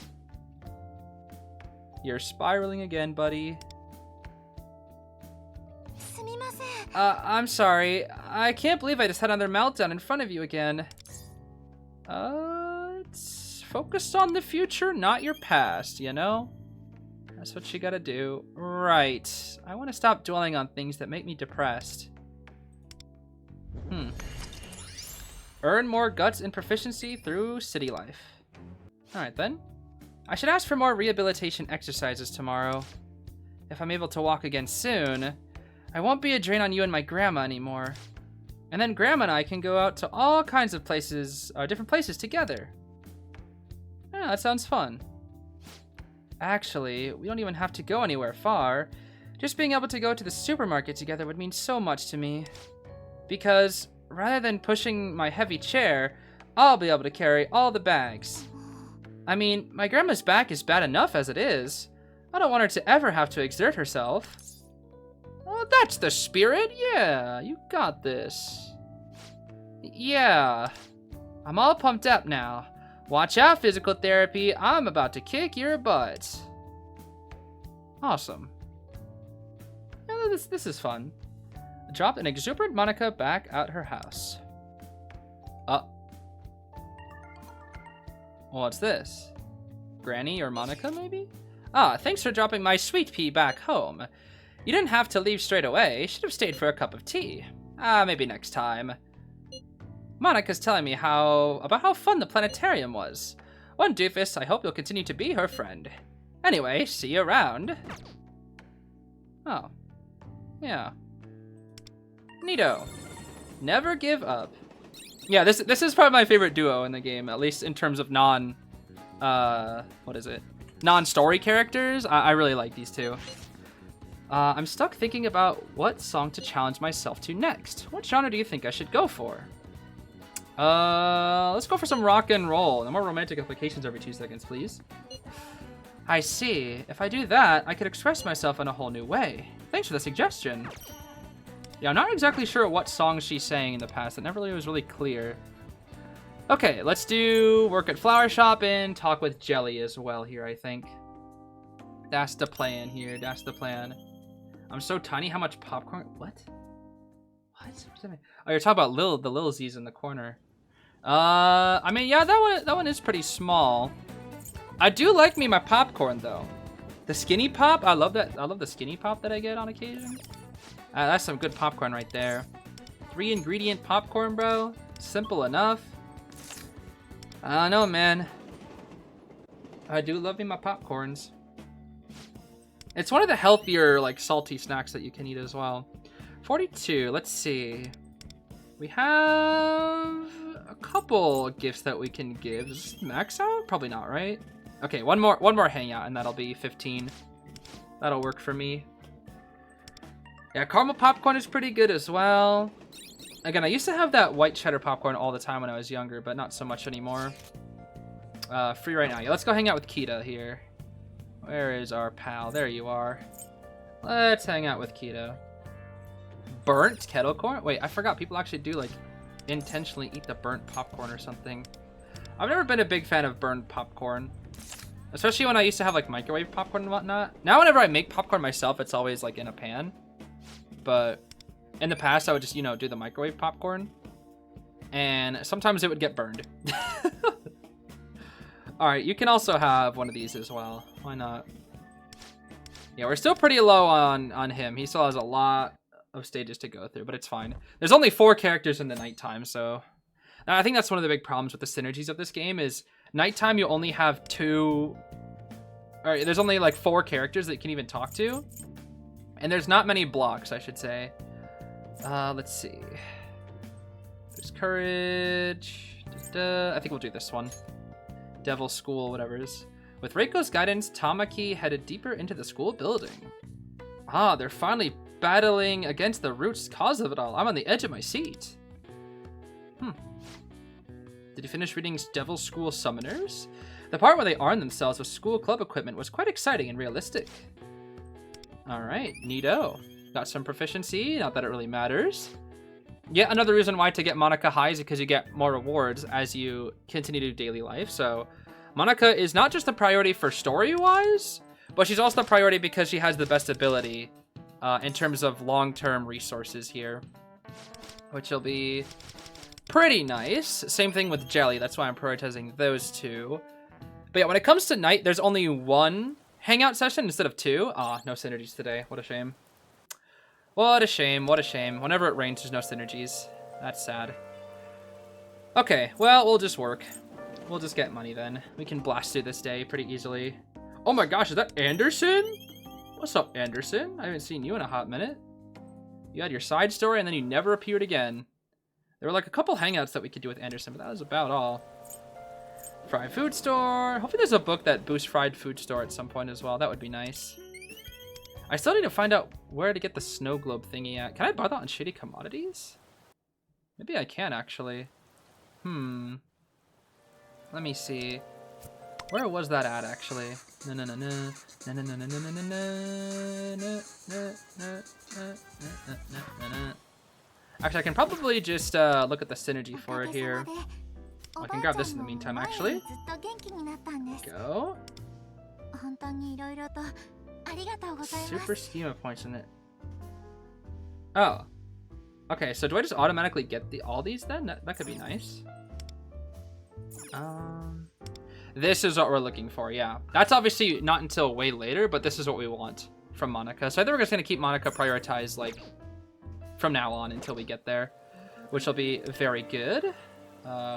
You're spiraling again, buddy. I'm sorry. I can't believe I just had another meltdown in front of you again. It's focused on the future, not your past, you know? That's what you gotta do. Right. I want to stop dwelling on things that make me depressed. Earn more guts and proficiency through city life. Alright then. I should ask for more rehabilitation exercises tomorrow. If I'm able to walk again soon, I won't be a drain on you and my grandma anymore. And then grandma and I can go out to all kinds of places, different places together. Yeah, that sounds fun. Actually, we don't even have to go anywhere far. Just being able to go to the supermarket together would mean so much to me. Because rather than pushing my heavy chair, I'll be able to carry all the bags. I mean, my grandma's back is bad enough as it is. I don't want her to ever have to exert herself. Oh, that's the spirit. Yeah, you got this. Yeah. I'm all pumped up now. Watch out, physical therapy. I'm about to kick your butt. Awesome. Yeah, this is fun. Dropped an exuberant Manaka back at her house. What's this? Granny or Manaka, maybe? Ah, thanks for dropping my sweet pea back home. You didn't have to leave straight away. Should have stayed for a cup of tea. Maybe next time. Manaka's telling me about how fun the planetarium was. One doofus, I hope you'll continue to be her friend. Anyway, see you around. Oh. Yeah. Neato. Never give up. Yeah, this is probably my favorite duo in the game, at least in terms of non-story characters. I really like these two. I'm stuck thinking about what song to challenge myself to next. What genre do you think I should go for? Let's go for some rock and roll. No more romantic implications every 2 seconds, please. I see. If I do that, I could express myself in a whole new way. Thanks for the suggestion. Yeah, I'm not exactly sure what songs she's sang in the past. It never really was really clear. Okay, let's do work at flower shop and talk with Jelly as well here, I think. That's the plan here. That's the plan. I'm so tiny. How much popcorn? What? What? Oh, you're talking about the little Zeez in the corner. I mean, yeah, that one is pretty small. I do like my popcorn though. The skinny pop, I love that. I love the skinny pop that I get on occasion. That's some good popcorn right there. 3 ingredient popcorn, bro. Simple enough. I don't know, man. I do love my popcorns. It's one of the healthier, like, salty snacks that you can eat as well. 42, let's see. We have a couple gifts that we can give. Is this max out? Probably not, right? Okay, one more hangout and that'll be 15. That'll work for me. Yeah, caramel popcorn is pretty good as well. Again, I used to have that white cheddar popcorn all the time when I was younger, but not so much anymore. Free right now. Yeah, let's go hang out with Kita here. Where is our pal? There you are. Let's hang out with Kita. Burnt kettle corn? Wait, I forgot. People actually do, like, intentionally eat the burnt popcorn or something. I've never been a big fan of burnt popcorn. Especially when I used to have, like, microwave popcorn and whatnot. Now whenever I make popcorn myself, it's always, like, in a pan. But in the past, I would just, you know, do the microwave popcorn. And sometimes it would get burned. Alright, you can also have one of these as well. Why not? Yeah, we're still pretty low on him. He still has a lot of stages to go through, but it's fine. There's only 4 characters in the nighttime, so... I think that's one of the big problems with the synergies of this game is nighttime you only have 2... Or there's only like 4 characters that you can even talk to. And there's not many blocks, I should say. Let's see. There's courage. I think we'll do this one. Devil School, whatever it is. With Reiko's guidance, Tamaki headed deeper into the school building. Ah, they're finally battling against the root cause of it all. I'm on the edge of my seat. Did you finish reading Devil School Summoners? The part where they arm themselves with school club equipment was quite exciting and realistic. Alright, neato. Got some proficiency, not that it really matters. Yet another reason why to get Manaka high is because you get more rewards as you continue to do daily life. So Manaka is not just a priority for story-wise, but she's also a priority because she has the best ability in terms of long-term resources here, which will be pretty nice. Same thing with Jelly. That's why I'm prioritizing those two. But yeah, when it comes to night, there's only one hangout session instead of two. Ah, no synergies today. What a shame. What a shame. What a shame. Whenever it rains, there's no synergies. That's sad. Okay, well, we'll just work. We'll just get money then. We can blast through this day pretty easily. Oh my gosh, is that Anderson? What's up, Anderson? I haven't seen you in a hot minute. You had your side story and then you never appeared again. There were like a couple hangouts that we could do with Anderson, but that was about all. Fried food store. Hopefully there's a book that boosts fried food store at some point as well. That would be nice. I still need to find out where to get the snow globe thingy at. Can I buy that on Shady Commodities? Maybe I can, actually. Let me see. Where was that at, actually? Actually, I can probably just look at the synergy for it here. I can grab this in the meantime, actually. Go. Super schema points in it. Oh. Okay, so do I just automatically get all these then? That could be nice. This is what we're looking for, yeah. That's obviously not until way later, but this is what we want from Manaka. So I think we're just going to keep Manaka prioritized, like, from now on until we get there, which will be very good.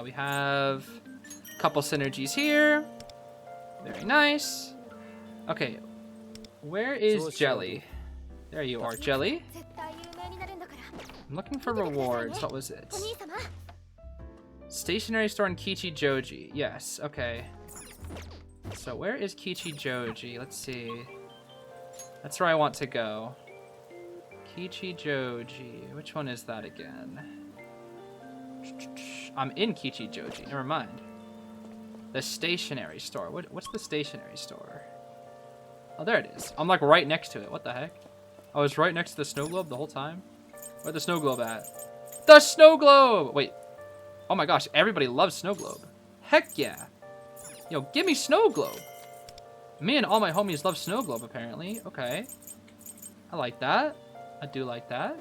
We have a couple synergies here. Very nice. Okay, where is Jelly? There you are, Jelly. I'm looking for rewards. What was it? Stationery store in Kichijoji. Yes, okay. So where is Kichijoji? Let's see. That's where I want to go. Kichijoji. Which one is that again? I'm in Kichijoji. Never mind. The stationery store. What's the stationery store? Oh, there it is. I'm like right next to it. What the heck? I was right next to the snow globe the whole time. Where's the snow globe at? The snow globe! Wait. Oh my gosh, everybody loves snow globe. Heck yeah. Yo, give me snow globe. Me and all my homies love snow globe, apparently. Okay. I like that. I do like that.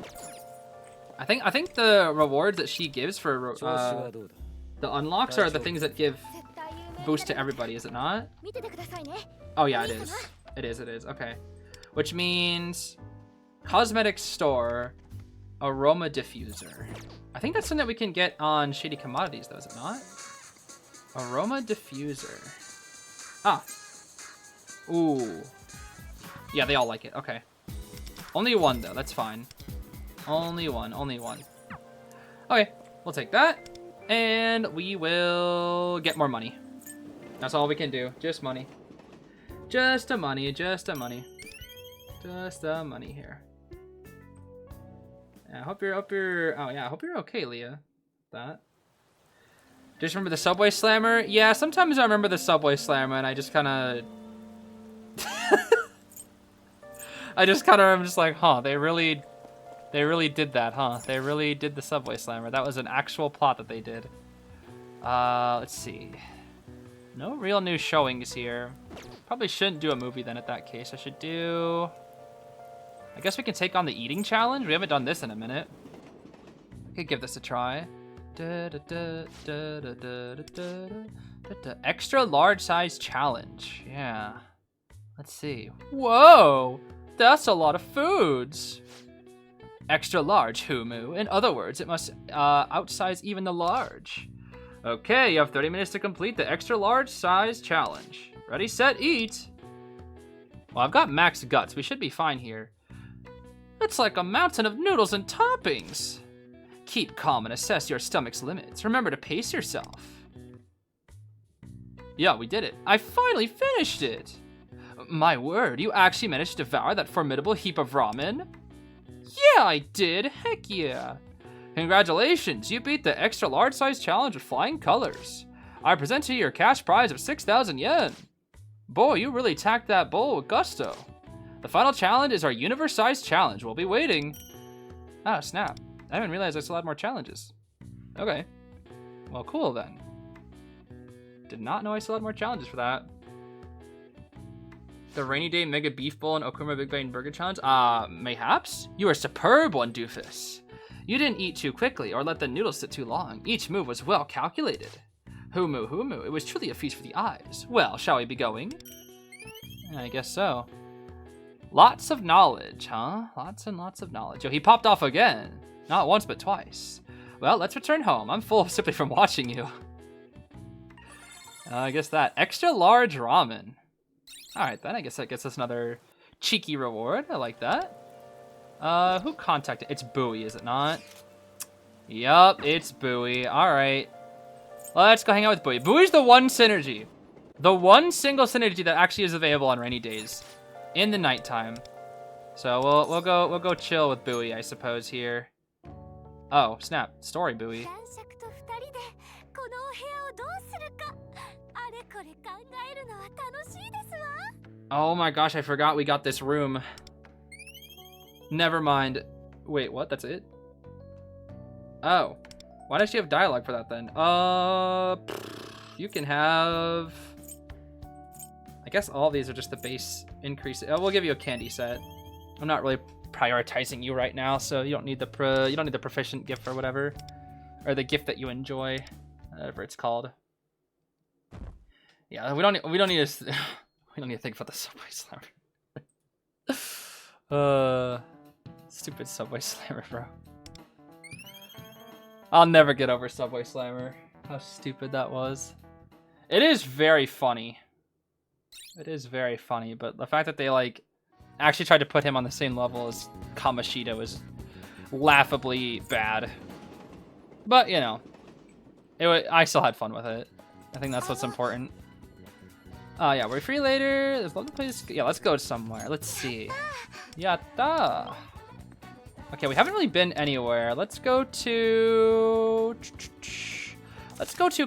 I think the rewards that she gives for the unlocks are the things that give boost to everybody, is it not? Oh yeah, it is. It is. Okay. Which means cosmetic store, aroma diffuser. I think that's something that we can get on Shady Commodities, though, is it not? Aroma diffuser. Ah. Ooh. Yeah, they all like it. Okay. Only one, though. That's fine. Only one. Okay, we'll take that. And we will get more money. That's all we can do. Just money. Just a money here. Yeah, I hope you're oh yeah, I hope you're okay, Leah. That. Just remember the Subway Slammer? Yeah, sometimes I remember the Subway Slammer and I just kinda I'm just like, huh, they really did that, huh? They really did the Subway Slammer. That was an actual plot that they did. Let's see. No real new showings here. Probably shouldn't do a movie then at that case. I should do... I guess we can take on the eating challenge. We haven't done this in a minute. I could give this a try. Extra large size challenge. Yeah. Let's see. Whoa! That's a lot of foods. Extra large, Humu. In other words, it must outsize even the large. Okay, you have 30 minutes to complete the extra large size challenge. Ready, set, eat. Well, I've got max guts. We should be fine here. It's like a mountain of noodles and toppings. Keep calm and assess your stomach's limits. Remember to pace yourself. Yeah, we did it. I finally finished it. My word, you actually managed to devour that formidable heap of ramen? Yeah, I did. Heck yeah. Congratulations, you beat the extra large size challenge with flying colors. I present to you your cash prize of 6,000 yen. Boy, you really tacked that bowl with gusto. The final challenge is our universe-sized challenge. We'll be waiting. Oh, snap. I didn't realize I still had more challenges. Okay. Well, cool then. Did not know I still had more challenges for that. The Rainy Day Mega Beef Bowl and Okuma Big Bang Burger Challenge? Mayhaps? You are superb, one doofus. You didn't eat too quickly or let the noodles sit too long. Each move was well calculated. Humu, humu. It was truly a feast for the eyes. Well, shall we be going? I guess so. Lots of knowledge, huh? Lots and lots of knowledge. Oh, he popped off again. Not once, but twice. Well, let's return home. I'm full simply from watching you. I guess that. Extra large ramen. Alright then, I guess that gets us another cheeky reward. I like that. Who contacted? It's Bowie, is it not? Yup, it's Bowie. Alright. Let's go hang out with Bowie. Bowie's the one synergy. The one single synergy that actually is available on rainy days. In the nighttime. So we'll go chill with Bowie, I suppose, here. Oh, snap. Story, Bowie. Oh my gosh, I forgot we got this room. Never mind. Wait, what? That's it? Oh. Why does she have dialogue for that then? You can have... I guess all these are just the base increase. We'll give you a candy set. I'm not really prioritizing you right now, so you don't need the proficient gift or whatever, or the gift that you enjoy, whatever it's called. Yeah, we don't need to we don't need to think about the Subway Slammer. Stupid Subway Slammer, bro. I'll never get over Subway Slammer. How stupid that was. It is very funny. It is very funny, but the fact that they like actually tried to put him on the same level as Kamoshida was laughably bad. But you know, I still had fun with it. I think that's what's important. Yeah, we're free later. There's a lot of places. Yeah, let's go somewhere. Let's see. Yatta. Okay, we haven't really been anywhere. Let's go to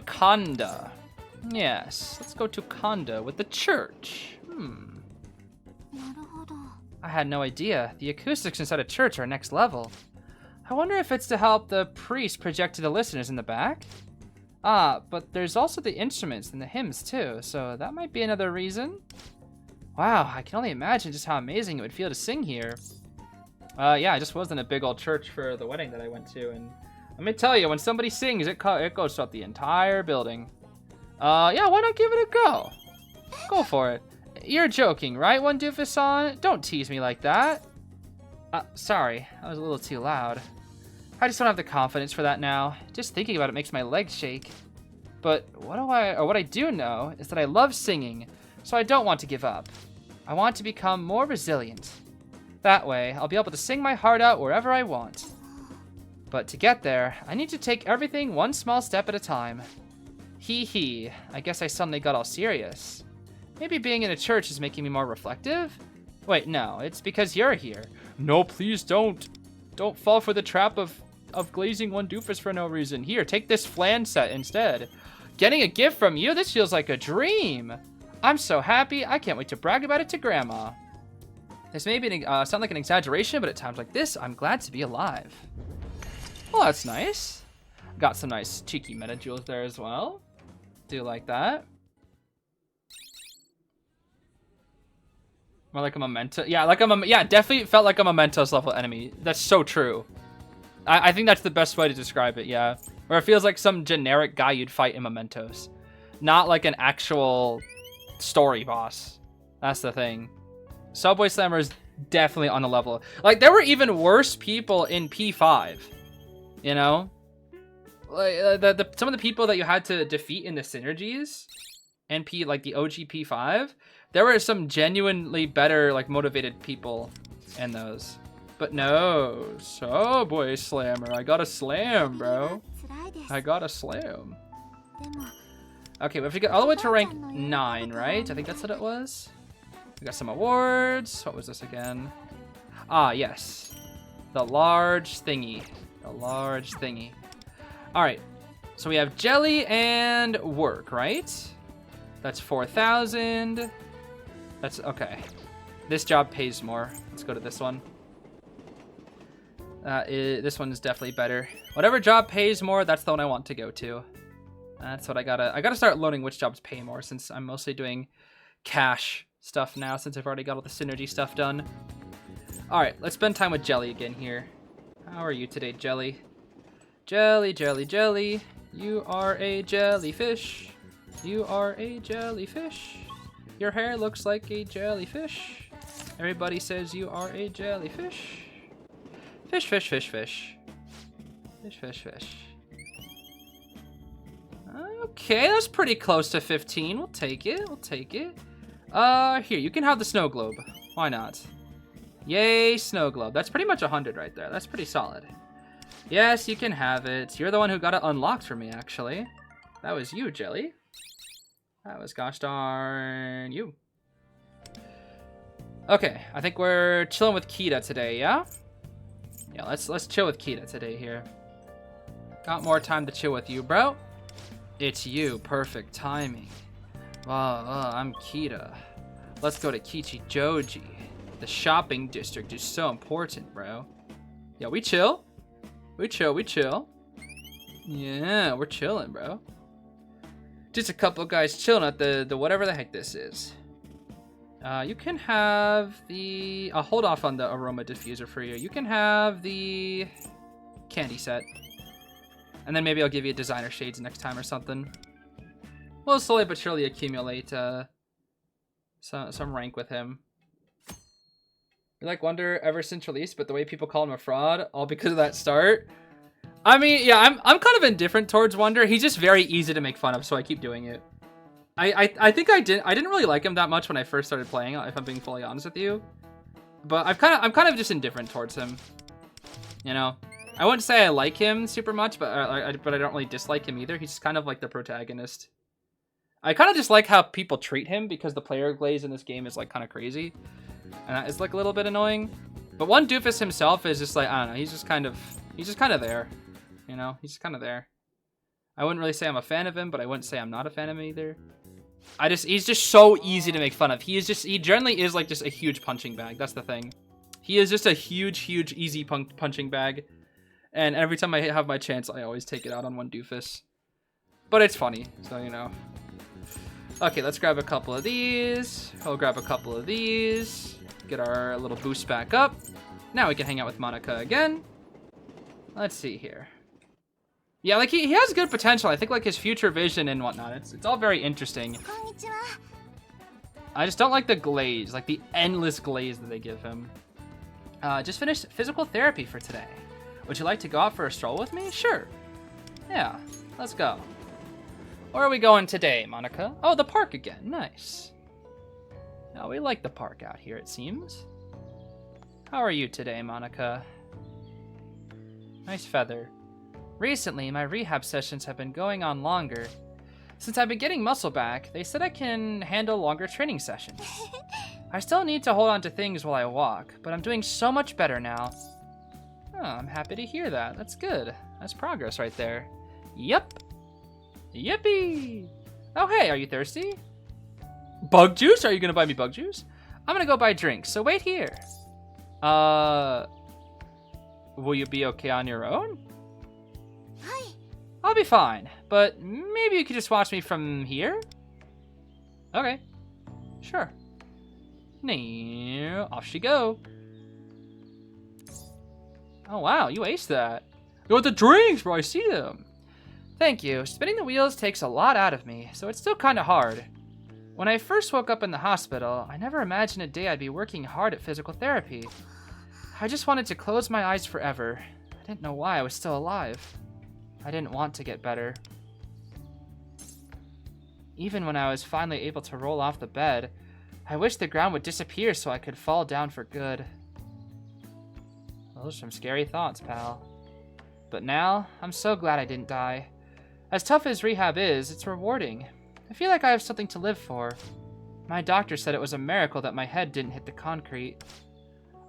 Kanda. Yes, let's go to Kanda with the church. I had no idea. The acoustics inside a church are next level. I wonder if it's to help the priest project to the listeners in the back? But there's also the instruments and the hymns too, so that might be another reason. Wow, I can only imagine just how amazing it would feel to sing here. Yeah, I just was in a big old church for the wedding that I went to, and let me tell you, when somebody sings, it goes throughout the entire building. Yeah, why not give it a go? Go for it. You're joking, right, one doofus-san? Don't tease me like that. Sorry, I was a little too loud. I just don't have the confidence for that now. Just thinking about it makes my legs shake. But what I do know is that I love singing, so I don't want to give up. I want to become more resilient. That way, I'll be able to sing my heart out wherever I want. But to get there, I need to take everything one small step at a time. Hee hee, I guess I suddenly got all serious. Maybe being in a church is making me more reflective? Wait, no, it's because you're here. No, please don't. Don't fall for the trap of glazing one doofus for no reason. Here, take this flan set instead. Getting a gift from you? This feels like a dream. I'm so happy. I can't wait to brag about it to Grandma. This may be sound like an exaggeration, but at times like this, I'm glad to be alive. Well, that's nice. Got some nice cheeky meta jewels there as well. Do like that. More like a memento. Yeah, yeah, definitely felt like a Mementos level enemy. That's so true. I think that's the best way to describe it, yeah. Where it feels like some generic guy you'd fight in Mementos. Not like an actual story boss. That's the thing. Subway Slammer is definitely on a level. Like, there were even worse people in P5. You know? Like, some of the people that you had to defeat in the synergies and like the OG P5, there were some genuinely better, like, motivated people in those. But no, Subway Slammer. I got a slam, bro. I got a slam. Okay, we have to get all the way to rank 9, right? I think that's what it was. We got some awards. What was this again? Ah, yes. The large thingy. The large thingy. All right. So we have jelly and work, right? That's 4,000. That's okay. This job pays more. Let's go to this one. This one's definitely better. Whatever job pays more, that's the one I want to go to. That's what I gotta start learning which jobs pay more, since I'm mostly doing cash stuff now, since I've already got all the synergy stuff done. Alright, let's spend time with Jelly again here. How are you today, Jelly? Jelly, Jelly, Jelly. You are a jellyfish. You are a jellyfish. Your hair looks like a jellyfish. Everybody says you are a jellyfish. Fish, fish, fish, fish. Fish, fish, fish. Okay, that's pretty close to 15. We'll take it. We'll take it. Here, you can have the snow globe. Why not? Yay, snow globe. That's pretty much 100 right there. That's pretty solid. Yes, you can have it. You're the one who got it unlocked for me, actually. That was you, Jelly. That was gosh darn you. Okay, I think we're chilling with Kita today, yeah? Yeah, let's chill with Kita today here. Got more time to chill with you, bro. It's you, perfect timing. Wow, I'm Kita. Let's go to Kichijoji. The shopping district is so important, bro. Yeah, we chill. We chill, we chill. Yeah, we're chilling, bro. Just a couple of guys chilling at the whatever the heck this is. You can have the... I'll hold off on the aroma diffuser for you. You can have the candy set. And then maybe I'll give you designer shades next time or something. We'll slowly but surely accumulate some rank with him. You like Wonder ever since release, but the way people call him a fraud, all because of that start. I mean, yeah, I'm kind of indifferent towards Wonder. He's just very easy to make fun of, so I keep doing it. I think I didn't really like him that much when I first started playing, if I'm being fully honest with you. But I'm kind of just indifferent towards him. You know, I wouldn't say I like him super much, but I don't really dislike him either. He's kind of like the protagonist. I kind of just like how people treat him because the player glaze in this game is like kind of crazy, and that is like a little bit annoying. But one doofus himself is just like, I don't know, he's just kind of there. You know, he's just kind of there. I wouldn't really say I'm a fan of him, but I wouldn't say I'm not a fan of him either. He's just so easy to make fun of. He generally is like just a huge punching bag. That's the thing. He is just a huge, easy punching bag. And every time I have my chance, I always take it out on one doofus. But it's funny, so you know. Okay, let's grab a couple of these. I'll grab a couple of these. Get our little boost back up. Now we can hang out with Manaka again. Let's see here. Yeah, like he has good potential. I think like his future vision and whatnot. It's all very interesting. I just don't like the glaze, like the endless glaze that they give him. Just finished physical therapy for today. Would you like to go out for a stroll with me? Sure. Yeah, let's go. Where are we going today, Manaka? Oh, the park again. Nice. Oh, we like the park out here, it seems. How are you today, Manaka? Nice feather. Recently, my rehab sessions have been going on longer. Since I've been getting muscle back, they said I can handle longer training sessions. I still need to hold on to things while I walk, but I'm doing so much better now. Oh, I'm happy to hear that. That's good. That's progress right there. Yep. Yippee! Oh, hey, are you thirsty? Bug juice? Are you gonna buy me bug juice? I'm gonna go buy drinks, so wait here. Will you be okay on your own? I'll be fine, but maybe you could just watch me from here? Okay. Sure. Off she go. Oh, wow, you aced that. Go with the drinks, bro, I see them. Thank you. Spinning the wheels takes a lot out of me, so it's still kind of hard. When I first woke up in the hospital, I never imagined a day I'd be working hard at physical therapy. I just wanted to close my eyes forever. I didn't know why I was still alive. I didn't want to get better. Even when I was finally able to roll off the bed, I wished the ground would disappear so I could fall down for good. Those are some scary thoughts, pal. But now, I'm so glad I didn't die. As tough as rehab is, it's rewarding. I feel like I have something to live for. My doctor said it was a miracle that my head didn't hit the concrete.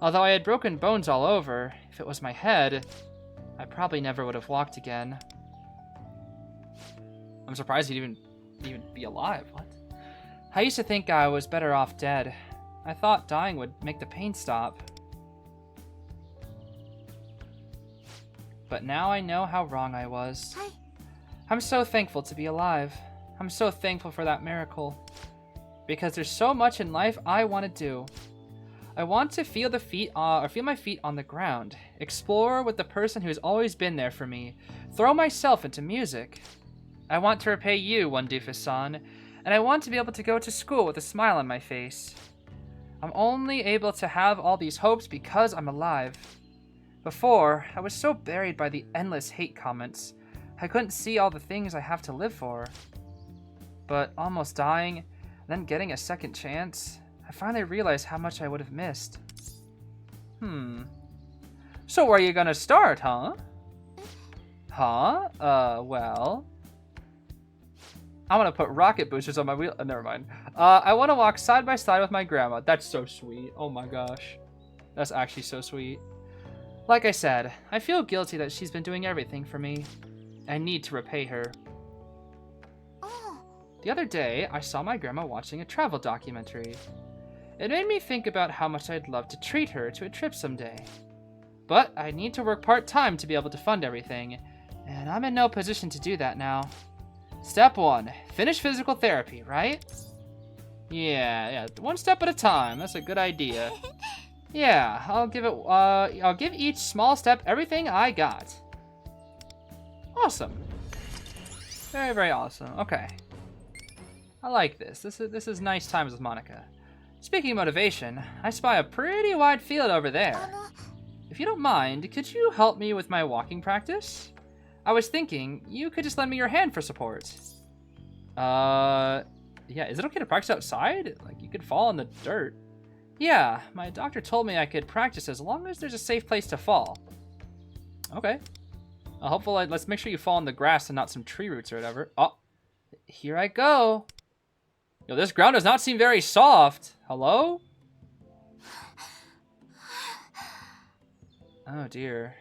Although I had broken bones all over, if it was my head, I probably never would have walked again. I'm surprised he'd even be alive. What? I used to think I was better off dead. I thought dying would make the pain stop. But now I know how wrong I was. I'm so thankful to be alive. I'm so thankful for that miracle. Because there's so much in life I want to do. I want to feel feel my feet on the ground. Explore with the person who's always been there for me. Throw myself into music. I want to repay you, one doofus-san, and I want to be able to go to school with a smile on my face. I'm only able to have all these hopes because I'm alive. Before, I was so buried by the endless hate comments. I couldn't see all the things I have to live for. But almost dying, then getting a second chance, I finally realized how much I would have missed. So where are you gonna start, huh? Well... I want to put rocket boosters on my wheel. Never mind. I want to walk side by side with my grandma. That's so sweet. Oh my gosh. That's actually so sweet. Like I said, I feel guilty that she's been doing everything for me. I need to repay her. The other day, I saw my grandma watching a travel documentary. It made me think about how much I'd love to treat her to a trip someday. But I need to work part-time to be able to fund everything, and I'm in no position to do that now. Step 1, finish physical therapy, right? Yeah, one step at a time. That's a good idea. Yeah, I'll give each small step everything I got. Awesome. Very, very awesome. Okay. I like this. This is nice times with Manaka. Speaking of motivation, I spy a pretty wide field over there. If you don't mind, could you help me with my walking practice? I was thinking, you could just lend me your hand for support. Yeah, is it okay to practice outside? Like, you could fall in the dirt. Yeah, my doctor told me I could practice as long as there's a safe place to fall. Okay. Hopefully, let's make sure you fall in the grass and not some tree roots or whatever. Oh, here I go. Yo, this ground does not seem very soft. Hello? Oh, dear.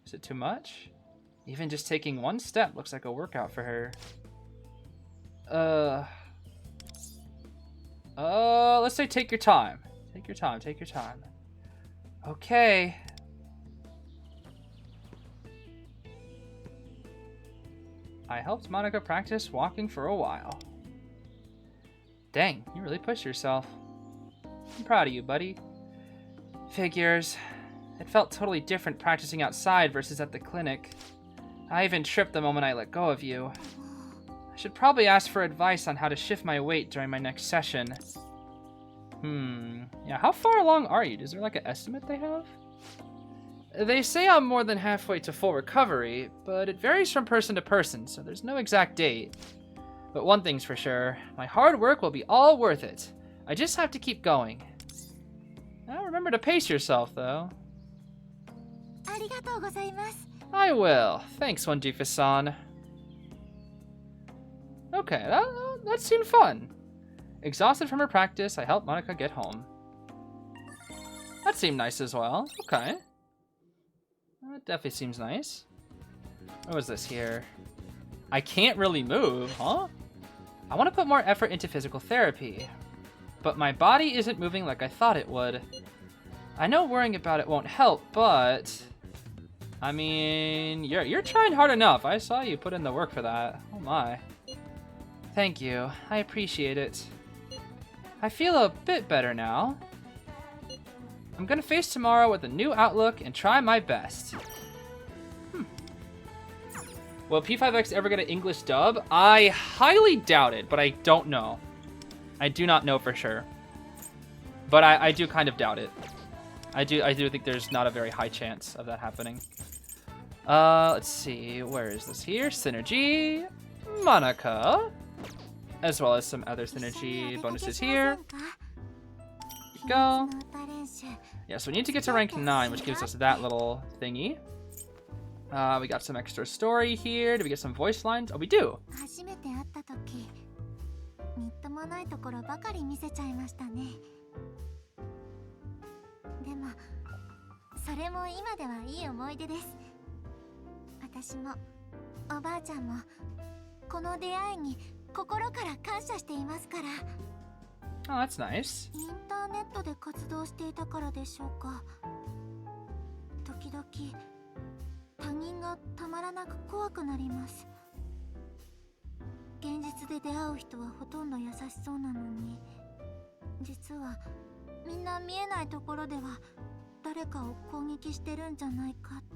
Is it too much? Even just taking one step looks like a workout for her. Let's say take your time. Take your time, take your time. Okay. I helped Manaka practice walking for a while. Dang, you really pushed yourself. I'm proud of you, buddy. Figures. It felt totally different practicing outside versus at the clinic. I even tripped the moment I let go of you. I should probably ask for advice on how to shift my weight during my next session. Yeah, how far along are you? Is there like an estimate they have? They say I'm more than halfway to full recovery, but it varies from person to person, so there's no exact date. But one thing's for sure, my hard work will be all worth it. I just have to keep going. Now remember to pace yourself, though. I will. Thanks, Wanjifa-san. Okay, that seemed fun. Exhausted from her practice, I helped Manaka get home. That seemed nice as well. Okay. That definitely seems nice. What was this here? I can't really move, huh? I want to put more effort into physical therapy, but my body isn't moving like I thought it would. I know worrying about it won't help, but... I mean, you're trying hard enough. I saw you put in the work for that. Oh my. Thank you. I appreciate it. I feel a bit better now. I'm gonna face tomorrow with a new outlook and try my best. Will P5X ever get an English dub? I highly doubt it, but I don't know. I do not know for sure. But I do kind of doubt it. I do think there's not a very high chance of that happening. Let's see. Where is this here? Synergy. Manaka. As well as some other synergy bonuses here. Go. Yeah, so we need to get to rank 9, which gives us that little thingy. We got some extra story here. Do we get some voice lines? Oh, we do. Oh, that's nice. 々他人がたまらなく怖くなります。現実で出会う人はほとんど優しそうなのに、実はみんな見えないところでは誰かを攻撃してるんじゃないかって。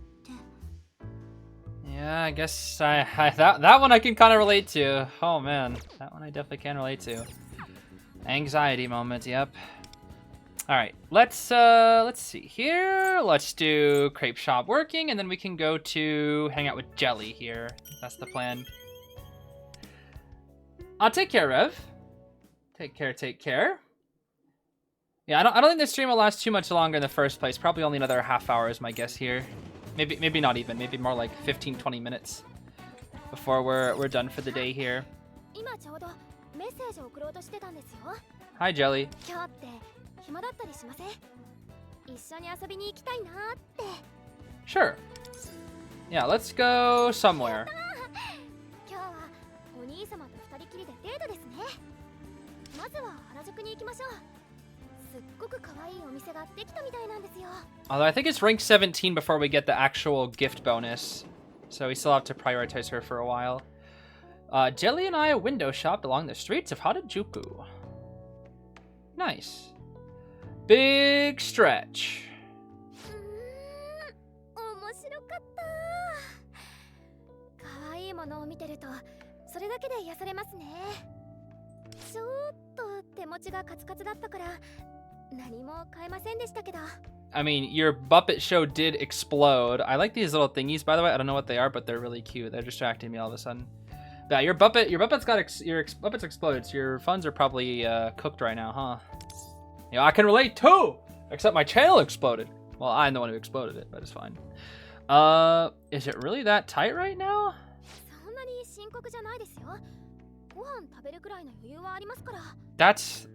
Yeah, I guess that one I can kind of relate to. Oh man, that one I definitely can relate to. Anxiety moment, yep. All right, let's see here. Let's do crepe shop working, and then we can go to hang out with Jelly here. That's the plan. I'll take care, Rev. Take care. Yeah, I don't think this stream will last too much longer in the first place. Probably only another half hour is my guess here. Maybe not even. Maybe more like 15-20 minutes before we're done for the day here. Hi, Jelly. Sure. Yeah, let's go somewhere. Although I think it's rank 17 before we get the actual gift bonus, so we still have to prioritize her for a while. Jelly and I window shopped along the streets of Harajuku. Nice. Big stretch. I mean, your Muppet show did explode. I like these little thingies, by the way. I don't know what they are, but they're really cute. They're distracting me all of a sudden. Yeah, your Muppet's Muppet's exploded, so your funds are probably cooked right now, huh? Yeah, I can relate too! Except my channel exploded. Well, I'm the one who exploded it, but it's fine. Is it really that tight right now? That's...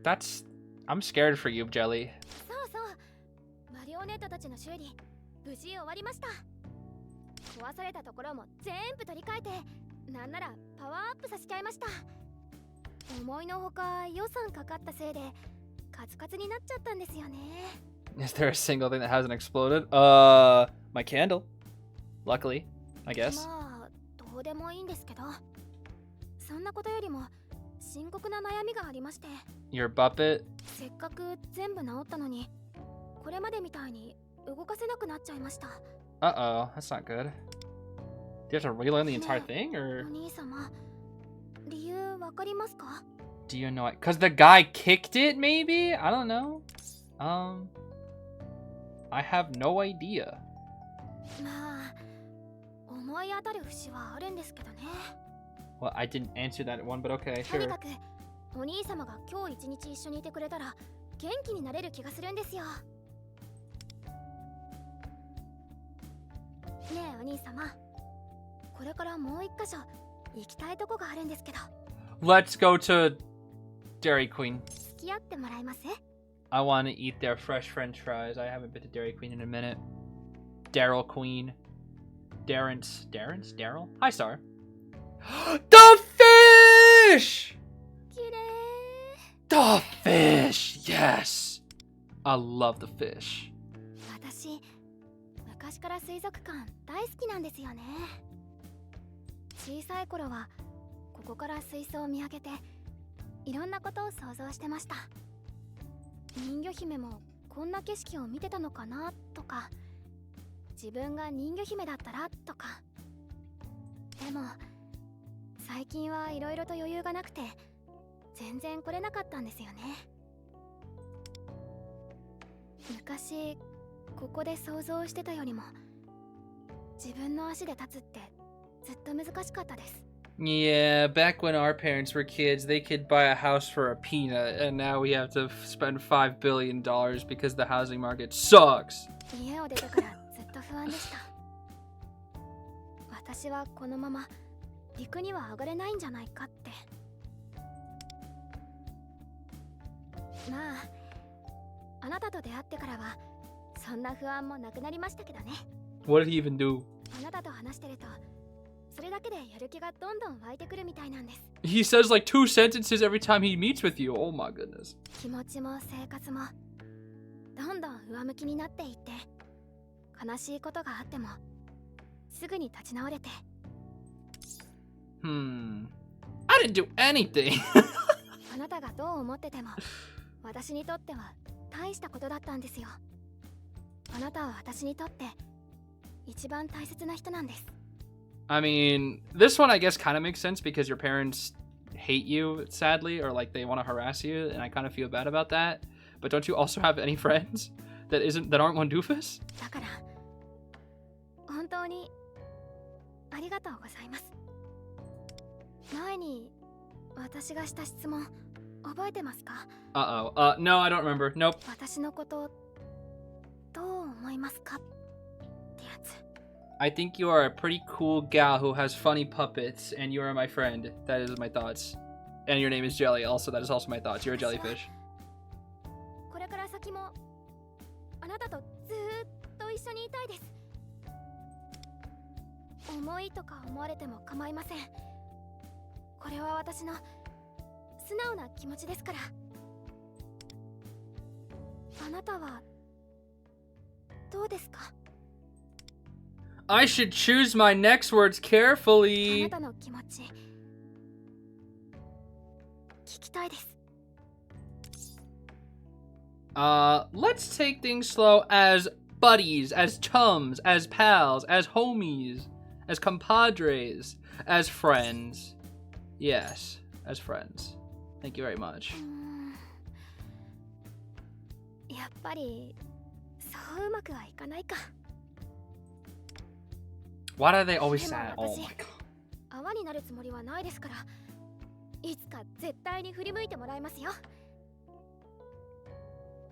I'm scared for you, Jelly. Is there a single thing that hasn't exploded? My candle. Luckily, I guess. Your Muppet? Uh-oh, that's not good. Do you have to relearn the entire thing, or...? Do you know it? Because the guy kicked it, maybe? I don't know. I have no idea. Well, I didn't answer that one, but okay, sure. Let's go to Dairy Queen. I want to eat their fresh French fries. I haven't been to Dairy Queen in a minute. Daryl Queen. Daryl? Hi, Star. The fish! The fish! Yes! I love the fish. Yeah, back when our parents were kids, they could buy a house for a peanut, and now we have to spend $5 billion because the housing market sucks. What did he even do? He says like 2 sentences every time he meets with you. Oh my goodness. 悲しいことがあってもすぐに立ち直れて。I didn't do anything. あなたがどう思ってても私にとっては大したことだったんですよ。あなたは私にとって一番大切な人なんです。I mean, this one I guess kind of makes sense because your parents hate you, sadly, or like they want to harass you, and I kind of feel bad about that. But don't you also have any friends that aren't one doofus? だから本当にありがとうございます。前に私がした質問覚えてますか？ No, I don't remember. Nope. 私のことどう思いますかってやつ。I think you are a pretty cool gal who has funny puppets, and you are my friend. That is my thoughts. And your name is Jelly. Also, that is also my thoughts. You're a jellyfish. これから先もあなたとずーっと一緒にいたいです。重いとか思われても構いません。これは私の素直な気持ちですから。あなたはどうですか？ I should choose my next words あ carefully. なたの気持ち聞きたいです。Let's take things slow as buddies, as chums, as pals, as homies, as compadres, as friends. Yes, as friends. Thank you very much. やっぱりそううまくはいかないか。 Why are they always でも sad? Oh 私 my god. 泡になるつもりはないですから、いつか絶対に振り向いてもらいますよ。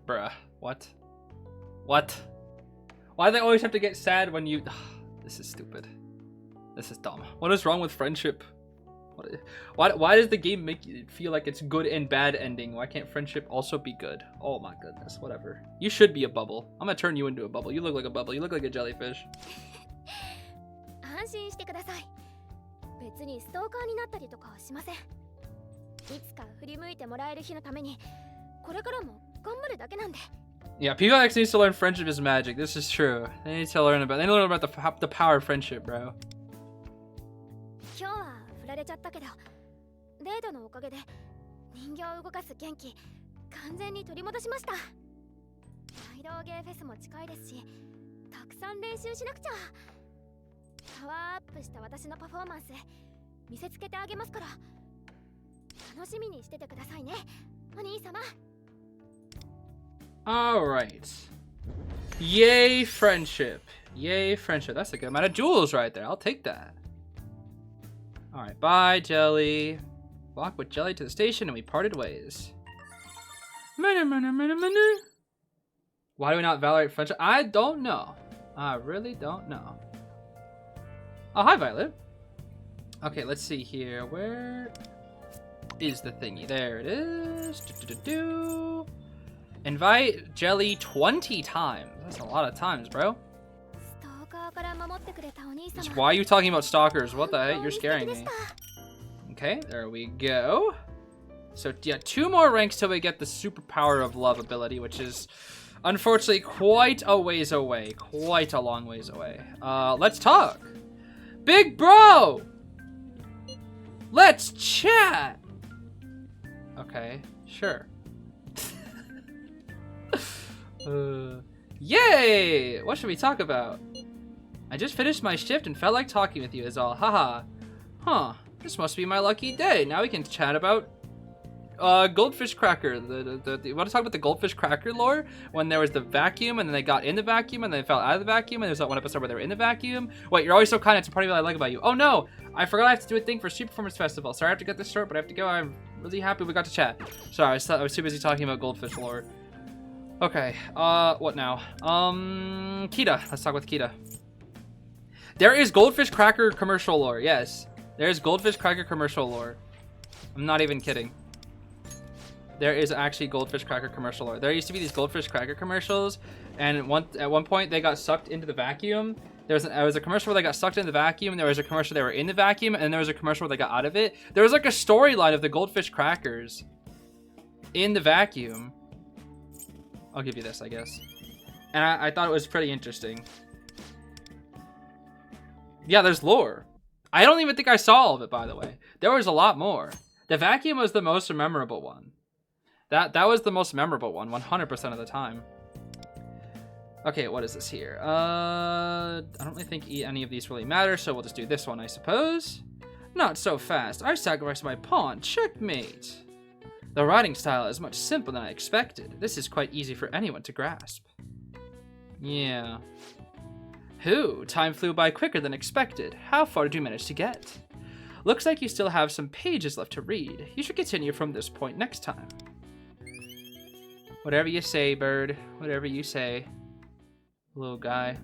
Bruh. What? What? Why do they always have to get sad when you... This is stupid. This is dumb. What is wrong with friendship? Why does the game make you feel like it's good and bad ending? Why can't friendship also be good? Oh my goodness, whatever. You should be a bubble. I'm gonna turn you into a bubble. You look like a bubble. You look like a jellyfish. 安心してください。別にストーカーになったりとかはしません。いつか振り向いてもらえる日のために、これからも頑張るだけなんで。 Yeah, POX needs to learn friendship is magic. This is true. They need to learn about the power of friendship, bro. 今日は振られちゃったけど、デートのおかげで人形を動かす元気完全に取り戻しました。大道芸フェスも近いですし、たくさん練習しなくちゃ。パワーアップした私のパフォーマンス見せつけてあげますから、楽しみにしててくださいね、お兄様。 Alright. Yay, friendship. Yay, friendship. That's a good amount of jewels right there. I'll take that. Alright, bye, Jelly. Walked with Jelly to the station and we parted ways. Why do we not validate friendship? I don't know. I really don't know. Oh, hi, Violet. Okay, let's see here. Where is the thingy? There it is. Invite Jelly 20 times. That's a lot of times, bro. ストーカーから守ってくれたお兄様。 Why are you talking about stalkers? What the heck? You're scaring me. Okay, there we go. So, yeah, 2 more ranks till we get the superpower of love ability, which is unfortunately quite a ways away. Quite a long ways away. Let's talk. Big bro! Let's chat! Okay, sure. Yay! What should we talk about? I just finished my shift and felt like talking with you is all. Haha. Huh. This must be my lucky day. Now we can chat about goldfish cracker. You want to talk about the goldfish cracker lore? When there was the vacuum and then they got in the vacuum and then they fell out of the vacuum and there's that one episode where they were in the vacuum. Wait, you're always so kind. It's a part of what I like about you. Oh no! I forgot I have to do a thing for Street Performance Festival. Sorry I have to get this short, but I have to go. I'm really happy we got to chat. Sorry, I was too busy talking about goldfish lore. Okay, what now? Kita. Let's talk with Kita. There is goldfish cracker commercial lore. Yes, there is goldfish cracker commercial lore. I'm not even kidding. There is actually goldfish cracker commercial lore. There used to be these goldfish cracker commercials, and at one point they got sucked into the vacuum. There was a commercial where they got sucked into the vacuum, and there was a commercial they were in the vacuum, and there was a commercial where they got out of it. There was like a storyline of the goldfish crackers in the vacuum. I'll give you this, I guess. And I thought it was pretty interesting. Yeah, there's lore. I don't even think I saw all of it, by the way. There was a lot more. The vacuum was the most memorable one. That was the most memorable one, 100% of the time. Okay, what is this here? I don't really think any of these really matter, so we'll just do this one, I suppose. Not so fast. I sacrificed my pawn. Checkmate. The writing style is much simpler than I expected. This is quite easy for anyone to grasp. Yeah. Time flew by quicker than expected. How far did you manage to get? Looks like you still have some pages left to read. You should continue from this point next time. Whatever you say, bird. Whatever you say. Little guy.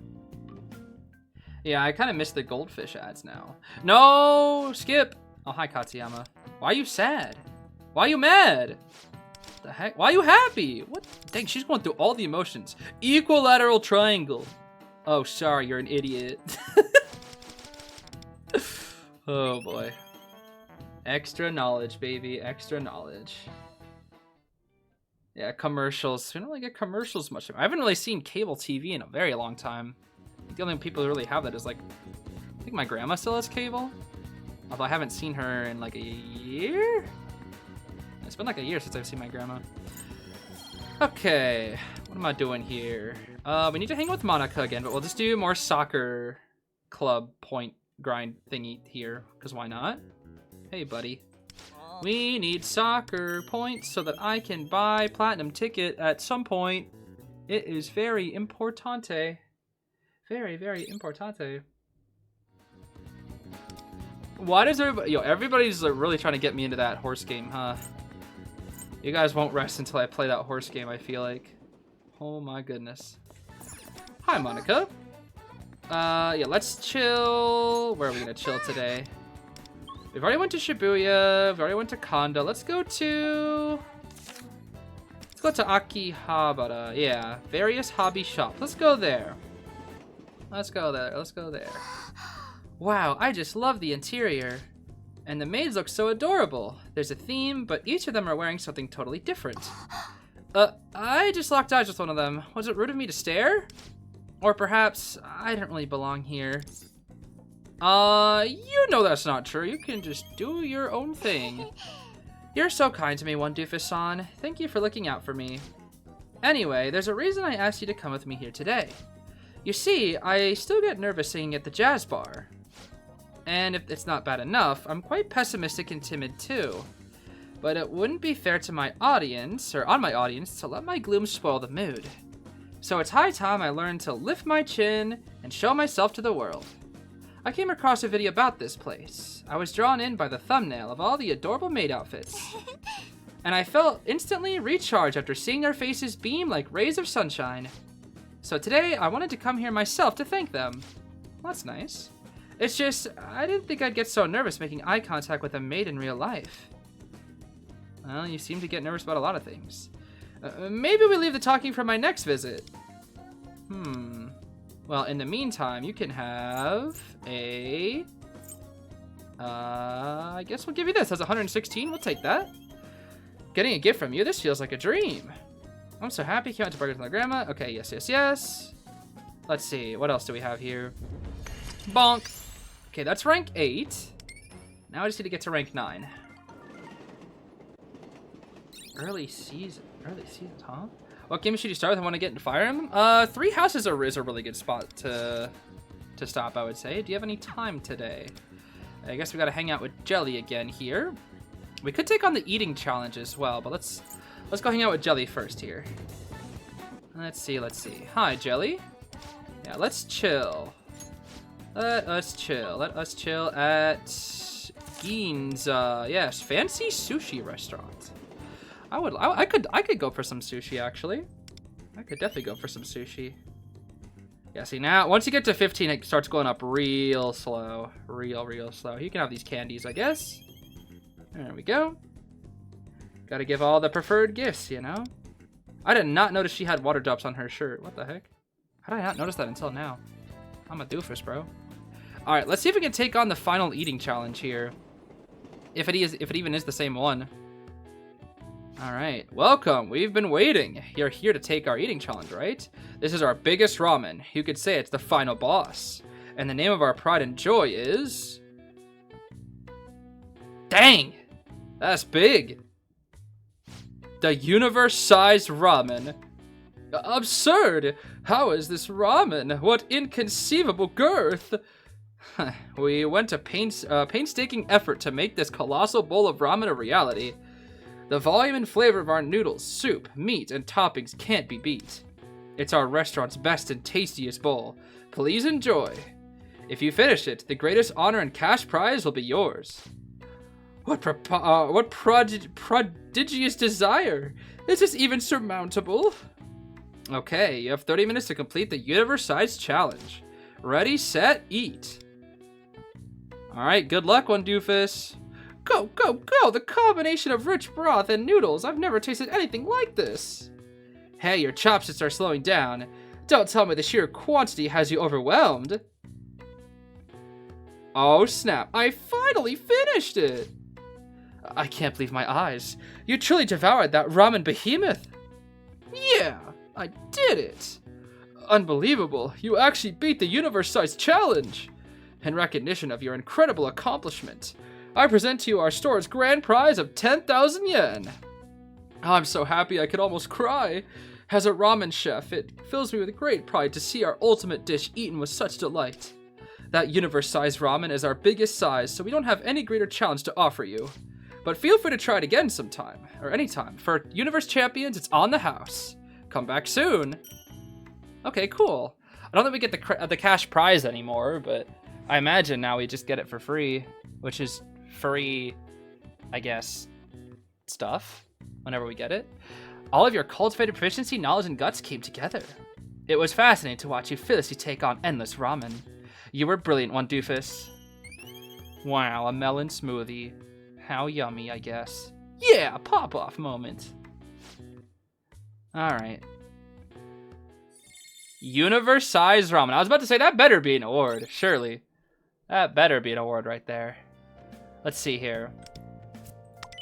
Yeah, I kind of miss the goldfish ads now. No! Skip! Oh, hi, Katsuyama. Why are you sad? Why are you mad? The heck? Why are you happy? What? Dang, she's going through all the emotions. Equilateral triangle. Oh, sorry, you're an idiot. Oh, boy. Extra knowledge, baby. Extra knowledge. Yeah, commercials. We don't really get commercials much. I haven't really seen cable TV in a very long time. The only people who really have that is, like, I think my grandma still has cable. Although I haven't seen her in, like, a year? It's been like a year since I've seen my grandma. Okay, what am I doing here? We need to hang with Manaka again, but we'll just do more soccer club point grind thingy here, because why not? Hey, buddy. We need soccer points so that I can buy platinum ticket at some point. It is very importante. Very, very importante. Why does everybody... Yo, everybody's really trying to get me into that horse game, huh? You guys won't rest until I play that horse game, I feel like. Oh my goodness. Hi, Monica. Yeah, let's chill. Where are we gonna chill today? We've already went to Shibuya. We've already went to Kondo. Let's go to Akihabara. Yeah, various hobby shops. Let's go there. Let's go there. Let's go there. Wow, I just love the interior. And the maids look so adorable. There's a theme, but each of them are wearing something totally different. I just locked eyes with one of them. Was it rude of me to stare? Or perhaps I don't really belong here. You know that's not true. You can just do your own thing. You're so kind to me, One Doofus-san. Thank you for looking out for me. Anyway, there's a reason I asked you to come with me here today. You see, I still get nervous singing at the jazz bar. And if it's not bad enough, I'm quite pessimistic and timid too. But it wouldn't be fair to my audience, or on my audience, to let my gloom spoil the mood. So it's high time I learned to lift my chin and show myself to the world. I came across a video about this place. I was drawn in by the thumbnail of all the adorable maid outfits. And I felt instantly recharged after seeing their faces beam like rays of sunshine. So today, I wanted to come here myself to thank them. Well, that's nice. It's just, I didn't think I'd get so nervous making eye contact with a maid in real life. Well, you seem to get nervous about a lot of things. Maybe we leave the talking for my next visit. Well, in the meantime, you can have a... I guess we'll give you this. That's 116. We'll take that. Getting a gift from you. This feels like a dream. I'm so happy. Can't wait to burger with my grandma. Okay, yes, yes, yes. Let's see. What else do we have here? Bonk. Okay, that's rank 8. Now I just need to get to rank 9. Early season, huh? What game should you start with? I want to get into Fire Emblem. 3 Houses is a really good spot to stop, I would say. Do you have any time today? I guess we got to hang out with Jelly again here. We could take on the eating challenge as well, but let's go hang out with Jelly first here. Let's see. Hi, Jelly. Yeah, let's chill. Let us chill at Ginza. Yes, fancy sushi restaurant. I could go for some sushi, actually. I could definitely go for some sushi. Yeah, see, now once you get to 15, it starts going up real slow. Real slow. You can have these candies, I guess. There we go. Gotta give all the preferred gifts, you know? I did not notice she had water drops on her shirt. What the heck? How did I not notice that until now? I'm a doofus, bro. Alright, let's see if we can take on the final eating challenge here. If it even is the same one. Alright, welcome. We've been waiting. You're here to take our eating challenge, right? This is our biggest ramen. You could say it's the final boss. And the name of our pride and joy is... Dang! That's big! The universe-sized ramen. Absurd! How is this ramen? What inconceivable girth! We went to painstaking effort to make this colossal bowl of ramen a reality. The volume and flavor of our noodles, soup, meat, and toppings can't be beat. It's our restaurant's best and tastiest bowl. Please enjoy. If you finish it, the greatest honor and cash prize will be yours. What prodigious desire! Is this even surmountable? Okay, you have 30 minutes to complete the universe-sized challenge. Ready, set, eat. Alright, good luck, one doofus. Go, go, go! The combination of rich broth and noodles. I've never tasted anything like this. Hey, your chopsticks are slowing down. Don't tell me the sheer quantity has you overwhelmed. Oh, snap. I finally finished it. I can't believe my eyes. You truly devoured that ramen behemoth. Yeah, I did it. Unbelievable. You actually beat the universe-sized challenge. In recognition of your incredible accomplishment, I present to you our store's grand prize of 10,000 yen. I'm so happy I could almost cry. As a ramen chef, it fills me with great pride to see our ultimate dish eaten with such delight. That universe-sized ramen is our biggest size, so we don't have any greater challenge to offer you. But feel free to try it again sometime, or anytime. For Universe Champions, it's on the house. Come back soon. Okay, cool. I don't think we get the cash prize anymore, but I imagine now we just get it for free, which is free, I guess, stuff whenever we get it. All of your cultivated proficiency, knowledge, and guts came together. It was fascinating to watch you fearlessly take on endless ramen. You were brilliant, one doofus. Wow, a melon smoothie. How yummy, I guess. Yeah, pop-off moment. Alright. Universe-sized ramen. I was about to say, that better be an award, surely. That better be an award right there. Let's see here.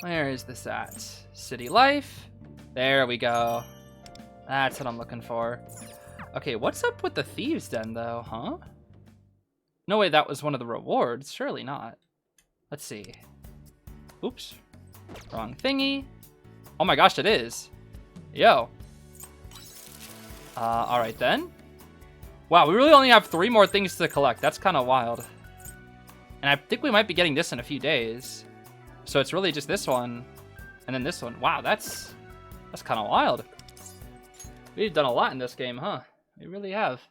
Where is this at? City life. There we go. That's what I'm looking for. Okay, what's up with the thieves den, though, huh? No way that was one of the rewards. Surely not. Let's see. Oops. Wrong thingy. Oh my gosh, it is. Yo. Alright then. Wow, we really only have 3 more things to collect. That's kind of wild. And I think we might be getting this in a few days. So it's really just this one. And then this one. Wow, that's kind of wild. We've done a lot in this game, huh? We really have.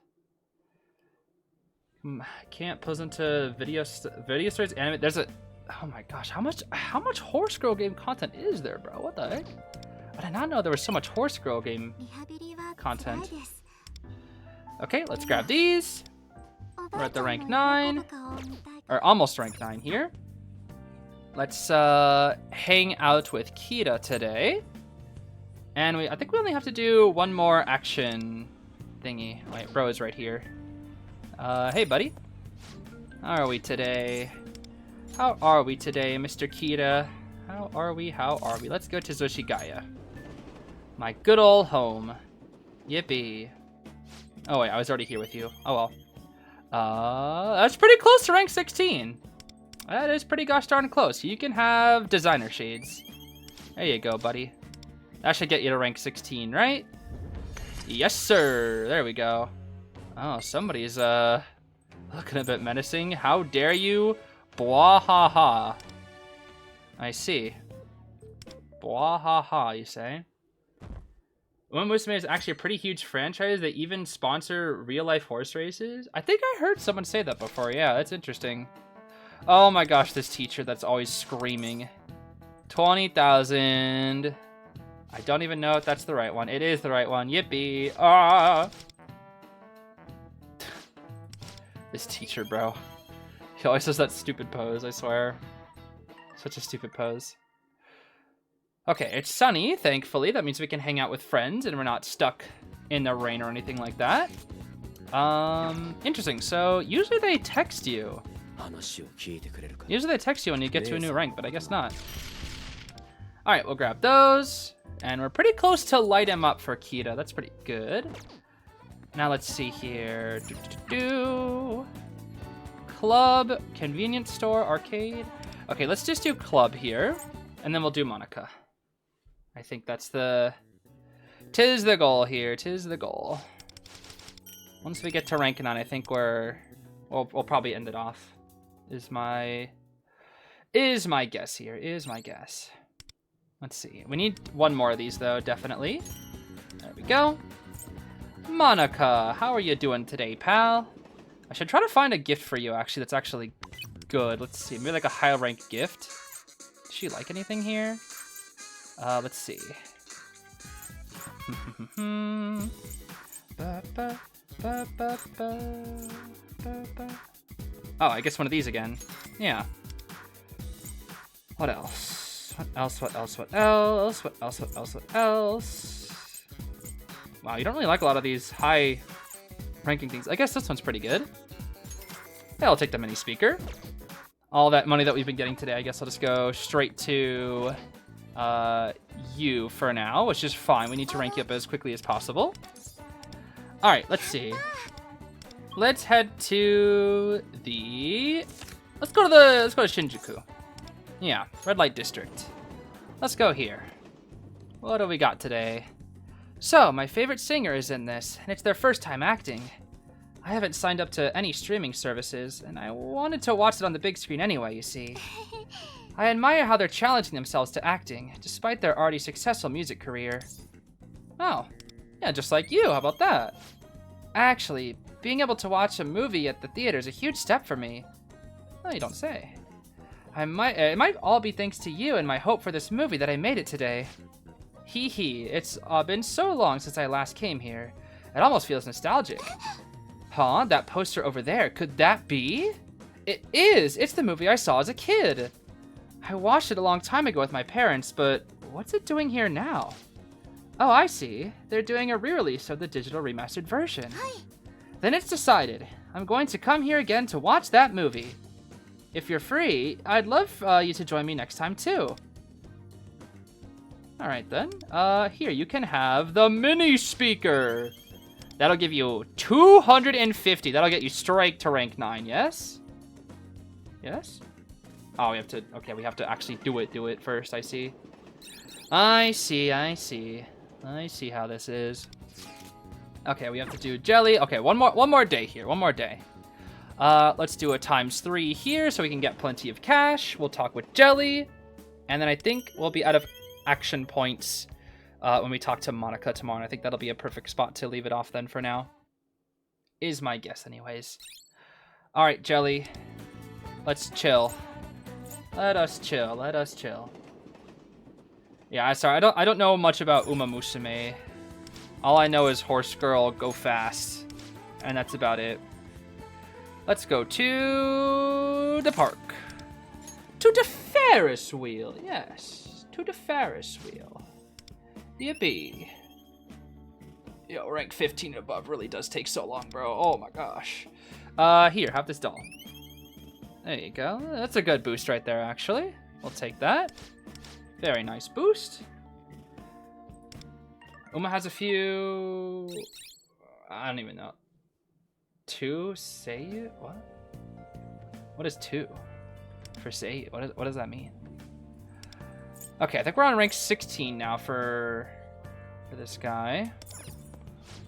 Can't pose into video stories, anime. There's a... Oh my gosh, how much Horse Girl game content is there, bro? What the heck? I did not know there was so much Horse Girl game content. Okay, let's grab these. We're at the rank 9. Or almost rank 9 here. Let's hang out with Kita today. And I think we only have to do one more action thingy. Wait, bro is right here. Hey, buddy. How are we today? How are we today, Mr. Kita? How are we? How are we? Let's go to Zoshigaya. My good old home. Yippee. Oh, wait, I was already here with you. Oh, well. That's pretty close to rank 16. That is pretty gosh darn close. You can have designer shades. There you go, buddy. That should get you to rank 16, right? Yes, sir. There we go. Oh, somebody's looking a bit menacing. How dare you? Bwahaha. I see. Bwahaha, you say? Uma Musume is actually a pretty huge franchise. They even sponsor real-life horse races. I think I heard someone say that before. Yeah, that's interesting. Oh my gosh, this teacher that's always screaming. 20,000. I don't even know if that's the right one. It is the right one. Yippee. Ah. This teacher, bro. He always does that stupid pose, I swear. Such a stupid pose. Okay, it's sunny, thankfully. That means we can hang out with friends and we're not stuck in the rain or anything like that. Interesting. So, usually they text you. Usually they text you when you get to a new rank, but I guess not. Alright, we'll grab those. And we're pretty close to light him up for Kita. That's pretty good. Now let's see here. club, convenience store, arcade. Okay, let's just do club here, and then we'll do Manaka. I think that's the... 'Tis the goal here, 'tis the goal. Once we get to rank 9, I think we'll probably end it off. Is my guess here, is my guess. Let's see. We need one more of these, though, definitely. There we go. Manaka, how are you doing today, pal? I should try to find a gift for you, actually, that's actually good. Let's see. Maybe like a high-ranked gift. Does she like anything here? Let's see. Oh, I guess one of these again. Yeah. What else? What else? What else? What else? What else? What else? What else? Wow, you don't really like a lot of these high ranking things. I guess this one's pretty good. Yeah, I'll take the mini speaker. All that money that we've been getting today, I guess I'll just go straight to you for now, which is fine. We need to rank you up as quickly as possible. All right, let's see. Let's head to the... Let's go to Shinjuku. Yeah, red light district. Let's go here. What do we got today? So, my favorite singer is in this, and it's their first time acting. I haven't signed up to any streaming services, and I wanted to watch it on the big screen anyway, you see. I admire how they're challenging themselves to acting, despite their already successful music career. Oh, yeah, just like you, how about that? Actually, being able to watch a movie at the theater is a huge step for me. Oh, you don't say. It might all be thanks to you and my hope for this movie that I made it today. Hee hee, it's been so long since I last came here. It almost feels nostalgic. Huh, that poster over there, could that be? It is! It's the movie I saw as a kid! I watched it a long time ago with my parents, but what's it doing here now? Oh, I see. They're doing a re-release of the digital remastered version. Then it's decided. I'm going to come here again to watch that movie. If you're free, I'd love you to join me next time too. Alright then. Here, you can have the mini speaker. That'll give you 250. That'll get you straight to rank 9, yes? Yes? Oh, we have to, okay, we have to actually do it first, I see. I see how this is. Okay, we have to do jelly. Okay, one more day here, one more day. Let's do a ×3 here so we can get plenty of cash. We'll talk with Jelly. And then I think we'll be out of action points when we talk to Manaka tomorrow. And I think that'll be a perfect spot to leave it off then for now. Is my guess anyways. All right, Jelly. Let's chill. Let us chill. Let us chill. Yeah, sorry. I don't know much about Uma Musume. All I know is Horse Girl, go fast. And that's about it. Let's go to the park. To the Ferris wheel. Yes. To the Ferris wheel. Yippee. Yo, rank 15 and above really does take so long, bro. Oh my gosh. Here, have this doll. There you go. That's a good boost right there, actually. We'll take that. Very nice boost. Uma has a few... I don't even know. 2 say it? What? What is 2? For say it? What does that mean? Okay, I think we're on rank 16 now for this guy.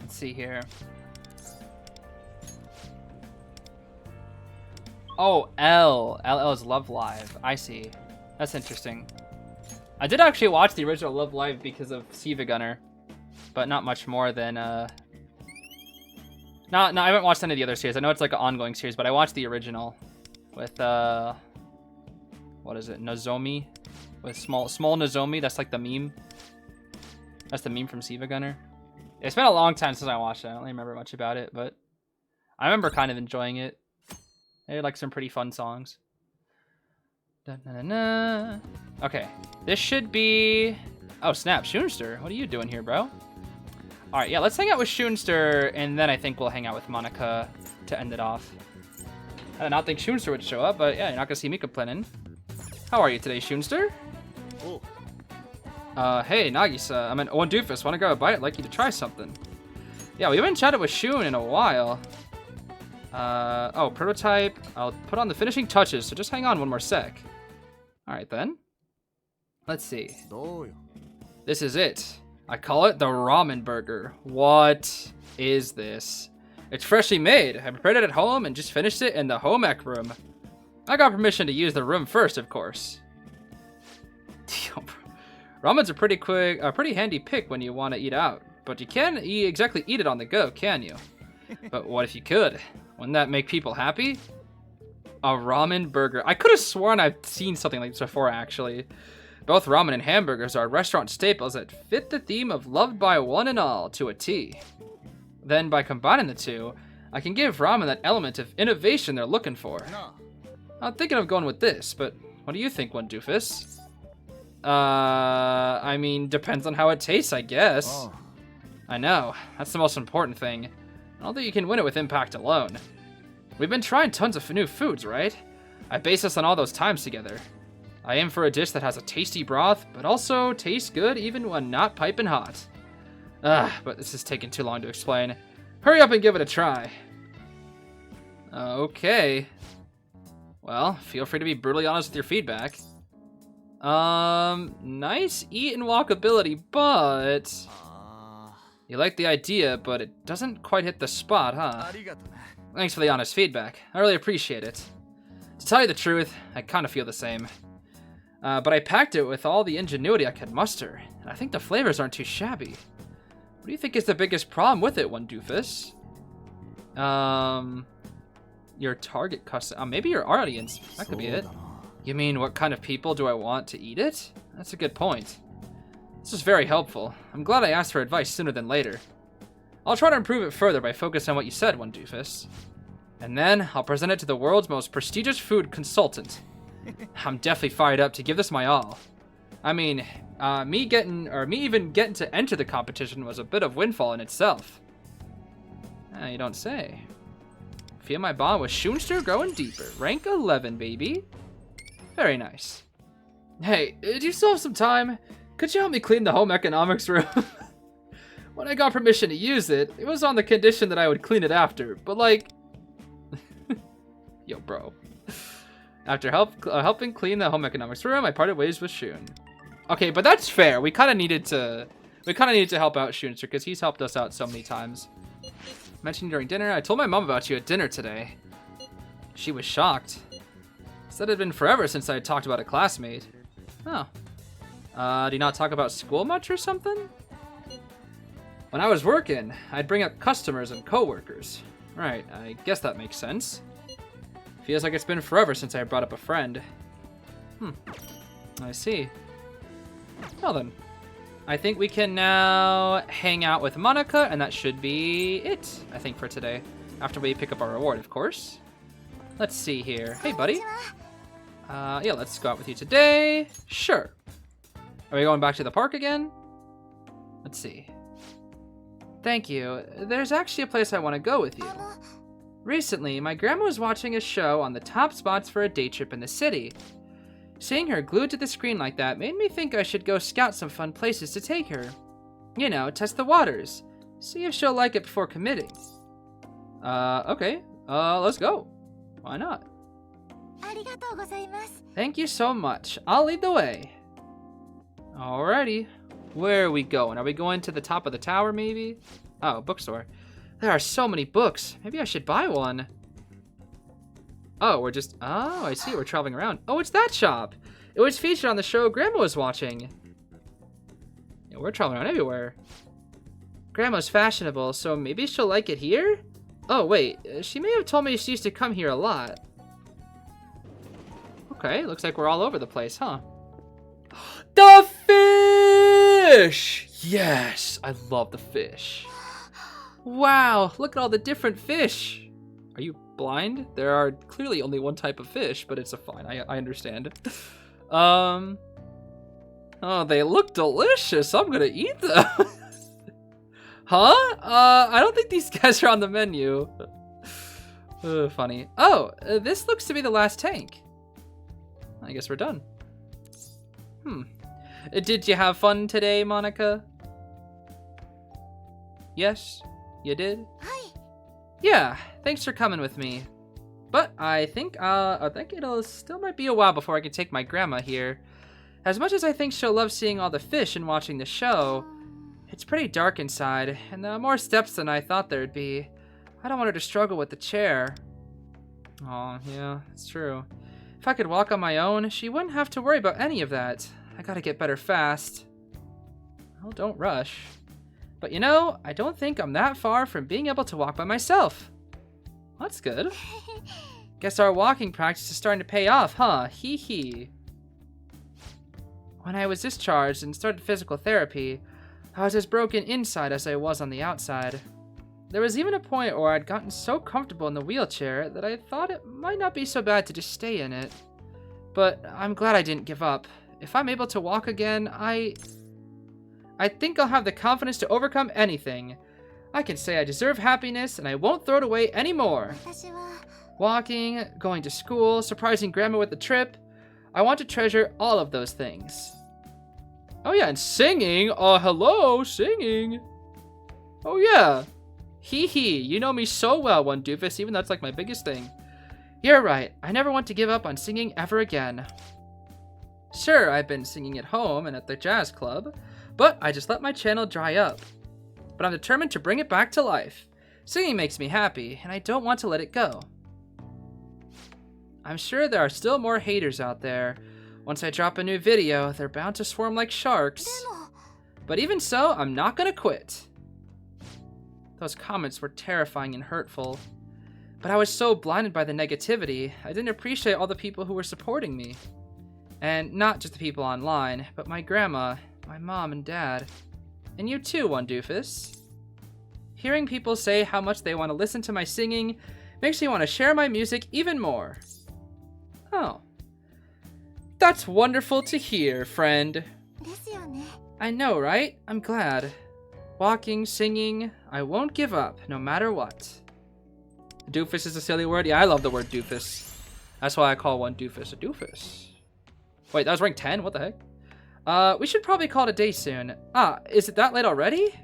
Let's see here. Oh, L. LL is Love Live. I see. That's interesting. I did actually watch the original Love Live because of Siva Gunner, but not much more than No, I haven't watched any of the other series. I know it's like an ongoing series, but I watched the original with what is it? Nozomi, with small Nozomi. That's like the meme. That's the meme from Siva Gunner. It's been a long time since I watched it. I don't really remember much about it, but I remember kind of enjoying it. They had like some pretty fun songs. Da-na-na-na. Okay, this should be... Oh snap, Shunster, what are you doing here, bro? All right, yeah, let's hang out with Shunster, and then I think we'll hang out with Manaka to end it off. I did not think Shunster would show up, but yeah, you're not gonna see me complaining. How are you today, Shunster? Oh. Hey, Nagisa, I'm an Owen Doofus. Want to grab a bite? I'd like you to try something. Yeah, we haven't chatted with Shun in a while. Oh, prototype. I'll put on the finishing touches, so just hang on one more sec. Alright then. Let's see. This is it. I call it the ramen burger. What is this? It's freshly made. I prepared it at home and just finished it in the home ec room. I got permission to use the room first, of course. Ramen's a pretty handy pick when you want to eat out, but you can't exactly eat it on the go, can you? But what if you could? Wouldn't that make people happy? A ramen burger. I could have sworn I've seen something like this before, actually. Both ramen and hamburgers are restaurant staples that fit the theme of loved by one and all to a T. Then, by combining the two, I can give ramen that element of innovation they're looking for. I'm thinking of going with this, but what do you think, one doofus? I mean, depends on how it tastes, I guess. Oh. I know, that's the most important thing. I don't think you can win it with impact alone. We've been trying tons of new foods, right? I base this on all those times together. I aim for a dish that has a tasty broth, but also tastes good even when not piping hot. But this is taking too long to explain. Hurry up and give it a try. Okay. Well, feel free to be brutally honest with your feedback. Nice eat and walkability, but... You like the idea, but it doesn't quite hit the spot, huh? Thanks for the honest feedback. I really appreciate it. To tell you the truth, I kind of feel the same. But I packed it with all the ingenuity I could muster, and I think the flavors aren't too shabby. What do you think is the biggest problem with it, one doofus? Your target customer. Maybe your audience. That could be it. You mean, what kind of people do I want to eat it? That's a good point. This is very helpful. I'm glad I asked for advice sooner than later. I'll try to improve it further by focusing on what you said, one doofus. And then, I'll present it to the world's most prestigious food consultant. I'm definitely fired up to give this my all. I mean, me even getting to enter the competition was a bit of windfall in itself. You don't say. Feel my bond with Shunster growing deeper. Rank 11, baby. Very nice. Hey, do you still have some time? Could you help me clean the home economics room? When I got permission to use it, it was on the condition that I would clean it after, but like... Yo, bro. After helping clean the home economics room, I parted ways with Shun. Okay, but that's fair. We kind of needed to help out Shunster because he's helped us out so many times. Mentioned during dinner, I told my mom about you at dinner today. She was shocked. Said it had been forever since I had talked about a classmate. Oh. Do you not talk about school much or something? When I was working, I'd bring up customers and coworkers. Right, I guess that makes sense. Feels like it's been forever since I brought up a friend. I see. Well then, I think we can now hang out with Manaka, and that should be it, I think, for today. After we pick up our reward, of course. Let's see here. Hey, buddy. Yeah, let's go out with you today. Sure. Are we going back to the park again? Let's see. Thank you. There's actually a place I want to go with you. Recently, my grandma was watching a show on the top spots for a day trip in the city. Seeing her glued to the screen like that made me think I should go scout some fun places to take her. You know, test the waters. See if she'll like it before committing. Okay. Let's go. Why not? Thank you so much. I'll lead the way. Alrighty. Where are we going? Are we going to the top of the tower, maybe? Oh, bookstore. There are so many books. Maybe I should buy one. Oh, we're just... Oh, I see. We're traveling around. Oh, it's that shop. It was featured on the show Grandma was watching. Yeah, we're traveling around everywhere. Grandma's fashionable, so maybe she'll like it here? Oh, wait. She may have told me she used to come here a lot. Okay, looks like we're all over the place, huh? The fish! Yes, I love the fish. Wow, look at all the different fish. Are you blind? There are clearly only one type of fish, but it's a fine. I understand. Oh, they look delicious. I'm gonna eat them. Huh? I don't think these guys are on the menu. Funny. Oh, this looks to be the last tank. I guess we're done. Did you have fun today, Manaka? Yes, you did? Yeah, thanks for coming with me. But I think it'll still might be a while before I can take my grandma here. As much as I think she'll love seeing all the fish and watching the show, it's pretty dark inside, and there are more steps than I thought there'd be. I don't want her to struggle with the chair. Aw, yeah, it's true. If I could walk on my own, she wouldn't have to worry about any of that. I gotta get better fast. Well, don't rush. But you know, I don't think I'm that far from being able to walk by myself. That's good. Guess our walking practice is starting to pay off, huh? Hee hee. When I was discharged and started physical therapy, I was as broken inside as I was on the outside. There was even a point where I'd gotten so comfortable in the wheelchair that I thought it might not be so bad to just stay in it. But I'm glad I didn't give up. If I'm able to walk again, I think I'll have the confidence to overcome anything. I can say I deserve happiness and I won't throw it away anymore. Walking, going to school, surprising grandma with the trip. I want to treasure all of those things. Oh yeah, and singing. Oh, hello, singing. Oh yeah. Hee hee, you know me so well, one doofus, even that's like my biggest thing. You're right, I never want to give up on singing ever again. Sure, I've been singing at home and at the jazz club, but I just let my channel dry up. But I'm determined to bring it back to life. Singing makes me happy, and I don't want to let it go. I'm sure there are still more haters out there. Once I drop a new video, they're bound to swarm like sharks. But even so, I'm not gonna quit. Those comments were terrifying and hurtful. But I was so blinded by the negativity, I didn't appreciate all the people who were supporting me. And not just the people online, but my grandma, my mom and dad. And you too, one doofus. Hearing people say how much they want to listen to my singing makes me want to share my music even more. Oh. That's wonderful to hear, friend. I know, right? I'm glad. Walking, singing, I won't give up, no matter what. Doofus is a silly word? Yeah, I love the word doofus. That's why I call one doofus a doofus. Wait, that was rank 10? What the heck? We should probably call it a day soon. Ah, is it that late already?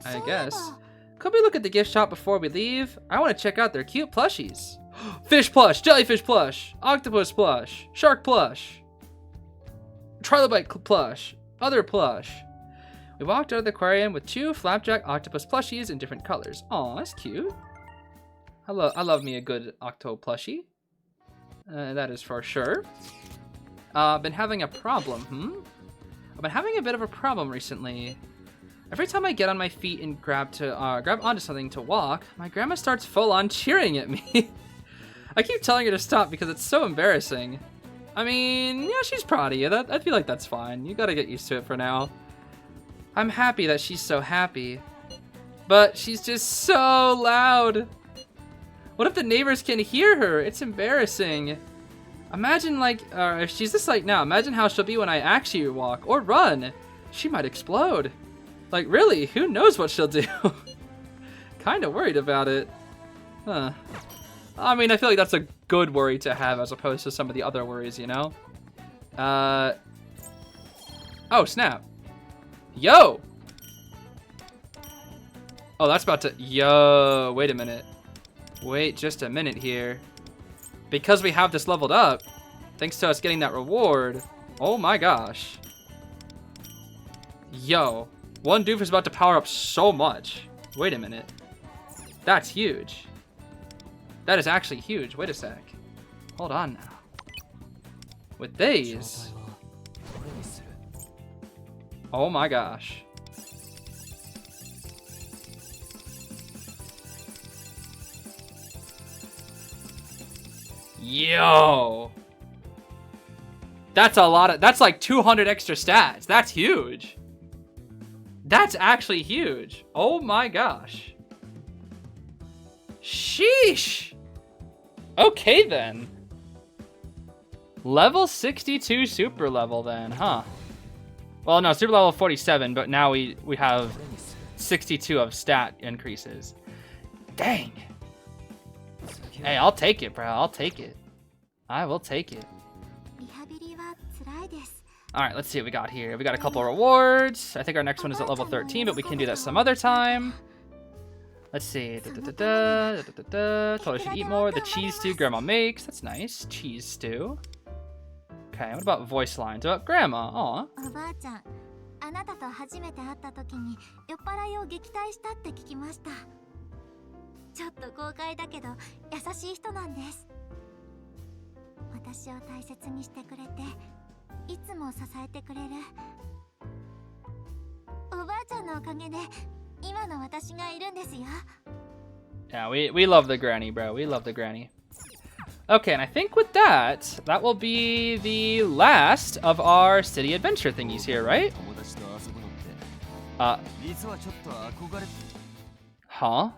I guess. Could we look at the gift shop before we leave? I want to check out their cute plushies. Fish plush, jellyfish plush, octopus plush, shark plush, trilobite plush, other plush. We walked out of the aquarium with 2 flapjack octopus plushies in different colors. Aw, that's cute. I love me a good octo plushie. That is for sure. Been having a problem, I've been having a bit of a problem recently. Every time I get on my feet and grab onto something to walk, my grandma starts full on cheering at me. I keep telling her to stop because it's so embarrassing. I mean, yeah, she's proud of you. I feel like that's fine. You gotta get used to it for now. I'm happy that she's so happy. But she's just so loud. What if the neighbors can hear her? It's embarrassing. Imagine if she's just like now, imagine how she'll be when I actually walk or run. She might explode. Like really, who knows what she'll do? Kinda worried about it. Huh. I mean, I feel like that's a good worry to have as opposed to some of the other worries, you know? Oh, snap. Yo! Oh, that's about to... Yo, wait a minute. Wait just a minute here. Because we have this leveled up, thanks to us getting that reward, oh my gosh. Yo, one doof is about to power up so much. Wait a minute. That's huge. That is actually huge. Wait a sec. Hold on now. With these. Oh my gosh. Yo. That's a lot of, that's like 200 extra stats. That's huge. That's actually huge. Oh my gosh. Sheesh. Okay then. Level 62 super level then, huh? Well, no, super level 47, but now we have 62 of stat increases. Dang. Hey, I'll take it, bro. I'll take it. I will take it. Alright, let's see what we got here. We got a couple rewards. I think our next one is at level 13, but we can do that some other time. Let's see. Told her she'd eat more. The cheese stew Grandma makes. That's nice. Cheese stew. Okay, what about voice lines? About Grandma? Aw. おばあちゃん、あなたと初めて会った時に酔っ払いを撃退したって聞きました。ちょっと豪快だけど優しい人なんです。私を大切にしてくれて、いつも支えてくれる。おばあちゃんのおかげで今の私がいるんですよ。Yeah, we love the granny, bro. We love the granny. Okay, and I think with that, that will be the last of our city adventure thingies here, right? Huh?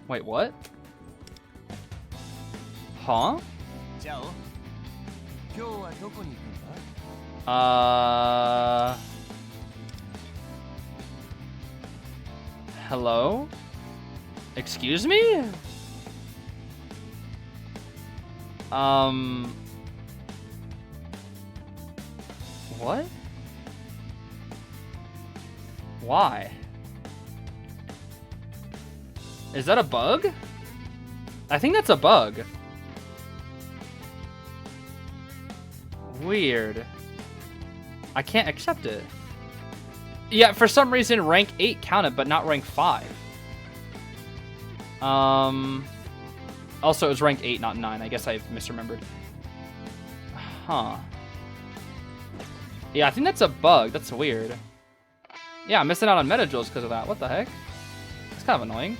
Wait, what? Huh? Hello? Excuse me? What? Why? Is that a bug? I think that's a bug. Weird. I can't accept it. Yeah, for some reason rank 8 counted, but not rank 5. Also, it was rank 8, not 9. I guess I misremembered. Huh. Yeah, I think that's a bug. That's weird. Yeah, I'm missing out on meta jewels because of that. What the heck? It's kind of annoying.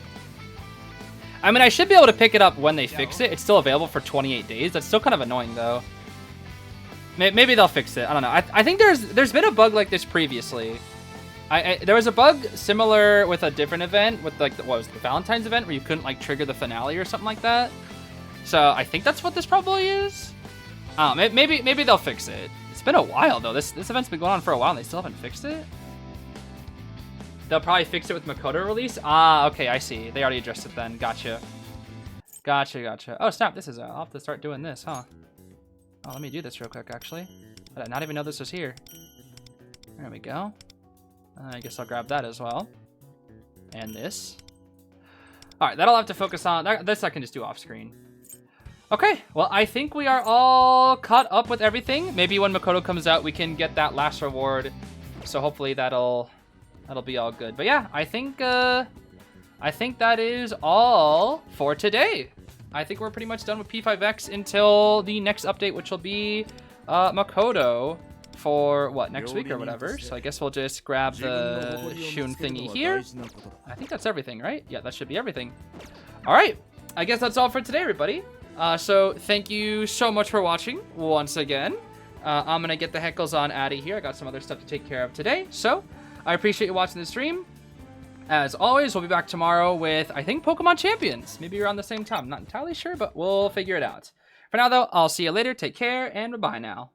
I mean, I should be able to pick it up when they fix it. It's still available for 28 days. That's still kind of annoying, though. Maybe they'll fix it. I don't know. I think there's been a bug like this previously. There was a bug similar with a different event, with like what was it, the Valentine's event, where you couldn't like trigger the finale or something like that. So I think that's what this probably is. Maybe they'll fix it. It's been a while though. This event's been going on for a while and they still haven't fixed it. They'll probably fix it with Makoto release. Ah, okay, I see. They already addressed it then. Gotcha. Gotcha. Oh snap! This is. I'll have to start doing this, huh? Oh, let me do this real quick. Actually, I did not even know this was here. There we go. I guess I'll grab that as well. And this. Alright, that'll have to focus on. This I can just do off screen. Okay, well, I think we are all caught up with everything. Maybe when Makoto comes out, we can get that last reward. So hopefully that'll be all good. But yeah, I think that is all for today. I think we're pretty much done with P5X until the next update, which will be Makoto for what, next week or whatever. So I guess we'll just grab the Shun thingy here. I think that's everything, right? Yeah, that should be everything. All right, I guess that's all for today, everybody. So thank you so much for watching once again. I'm gonna get the heckles on out of here. I got some other stuff to take care of today. So I appreciate you watching the stream. As always, we'll be back tomorrow with, I think, Pokemon Champions. Maybe around the same time. I'm not entirely sure, but we'll figure it out. For now, though, I'll see you later. Take care, and bye-bye now.